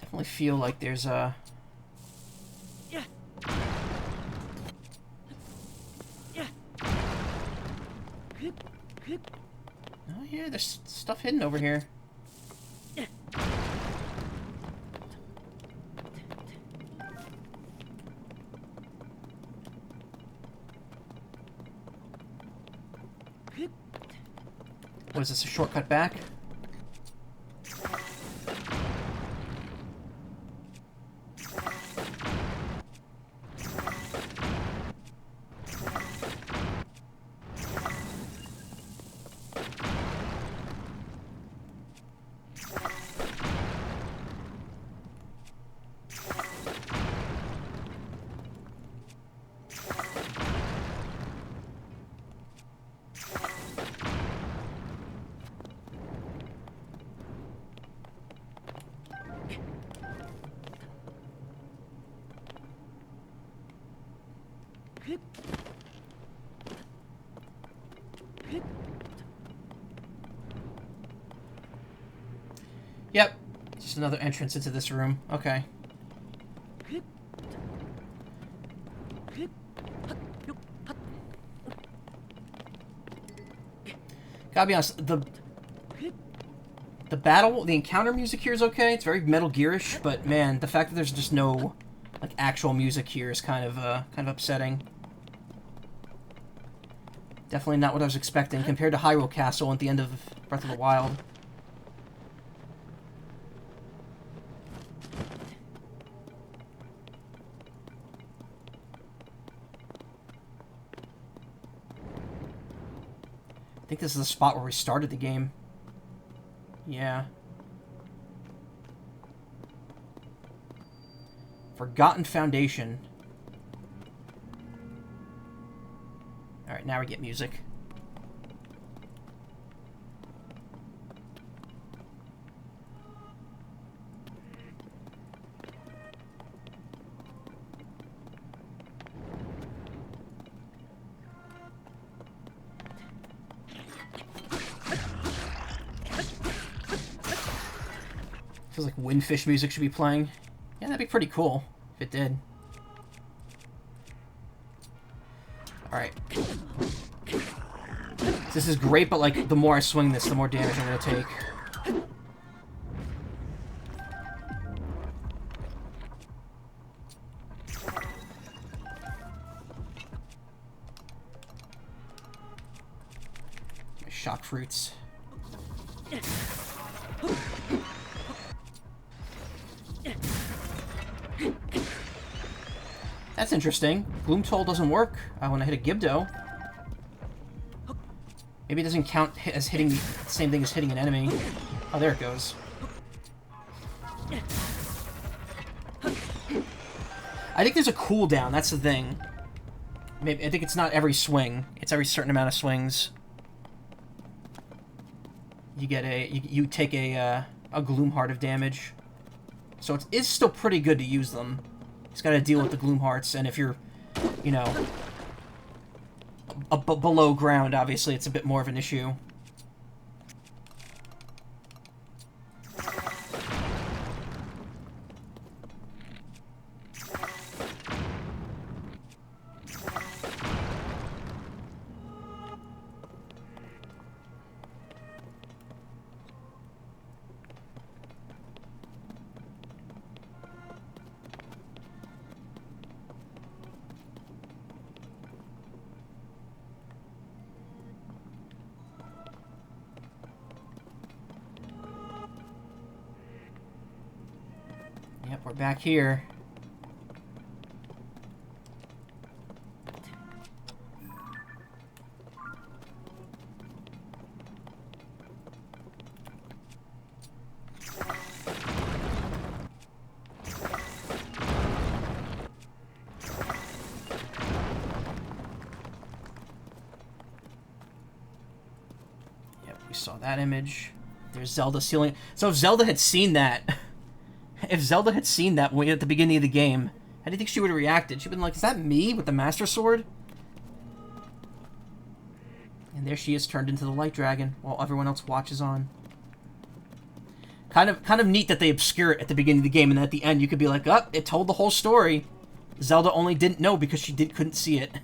Definitely feel like there's a... Oh yeah, there's stuff hidden over here. What is this, a shortcut back? Yep. Just another entrance into this room. Okay. Gotta be honest, the the encounter music here is okay. It's very Metal Gear-ish, but man, the fact that there's just no like actual music here is kind of upsetting. Definitely not what I was expecting compared to Hyrule Castle at the end of Breath of the Wild. I think this is the spot where we started the game. Yeah. Forgotten Foundation. Alright, now we get music. Feels like Windfish music should be playing. Yeah, that'd be pretty cool if it did. Alright. This is great, but like the more I swing this, the more damage I'm gonna take. My shock fruits. That's interesting. Gloom Toll doesn't work when I hit a Gibdo. Maybe it doesn't count as hitting the same thing as hitting an enemy. Oh, there it goes. I think there's a cooldown, that's the thing. Maybe I think it's not every swing. It's every certain amount of swings. You get you take a Gloom Heart of damage. So it is still pretty good to use them. Just gotta deal with the Gloom Hearts, and if you're, you know, below ground, obviously it's a bit more of an issue. Yep, we're back here. Yep, we saw that image. There's Zelda sealing. So if Zelda had seen that... If Zelda had seen that at the beginning of the game, how do you think she would have reacted? She'd been like, is that me with the Master Sword? And there she is, turned into the Light Dragon, while everyone else watches on. Kind of neat that they obscure it at the beginning of the game, and at the end you could be like, oh, it told the whole story. Zelda only didn't know because she couldn't see it.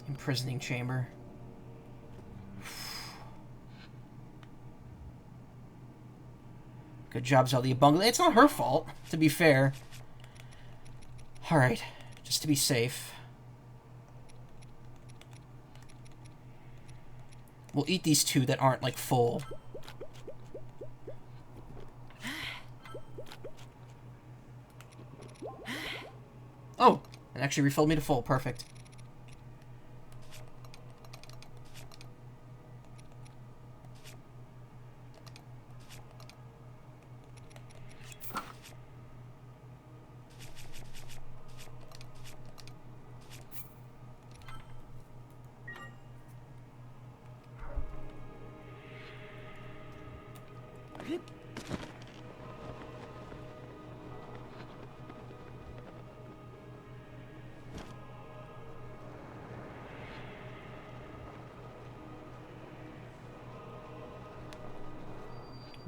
Imprisoning chamber. Good job, Zelda. You bungled. It's not her fault, to be fair. Alright, just to be safe. We'll eat these two that aren't, like, full. Oh, it actually refilled me to full. Perfect.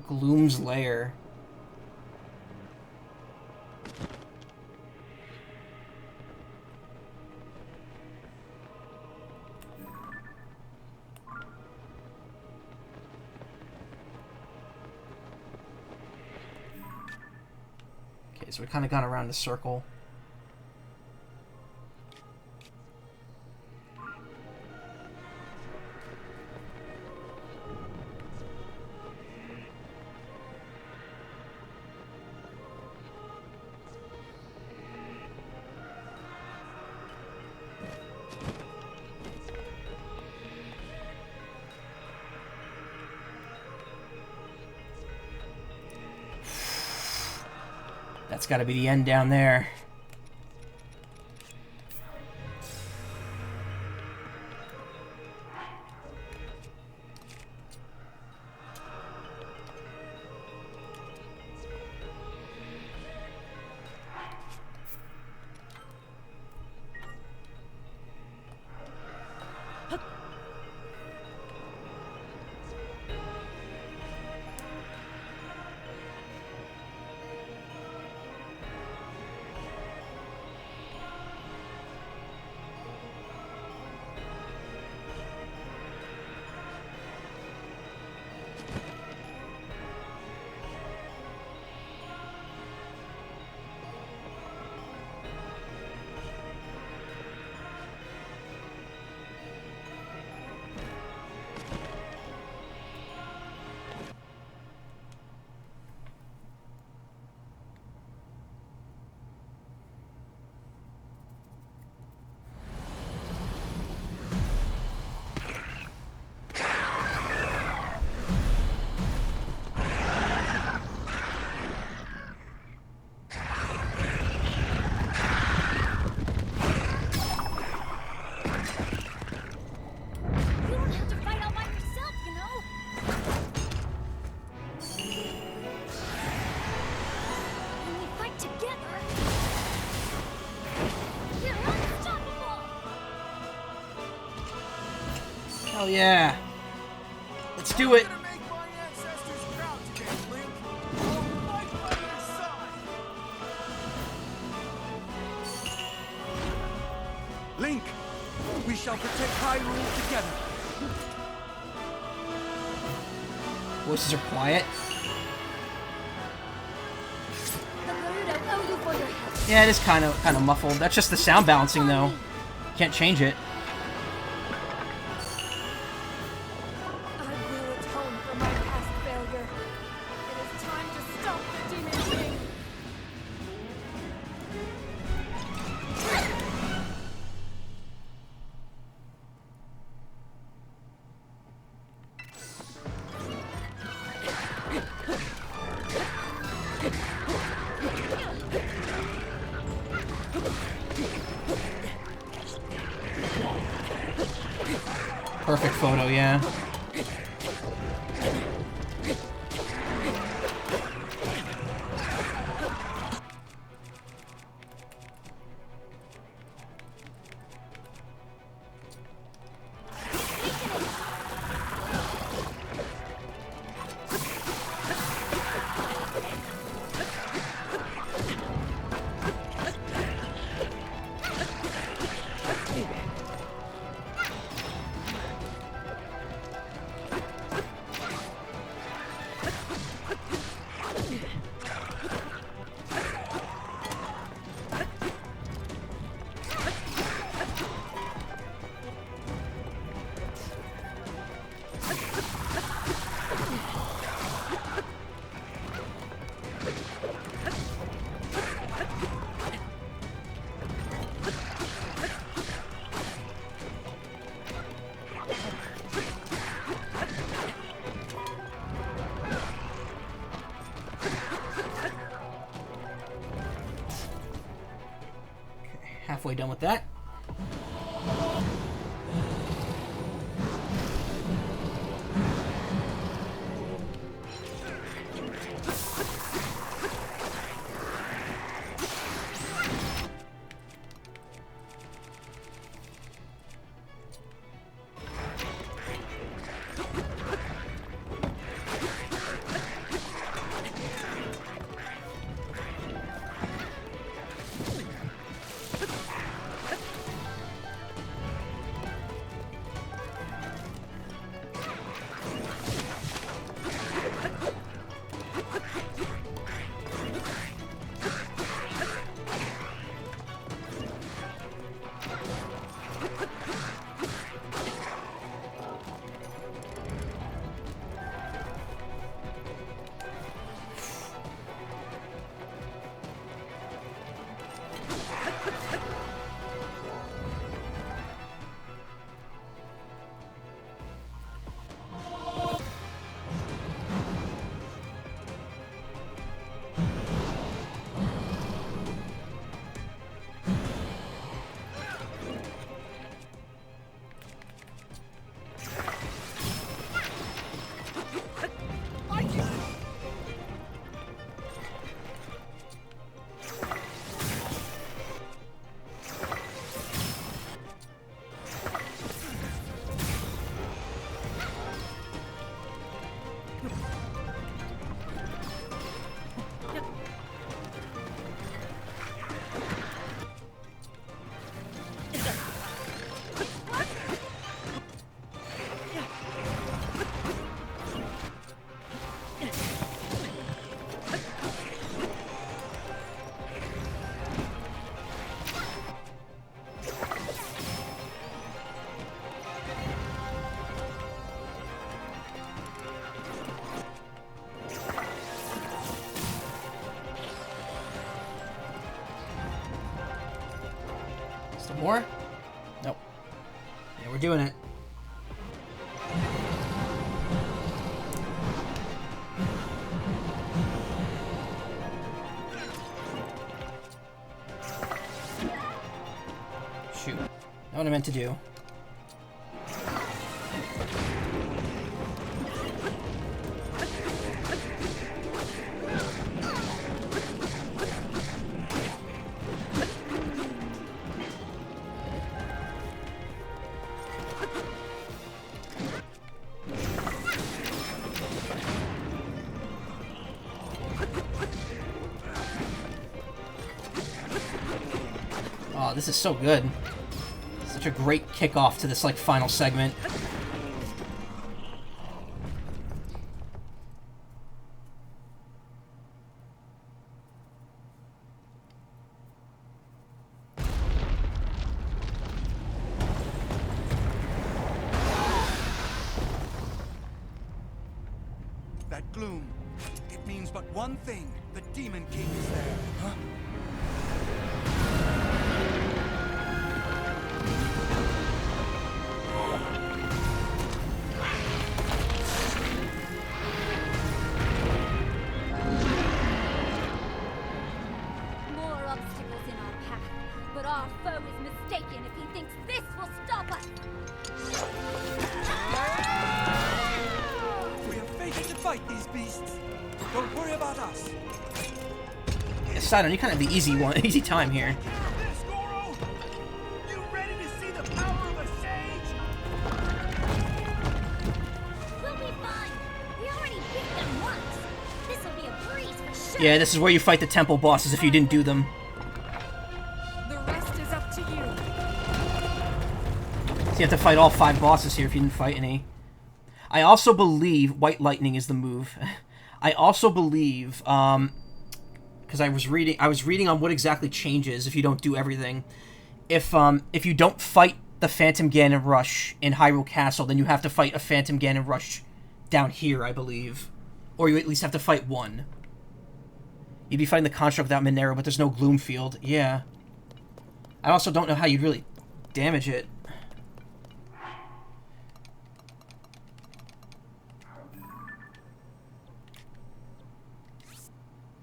Gloom's Lair. Okay, so we kind of gone around the circle. That's got to be the end down there. Oh yeah. Let's do it. Link, we shall protect Hyrule together. Voices are quiet. Yeah, it is kind of muffled. That's just the sound balancing though. Can't change it. Perfect photo, yeah. Halfway done with that. Still more? Nope. Yeah, we're doing it. Shoot. Not what I meant to do. Oh, this is so good. Such a great kickoff to this, like, final segment. That gloom, it means but one thing. The Demon King is there. Huh? More obstacles in our path, but our foe is mistaken if he thinks this will stop us. We are fated to fight these beasts. Don't worry about us. Sidon, you kind of have the easy time here. Goro! You ready to see the power of a sage? We'll be fine. We already beat them once. This will be a breeze for sure. Yeah, this is where you fight the temple bosses if you didn't do them. The rest is up to you. So you have to fight all 5 bosses here if you didn't fight any. I also believe White Lightning is the move. I also believe, because I was reading on what exactly changes if you don't do everything. If you don't fight the Phantom Ganon Rush in Hyrule Castle, then you have to fight a Phantom Ganon Rush down here, I believe. Or you at least have to fight one. You'd be fighting the Construct without Minera, but there's no Gloom Field. Yeah. I also don't know how you'd really damage it.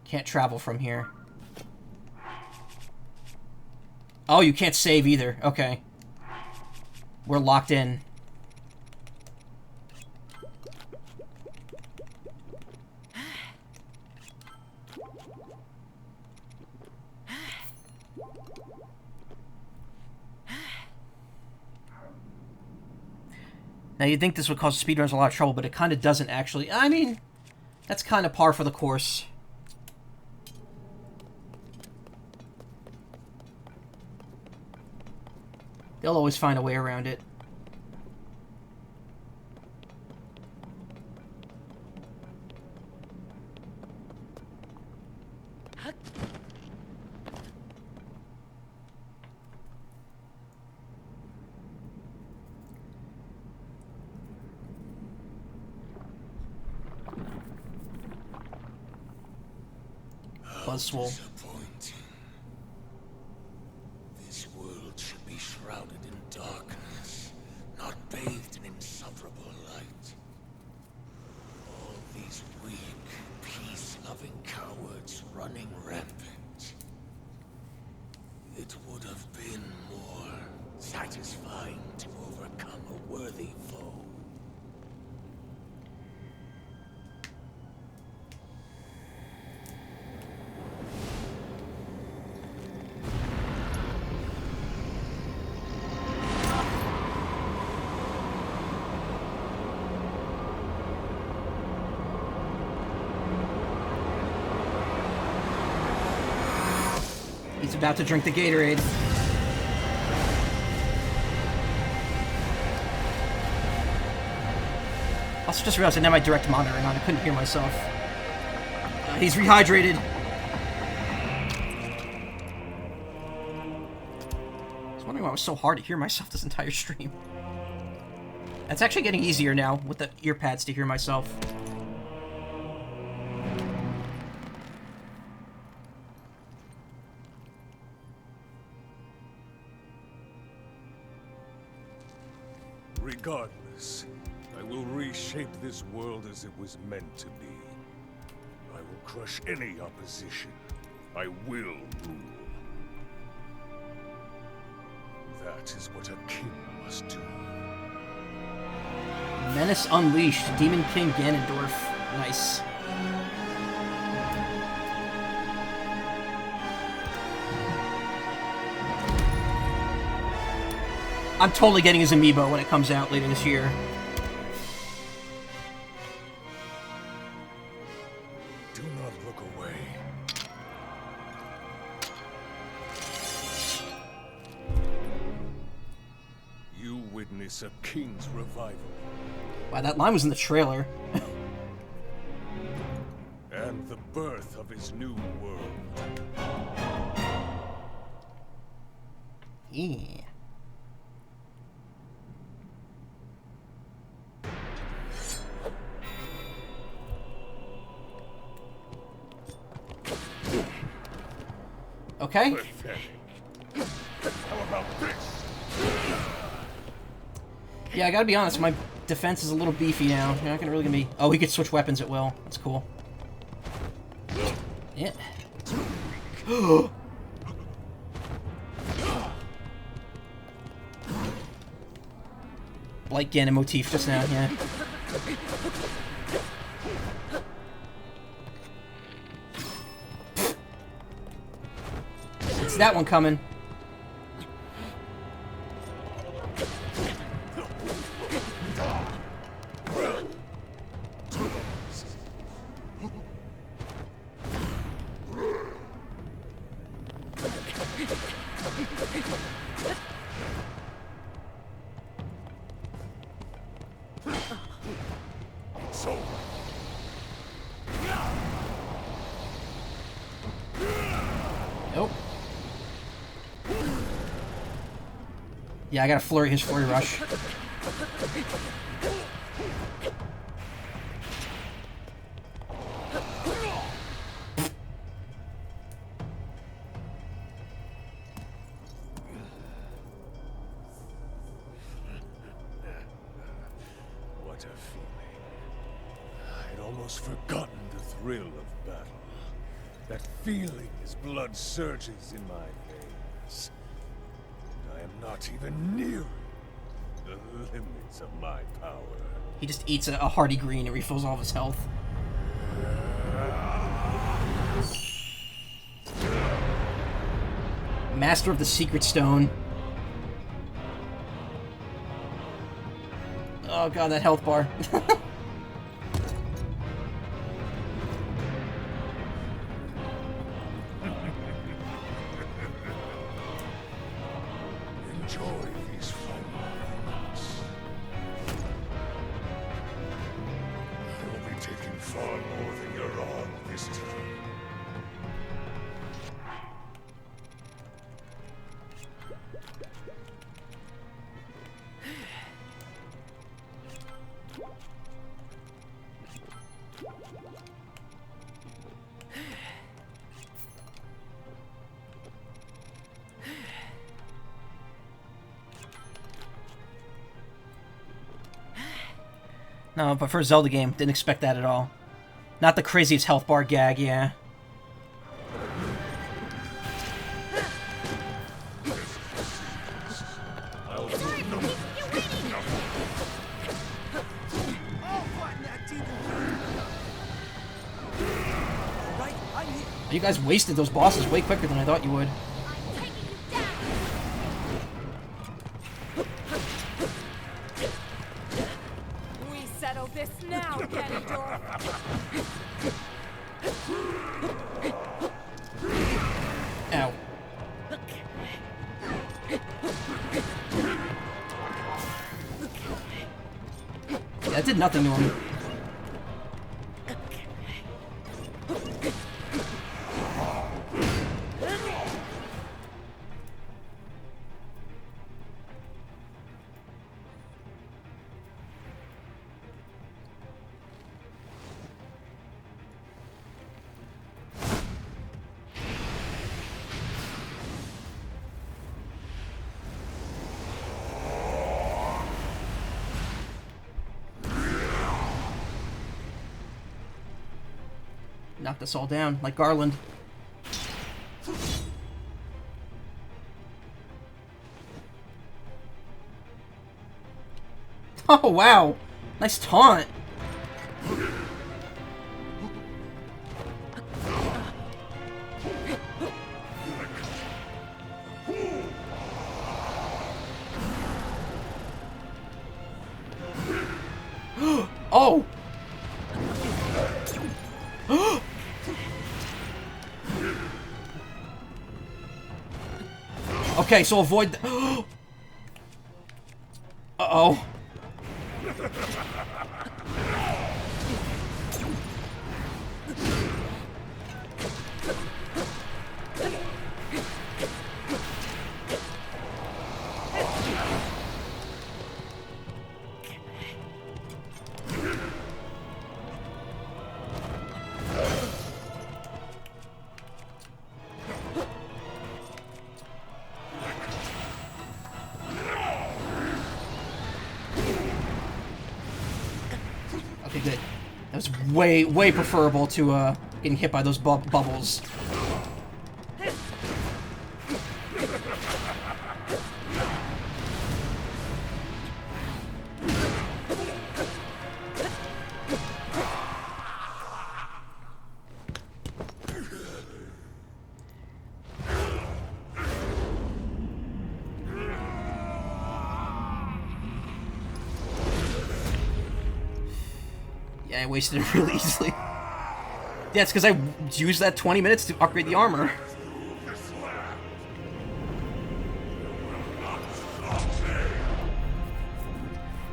Can't travel from here. Oh, you can't save either. Okay. We're locked in. Now, you'd think this would cause speedrunners a lot of trouble, but it kind of doesn't actually. I mean, that's kind of par for the course. They'll always find a way around it. Buzzswole. Disappointing. This world should be shrouded in darkness, not bathed in insufferable light. All these weak, peace-loving cowards running rampant. It would have been more satisfying to overcome a worthy foe. He's about to drink the Gatorade. Also just realized I didn't have my direct monitoring on. I couldn't hear myself. He's rehydrated. I was wondering why it was so hard to hear myself this entire stream. It's actually getting easier now with the ear pads to hear myself. Regardless, I will reshape this world as it was meant to be. I will crush any opposition. I will rule. That is what a king must do. Menace Unleashed, Demon King Ganondorf. Nice. I'm totally getting his amiibo when it comes out later this year. Do not look away. You witness a king's revival. Wow, that line was in the trailer. And the birth of his new world. Yeah. Okay. Pathetic. How about this? Yeah, I gotta be honest, my defense is a little beefy now. You're not gonna really give me... Oh, he could switch weapons at will. That's cool. Yeah. Like Ganon motif just now, yeah. It's that one coming. It's over. Nope. Yeah, I gotta flurry his flurry rush. What a feeling. I'd almost forgotten the thrill of battle. That feeling as blood surges in my veins. And I am not even nearing the limits of my power. He just eats a hearty green and refills all of his health. Master of the Secret Stone. Oh god, that health bar. Enjoy these final moments. I will be taking far more than you're on this time. No, but for a Zelda game, didn't expect that at all. Not the craziest health bar gag, yeah. You guys wasted those bosses way quicker than I thought you would. We settle this now, Ganondorf. Ow. Yeah, that did nothing to him. knocked us all down, like Garland. Oh, wow. Nice taunt. Oh! Okay, so avoid the Uh-oh. Okay, good. That was way preferable to getting hit by those bubbles. Yeah, I wasted it really easily. Yeah, it's because I used that 20 minutes to upgrade the armor.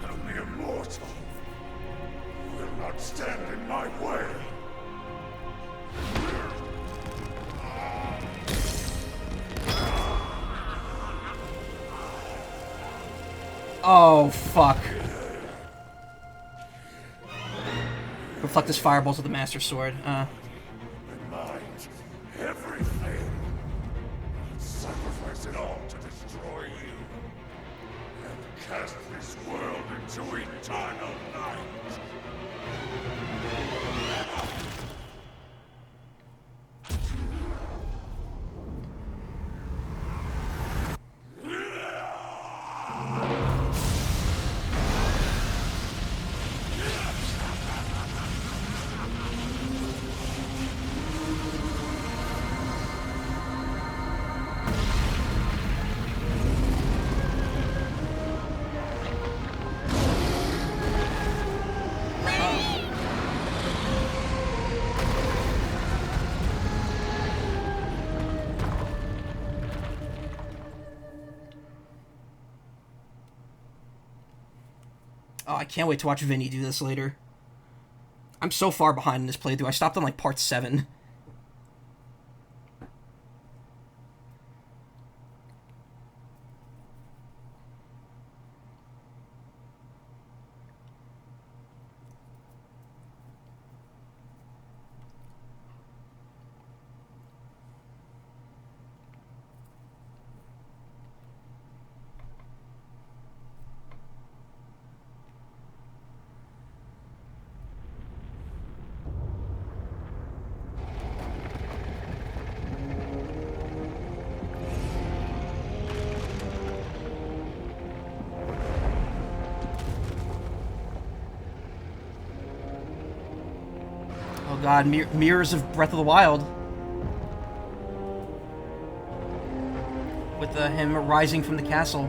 Only a mortal will not stand in my way. Oh, fuck. Reflect his fireballs with the Master Sword. Mind everything. Sacrifice it all to destroy you. And cast this world into eternal night. Oh, I can't wait to watch Vinny do this later. I'm so far behind in this playthrough. I stopped on, like, part 7. Oh god, mirrors of Breath of the Wild. With him rising from the castle.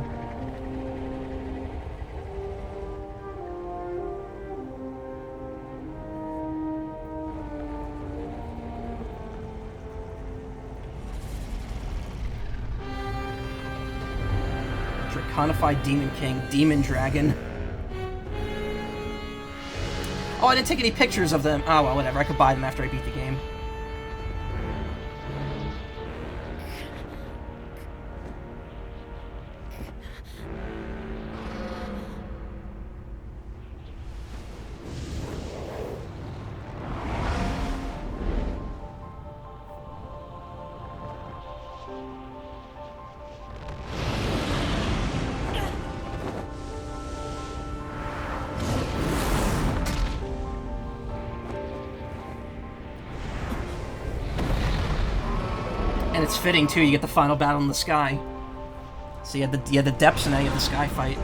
Draconified Demon King, Demon Dragon. Oh, I didn't take any pictures of them. Oh, well, whatever. I could buy them after I beat the game. it's fitting too. You get the final battle in the sky. So you had the depths, and now you have the sky fight.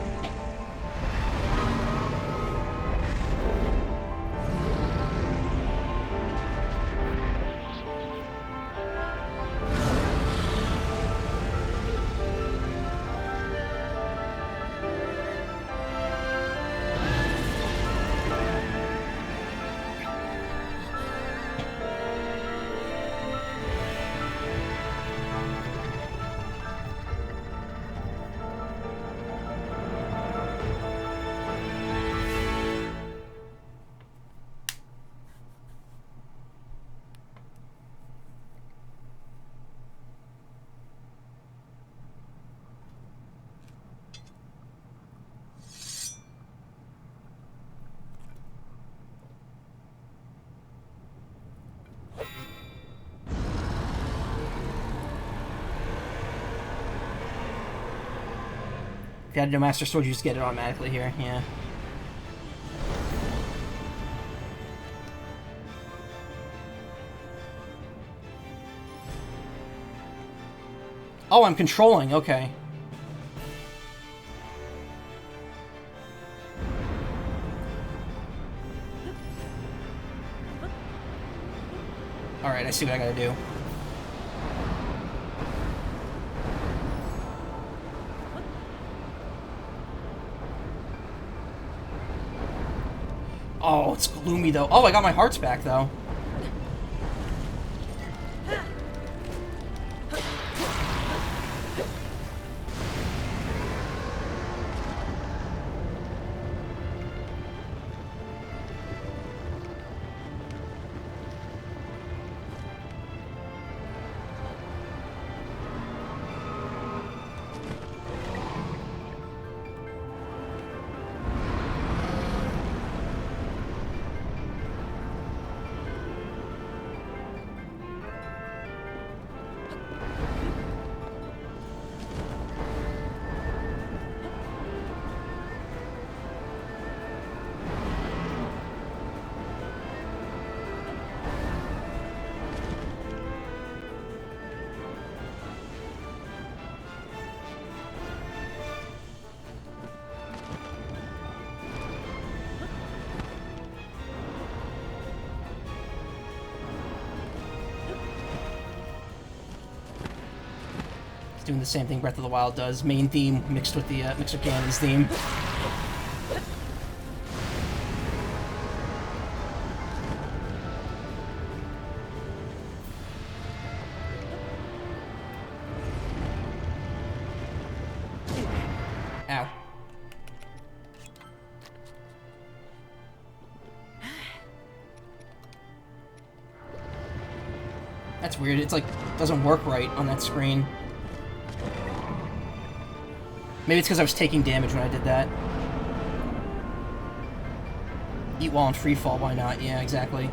If you had no Master Sword, you just get it automatically here, yeah. Oh, I'm controlling, okay. Alright, I see what I gotta do. Oh, it's gloomy though. Oh, I got my hearts back though. Doing the same thing Breath of the Wild does. Main theme mixed with the Mixer Cannon's theme. Ow. That's weird. It's like doesn't work right on that screen. Maybe it's because I was taking damage when I did that. Eat while in free fall, why not? Yeah, exactly.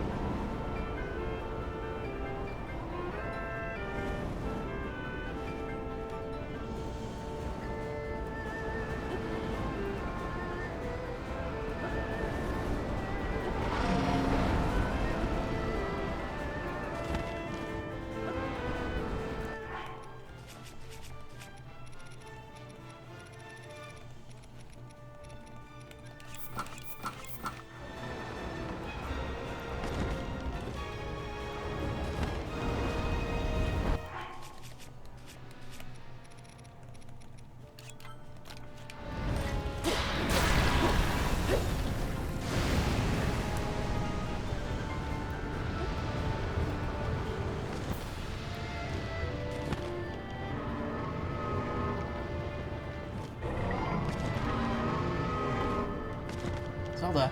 Zelda.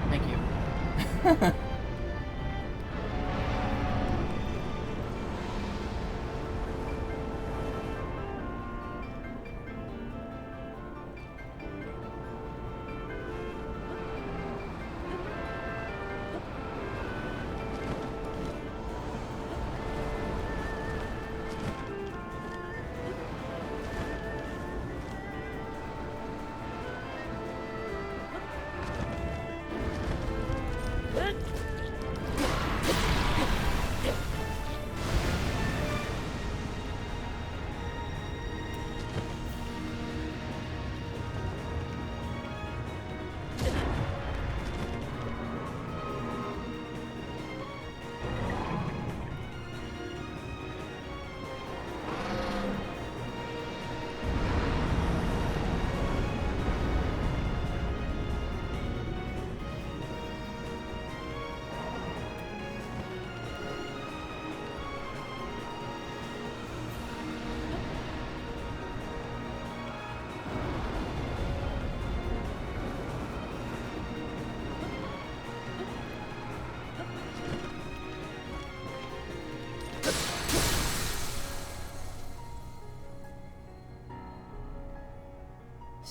Thank you.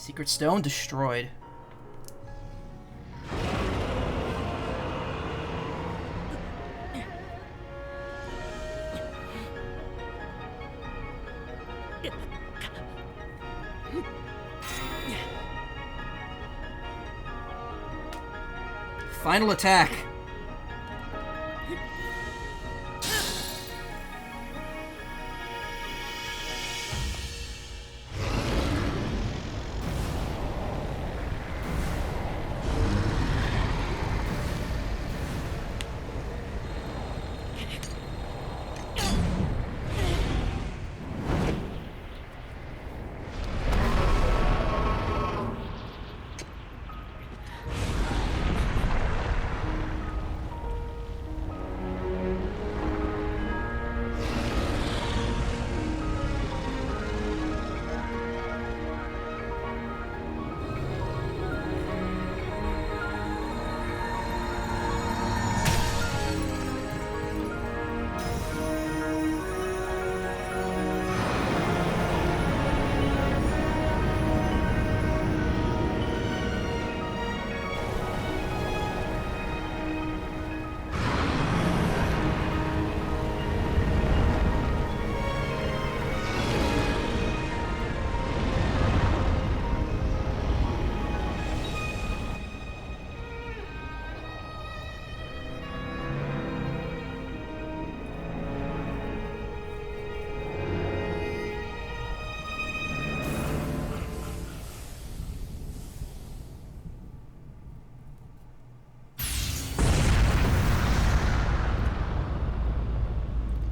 Secret stone destroyed. Final attack.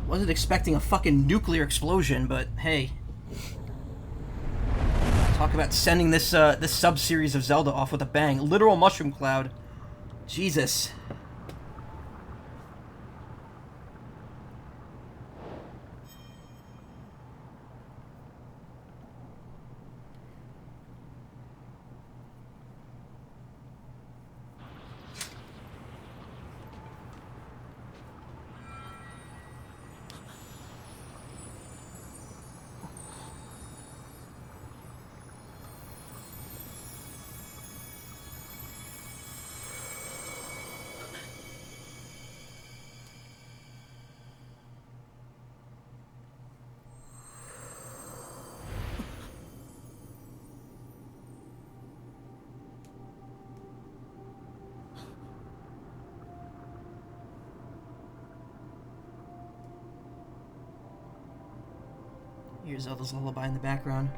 Wasn't expecting a fucking nuclear explosion, but hey. Talk about sending this this sub-series of Zelda off with a bang. Literal mushroom cloud. Jesus. Here's Zelda's lullaby in the background.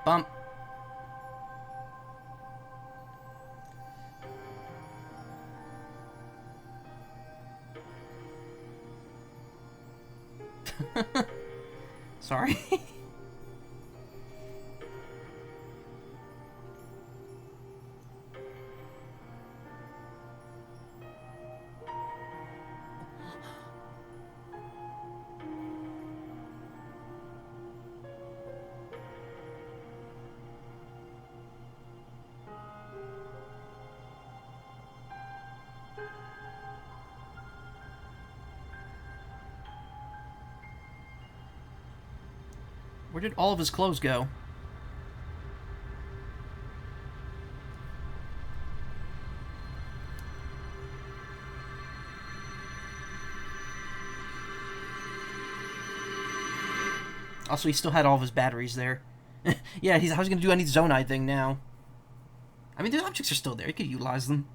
Bump. Sorry. Where did all of his clothes go? Also, he still had all of his batteries there. Yeah, how's he gonna do any Zonai thing now? I mean, the objects are still there. He could utilize them.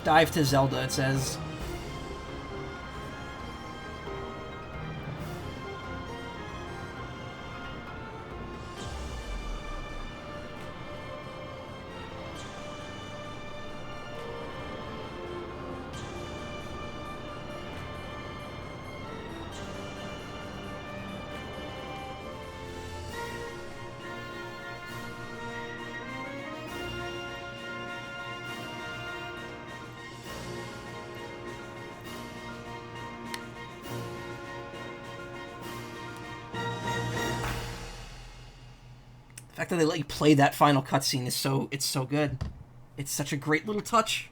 Dive to Zelda, it says. The fact that they let you play that final cutscene is it's so good. It's such a great little touch.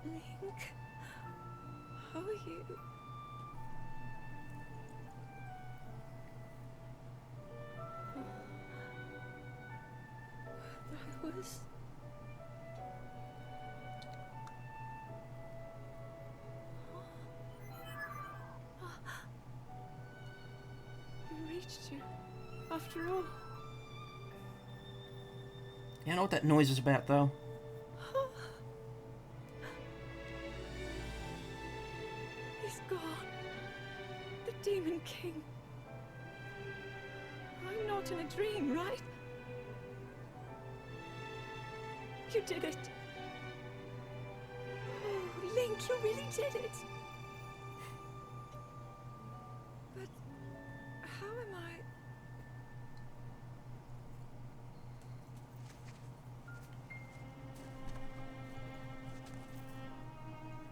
Link, how are you? That was... We reached you, after all. You don't know what that noise is about, though. He's gone. The Demon King. I'm not in a dream, right? You did it. Oh, Link, you really did it. But how am I...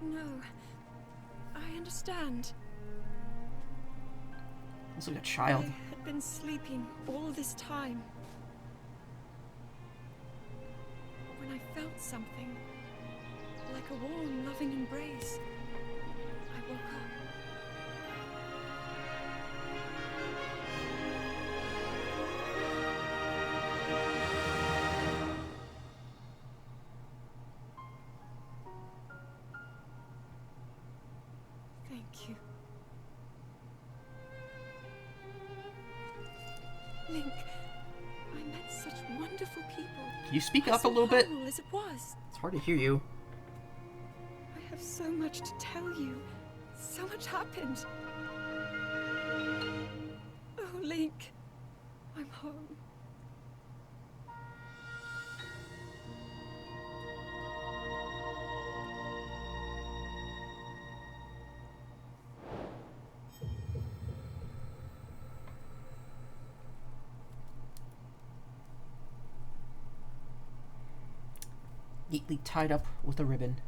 No, I understand. Looks like a child. I had been sleeping all this time. When I felt something, like a warm, loving embrace, I woke up. Thank you. Link, I met such wonderful people. Can you speak up a little bit? Hyrule as it was. It's hard to hear you. I have so much to tell you. So much happened. Oh, Link, I'm home. Neatly tied up with a ribbon.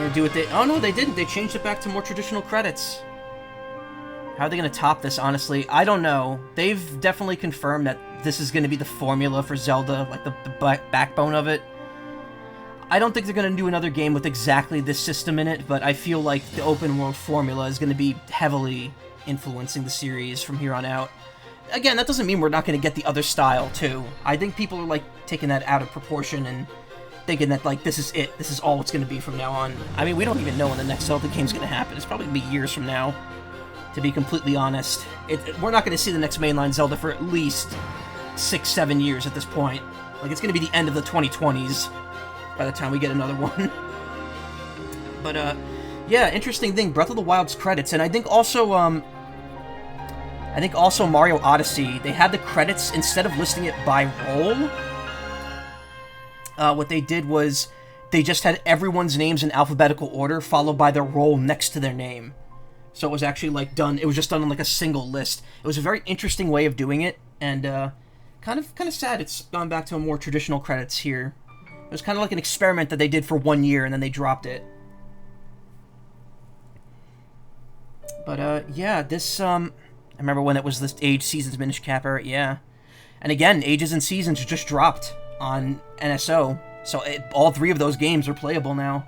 gonna do what they... Oh, no, they didn't. They changed it back to more traditional credits. How are they gonna top this, honestly? I don't know. They've definitely confirmed that this is gonna be the formula for Zelda, like the backbone of it. I don't think they're gonna do another game with exactly this system in it, but I feel like the open world formula is gonna be heavily influencing the series from here on out. Again, that doesn't mean we're not gonna get the other style, too. I think people are, like, taking that out of proportion and thinking that, like, this is it. This is all it's gonna be from now on. I mean, we don't even know when the next Zelda game's gonna happen. It's probably gonna be years from now, to be completely honest. We're not gonna see the next mainline Zelda for at least 6-7 years at this point. Like, it's gonna be the end of the 2020s by the time we get another one. But, yeah, interesting thing, Breath of the Wild's credits, and I think also, Mario Odyssey, they had the credits, instead of listing it by role, what they did was, they just had everyone's names in alphabetical order, followed by their role next to their name. So it was actually, like, done, it was just done on, like, a single list. It was a very interesting way of doing it, and, kind of sad it's gone back to a more traditional credits here. It was kind of like an experiment that they did for 1 year, and then they dropped it. But, yeah, this, I remember when it was this Age Seasons Minish Capper, yeah. And again, Ages and Seasons just dropped on NSO, so all 3 of those games are playable now.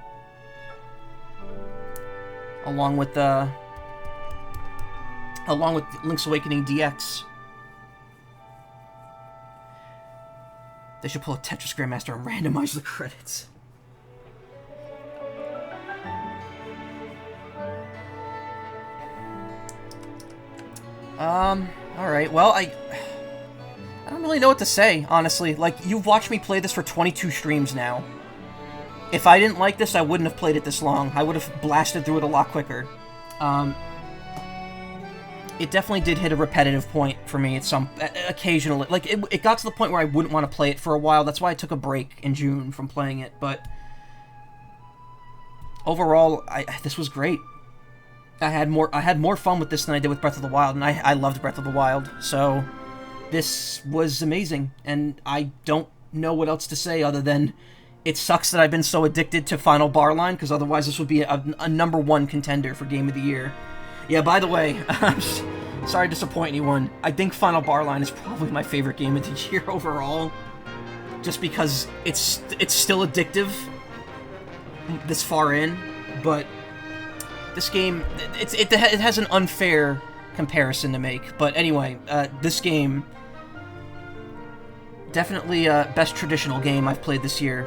Along with Link's Awakening DX. They should pull a Tetris Grandmaster and randomize the credits. Alright, well, I don't really know what to say, honestly. Like, you've watched me play this for 22 streams now. If I didn't like this, I wouldn't have played it this long. I would have blasted through it a lot quicker. It definitely did hit a repetitive point for me at occasionally. Like, it got to the point where I wouldn't want to play it for a while. That's why I took a break in June from playing it, but overall, this was great. I had more fun with this than I did with Breath of the Wild, and I loved Breath of the Wild, so this was amazing, and I don't know what else to say other than it sucks that I've been so addicted to Final Bar Line, because otherwise this would be a #1 contender for Game of the Year. Yeah, by the way, I'm sorry to disappoint anyone, I think Final Bar Line is probably my favorite game of the year overall, just because it's still addictive this far in, but this game, it has an unfair comparison to make. But anyway, this game, definitely best traditional game I've played this year.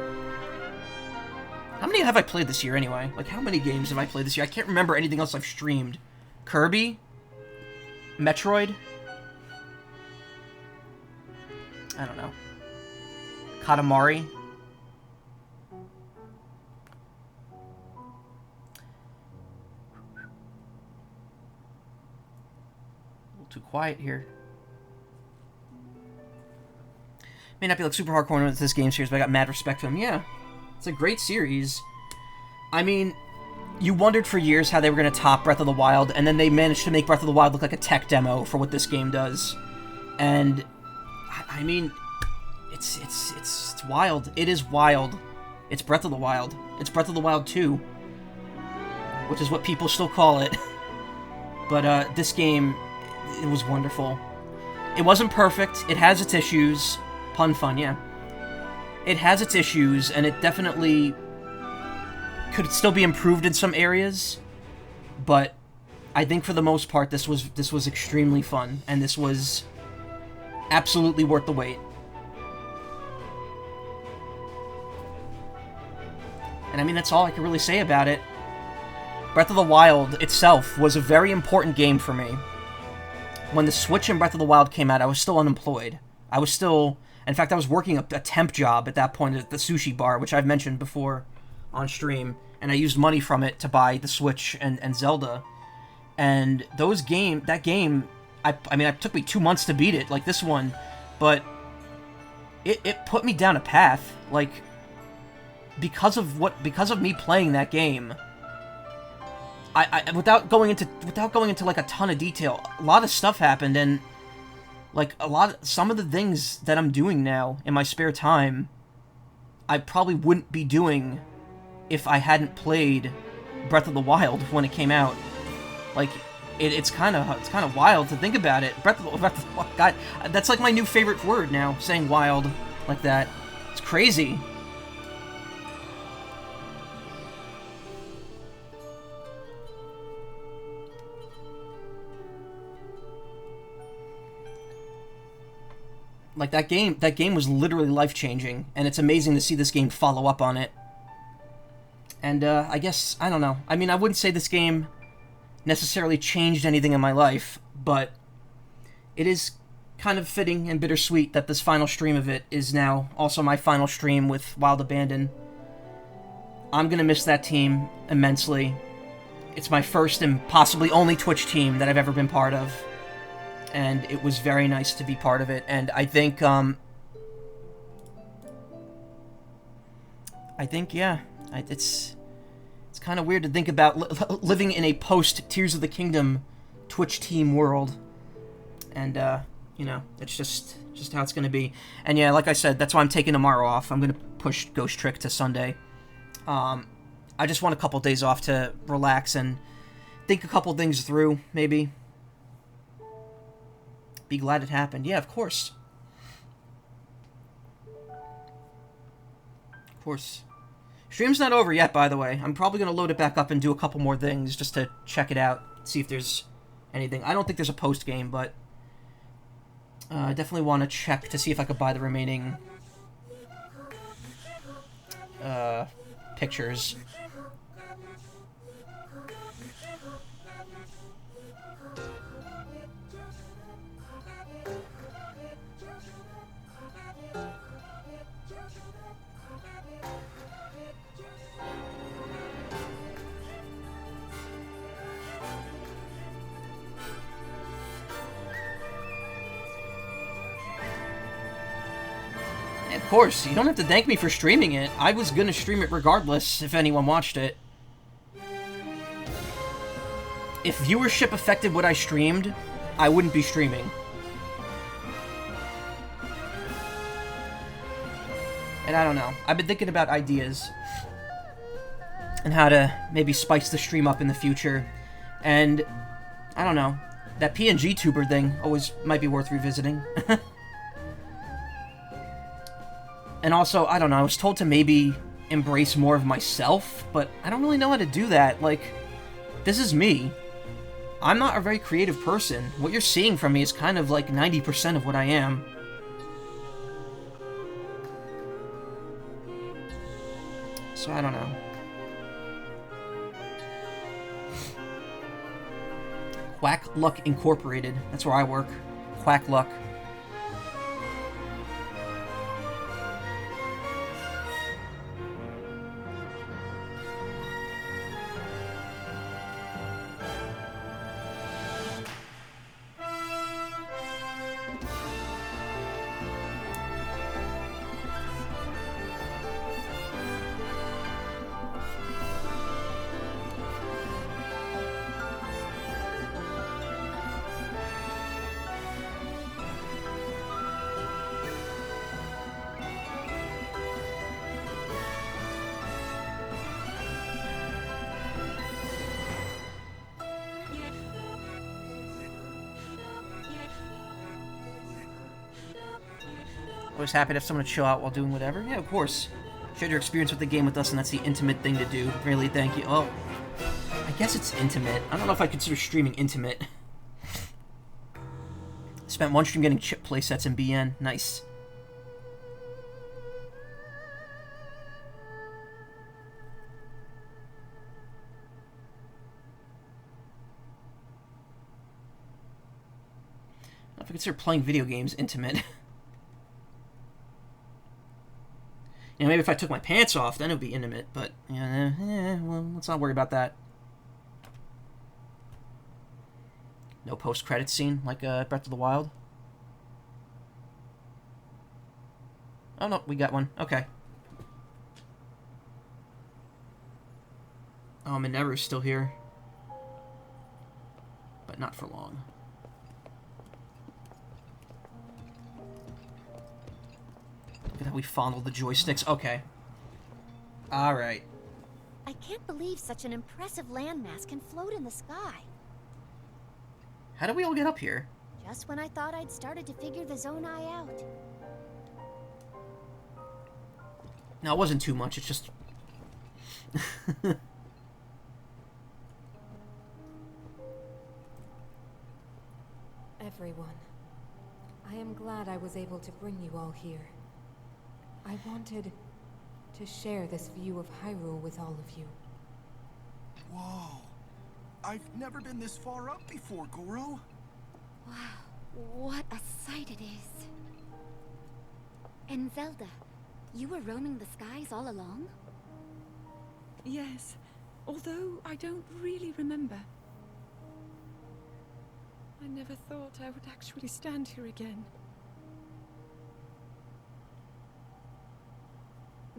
How many have I played this year anyway? Like, how many games have I played this year? I can't remember anything else I've streamed. Kirby? Metroid? I don't know. Katamari? Too quiet here. May not be like super hardcore with this game series, but I got mad respect for them. Yeah, it's a great series. I mean, you wondered for years how they were going to top Breath of the Wild, and then they managed to make Breath of the Wild look like a tech demo for what this game does. And I mean, it's wild. It is wild. It's Breath of the Wild. It's Breath of the Wild 2, which is what people still call it. But this game, it was wonderful. It wasn't perfect. It has its issues. Pun fun, yeah. It has its issues, and it definitely could still be improved in some areas. But I think for the most part, this was extremely fun, and this was absolutely worth the wait. And I mean, that's all I can really say about it. Breath of the Wild itself was a very important game for me. When the Switch and Breath of the Wild came out, I was still unemployed. In fact, I was working a temp job at that point at the sushi bar, which I've mentioned before on stream, and I used money from it to buy the Switch and Zelda. And that game, I mean, it took me 2 months to beat it, like this one, but it put me down a path, like, because of me playing that game. Without going into like a ton of detail, a lot of stuff happened, and like some of the things that I'm doing now in my spare time, I probably wouldn't be doing if I hadn't played Breath of the Wild when it came out. Like, it's kind of wild to think about it. Breath of the Wild, God, that's like my new favorite word now, saying wild like that. It's crazy. Like, that game was literally life-changing, and it's amazing to see this game follow up on it. And, I guess, I don't know. I mean, I wouldn't say this game necessarily changed anything in my life, but it is kind of fitting and bittersweet that this final stream of it is now also my final stream with Wild Abandon. I'm gonna miss that team immensely. It's my first and possibly only Twitch team that I've ever been part of. And it was very nice to be part of it. And I think, yeah, it's kind of weird to think about living in a post-Tears of the Kingdom Twitch team world. And, you know, it's just how it's going to be. And yeah, like I said, that's why I'm taking tomorrow off. I'm going to push Ghost Trick to Sunday. I just want a couple days off to relax and think a couple things through, maybe. Be glad it happened. Yeah, of course. Of course. Stream's not over yet, by the way. I'm probably going to load it back up and do a couple more things just to check it out, see if there's anything. I don't think there's a post-game, but I definitely want to check to see if I could buy the remaining pictures. Of course, you don't have to thank me for streaming it. I was gonna stream it regardless if anyone watched it. If viewership affected what I streamed, I wouldn't be streaming. And I don't know. I've been thinking about ideas and how to maybe spice the stream up in the future. And I don't know. That PNG tuber thing always might be worth revisiting. And also, I don't know, I was told to maybe embrace more of myself, but I don't really know how to do that. Like, this is me. I'm not a very creative person. What you're seeing from me is kind of like 90% of what I am. So I don't know. Quack Luck Incorporated. That's where I work. Quack Luck. Always happy to have someone to chill out while doing whatever. Yeah, of course. Share your experience with the game with us, and that's the intimate thing to do. Really, thank you. Oh, I guess it's intimate. I don't know if I consider streaming intimate. Spent one stream getting chip playsets in BN. Nice. I don't know if I consider playing video games intimate. You know, maybe if I took my pants off, then it would be intimate, but, well, let's not worry about that. No post-credit scene, like Breath of the Wild? Oh, no, we got one. Okay. Oh, Mineru's still here. But not for long. Look at how we fondle the joysticks. Okay. Alright. I can't believe such an impressive landmass can float in the sky. How do we all get up here? Just when I thought I'd started to figure the Zonai out. No, it wasn't too much. It's just... Everyone, I am glad I was able to bring you all here. I wanted to share this view of Hyrule with all of you. Whoa. I've never been this far up before, Goro. Wow, what a sight it is. And Zelda, you were roaming the skies all along? Yes, although I don't really remember. I never thought I would actually stand here again.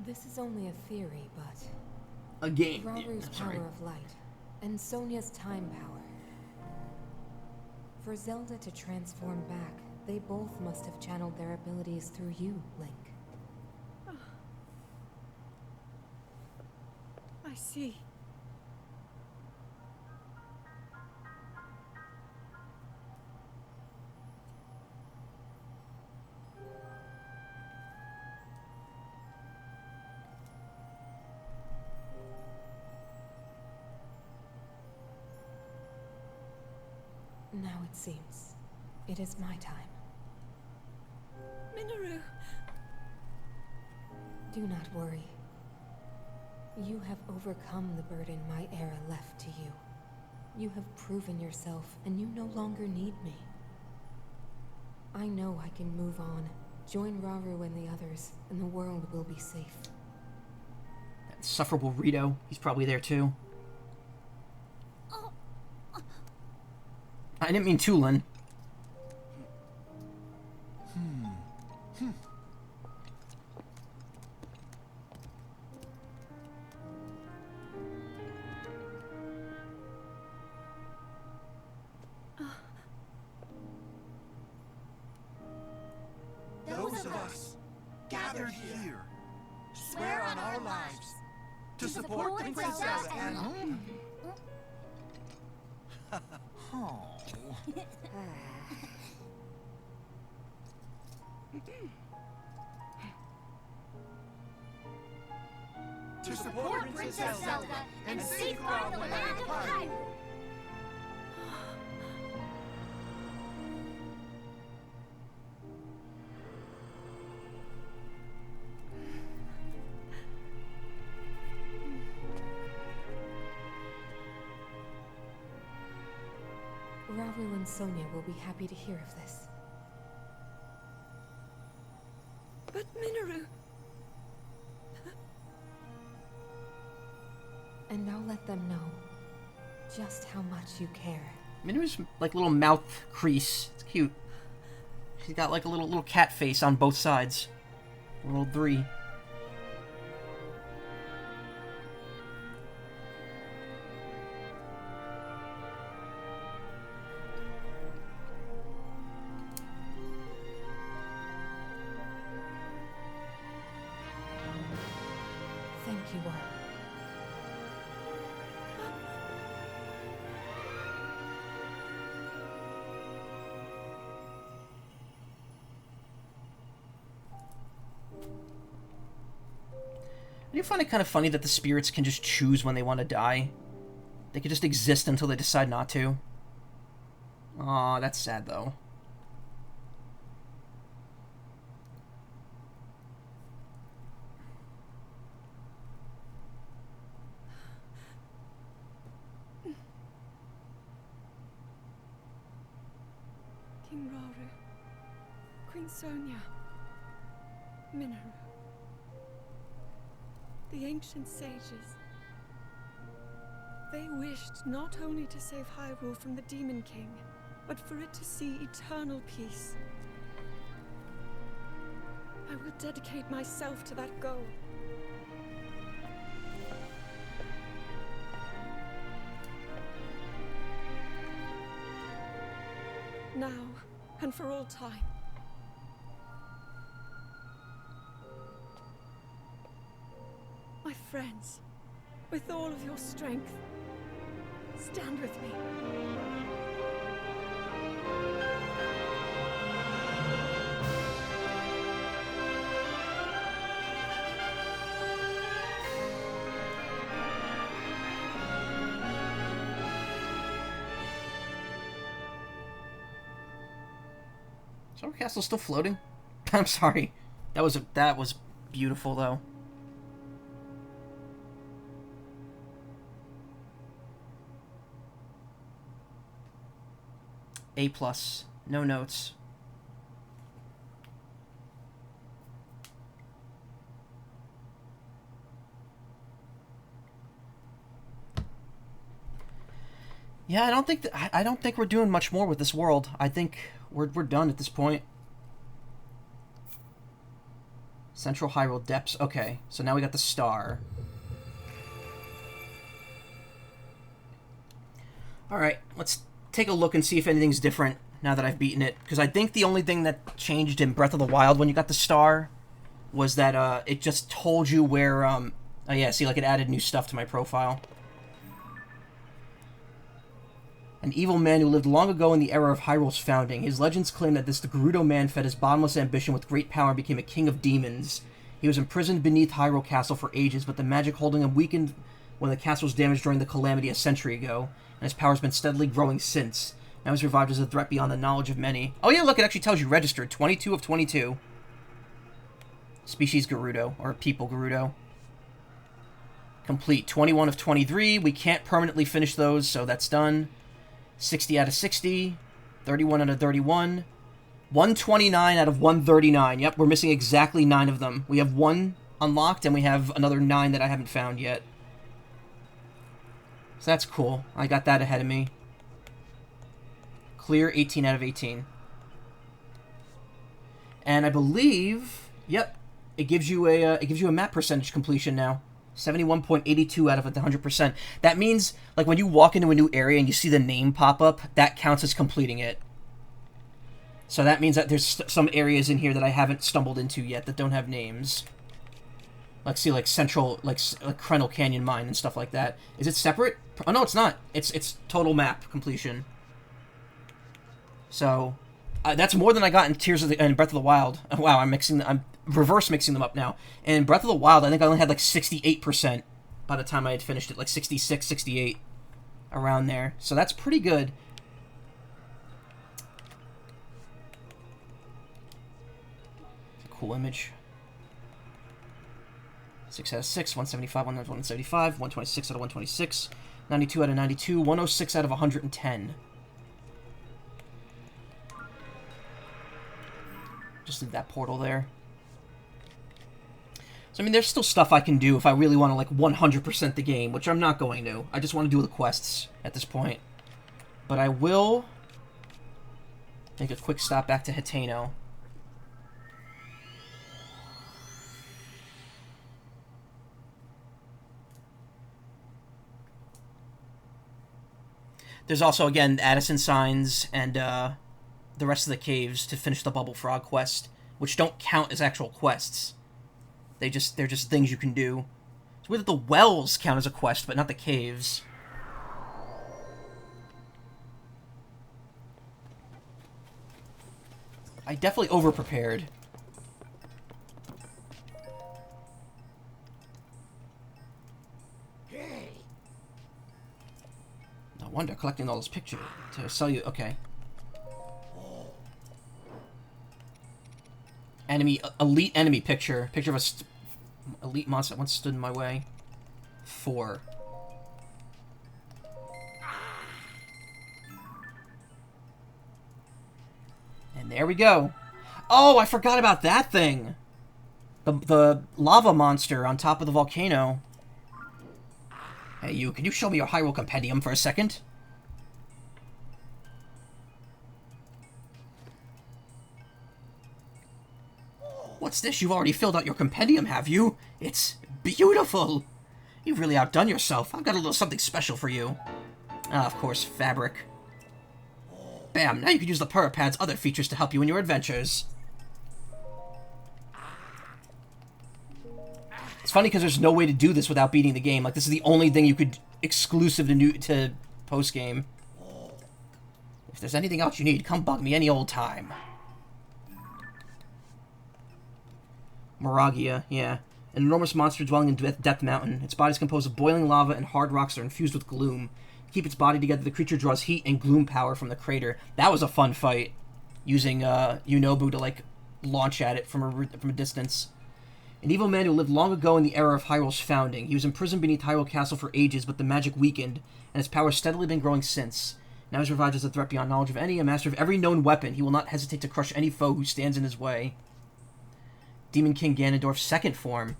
This is only a theory, but... A game. Raru's Yeah, sorry. power of light, and Sonia's time power. For Zelda to transform back, they both must have channeled their abilities through you, Link. I see. Now it seems it is my time. Minoru! Do not worry. You have overcome the burden my era left to you. You have proven yourself, and you no longer need me. I know I can move on, join Raru and the others, and the world will be safe. That insufferable Rito. He's probably there too. I didn't mean Tulin. Those of us gathered here swear on our lives to support the princess and... Oh. To support Princess Zelda and safeguard the land of Hyrule. Raru and Sonia will be happy to hear of this. But Minoru... And I'll let them know just how much you care. Minu's like little mouth crease. It's cute. She's got like a little cat face on both sides. A little three. Thank you all. Do you find it kind of funny that the spirits can just choose when they want to die? They could just exist until they decide not to. Aw, that's sad though. King Raru, Queen Sonia, Minoru. The ancient sages. They wished not only to save Hyrule from the Demon King, but for it to see eternal peace. I will dedicate myself to that goal. Now, and for all time. My friends, with all of your strength. Stand with me. Summer Castle's still floating? I'm sorry. That was beautiful though. A+. No notes. Yeah, I don't think we're doing much more with this world. I think we're done at this point. Central Hyrule Depths. Okay, so now we got the star. Alright, let's take a look and see if anything's different now that I've beaten it. Because I think the only thing that changed in Breath of the Wild when you got the star was that it just told you where... oh yeah, see, like it added new stuff to my profile. An evil man who lived long ago in the era of Hyrule's founding. His legends claim that this Gerudo man fed his bottomless ambition with great power and became a king of demons. He was imprisoned beneath Hyrule Castle for ages, but the magic holding him weakened when the castle was damaged during the calamity a century ago, and his power's been steadily growing since. Now he's revived as a threat beyond the knowledge of many. Oh yeah, look, it actually tells you registered. 22 of 22. Species Gerudo, or people Gerudo. Complete. 21 of 23. We can't permanently finish those, so that's done. 60 out of 60, 31 out of 31, 129 out of 139. Yep, we're missing exactly 9 of them. We have 1 unlocked, and we have another 9 that I haven't found yet. So that's cool. I got that ahead of me. Clear, 18 out of 18. And I believe, yep, it gives you a map percentage completion now. 71.82 out of 100%. That means, like, when you walk into a new area and you see the name pop up, that counts as completing it. So that means that there's some areas in here that I haven't stumbled into yet that don't have names. Let's see, like Central, like Krenel Canyon Mine and stuff like that. Is it separate? Oh, no, it's not. It's total map completion. So, that's more than I got in in Breath of the Wild. Wow, I'm reverse mixing them up now. And Breath of the Wild, I think I only had like 68% by the time I had finished it. Like 66, 68. Around there. So that's pretty good. It's a cool image. 6 out of 6, 175, 175, 126 out of 126, 92 out of 92, 106 out of 110. Just leave that portal there. So, I mean, there's still stuff I can do if I really want to, like, 100% the game, which I'm not going to. I just want to do the quests at this point. But I will make a quick stop back to Hateno. There's also, again, Addison signs and the rest of the caves to finish the Bubble Frog quest, which don't count as actual quests. They're just things you can do. It's weird that the wells count as a quest, but not the caves. I definitely over-prepared. No wonder, collecting all those pictures to sell you... Okay. Elite enemy picture. Picture of a elite monster that once stood in my way. 4. And there we go. Oh, I forgot about that thing. The lava monster on top of the volcano. Hey, you, can you show me your Hyrule Compendium for a second? What's this? You've already filled out your compendium, have you? It's beautiful! You've really outdone yourself. I've got a little something special for you. Ah, of course, fabric. Bam, now you can use the Purapad's other features to help you in your adventures. funny because there's no way to do this without beating the game. Like, this is the only thing you could exclusive to post-game. If there's anything else you need, come bug me any old time. Moragia, yeah. An enormous monster dwelling in Death Mountain. Its body is composed of boiling lava and hard rocks that are infused with gloom. To keep its body together, the creature draws heat and gloom power from the crater. That was a fun fight, using Yunobu to, like, launch at it from a distance. An evil man who lived long ago in the era of Hyrule's founding. He was imprisoned beneath Hyrule Castle for ages, but the magic weakened, and his power has steadily been growing since. Now he's revived as a threat beyond knowledge of any, a master of every known weapon. He will not hesitate to crush any foe who stands in his way. Demon King Ganondorf's second form.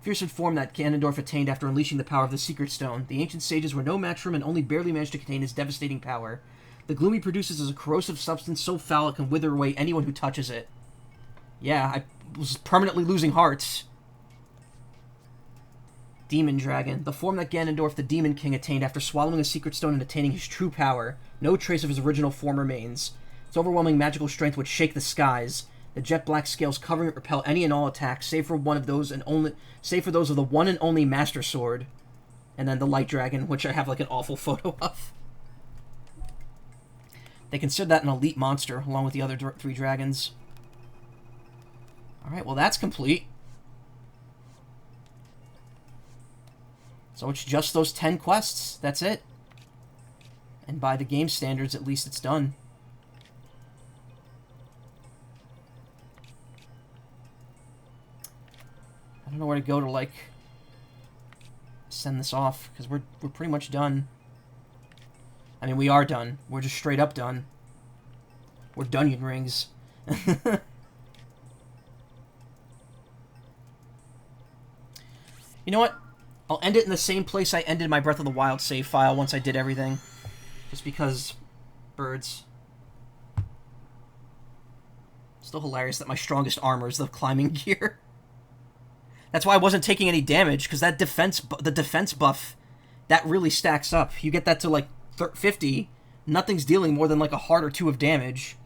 Fearsome form that Ganondorf attained after unleashing the power of the Secret Stone. The ancient sages were no match for him and only barely managed to contain his devastating power. The gloom he produces is a corrosive substance so foul it can wither away anyone who touches it. Yeah, I was permanently losing hearts. Demon Dragon. The form that Ganondorf the Demon King attained after swallowing a Secret Stone and attaining his true power. No trace of his original form remains. Its overwhelming magical strength would shake the skies. The jet black scales covering it repel any and all attacks, save for those of the one and only Master Sword. And then the Light Dragon, which I have like an awful photo of. They consider that an elite monster, along with the other three dragons. Alright, well that's complete. So it's just those 10 quests. That's it. And by the game standards, at least it's done. I don't know where to go to, like, send this off, because we're pretty much done. I mean, we are done. We're just straight up done. We're Dunyan Rings. You know what? I'll end it in the same place I ended my Breath of the Wild save file once I did everything. Just because... birds. Still hilarious that my strongest armor is the climbing gear. That's why I wasn't taking any damage, because that the defense buff, that really stacks up. You get that to, like, 50, nothing's dealing more than, like, a heart or two of damage.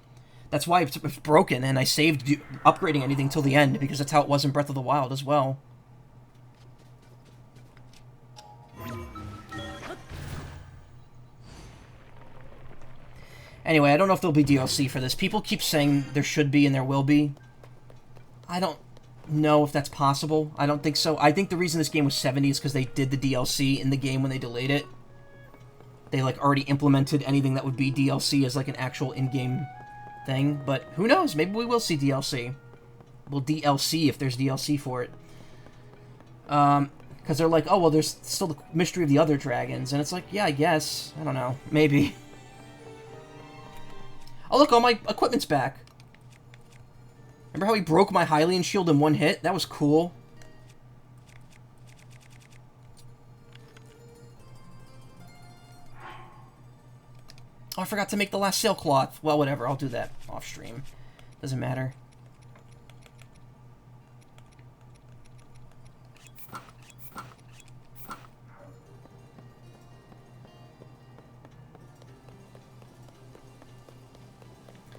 That's why it's broken, and I saved upgrading anything till the end, because that's how it was in Breath of the Wild as well. Anyway, I don't know if there'll be DLC for this. People keep saying there should be and there will be. I don't know if that's possible. I don't think so. I think the reason this game was 70 is because they did the DLC in the game when they delayed it. They, like, already implemented anything that would be DLC as, like, an actual in-game thing. But who knows? Maybe we will see DLC. We'll DLC if there's DLC for it. Because they're like, oh, well, there's still the mystery of the other dragons. And it's like, yeah, I guess. I don't know. Maybe. Oh, look, all my equipment's back. Remember how he broke my Hylian shield in one hit? That was cool. Oh, I forgot to make the last sailcloth. Well, whatever. I'll do that off stream. Doesn't matter.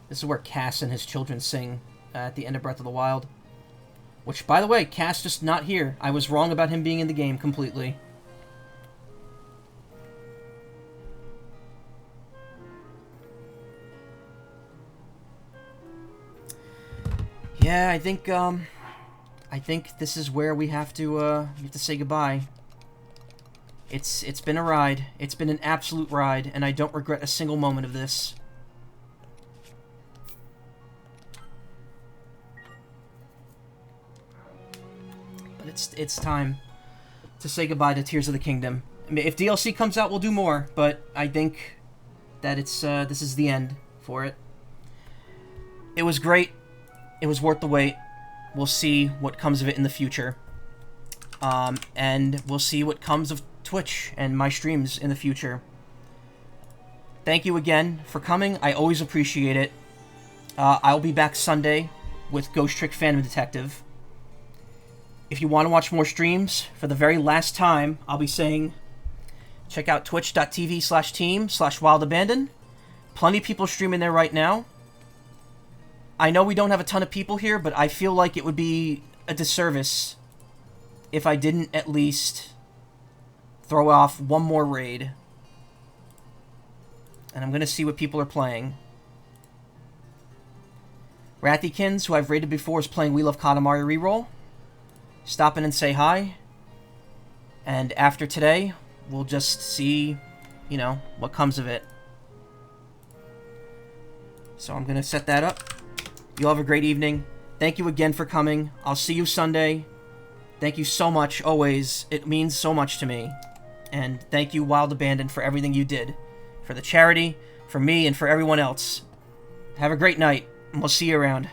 This is where Cass and his children sing at the end of Breath of the Wild. Which, by the way, Cass just not here. I was wrong about him being in the game completely. Yeah, I think this is where we have to say goodbye. It's been a ride. It's been an absolute ride, and I don't regret a single moment of this. It's time to say goodbye to Tears of the Kingdom. I mean, if DLC comes out, we'll do more, but I think that this is the end for it. It was great. It was worth the wait. We'll see what comes of it in the future. And we'll see what comes of Twitch and my streams in the future. Thank you again for coming. I always appreciate it. I'll be back Sunday with Ghost Trick Phantom Detective. If you want to watch more streams, for the very last time, I'll be saying, check out twitch.tv/team/wildabandon. Plenty of people streaming there right now. I know we don't have a ton of people here, but I feel like it would be a disservice if I didn't at least throw off one more raid. And I'm going to see what people are playing. Rathykins, who I've raided before, is playing We Love Katamari Reroll. Stop in and say hi. And after today, we'll just see, you know, what comes of it. So I'm going to set that up. You all have a great evening. Thank you again for coming. I'll see you Sunday. Thank you so much, always. It means so much to me. And thank you, Wild Abandon, for everything you did. For the charity, for me, and for everyone else. Have a great night, and we'll see you around.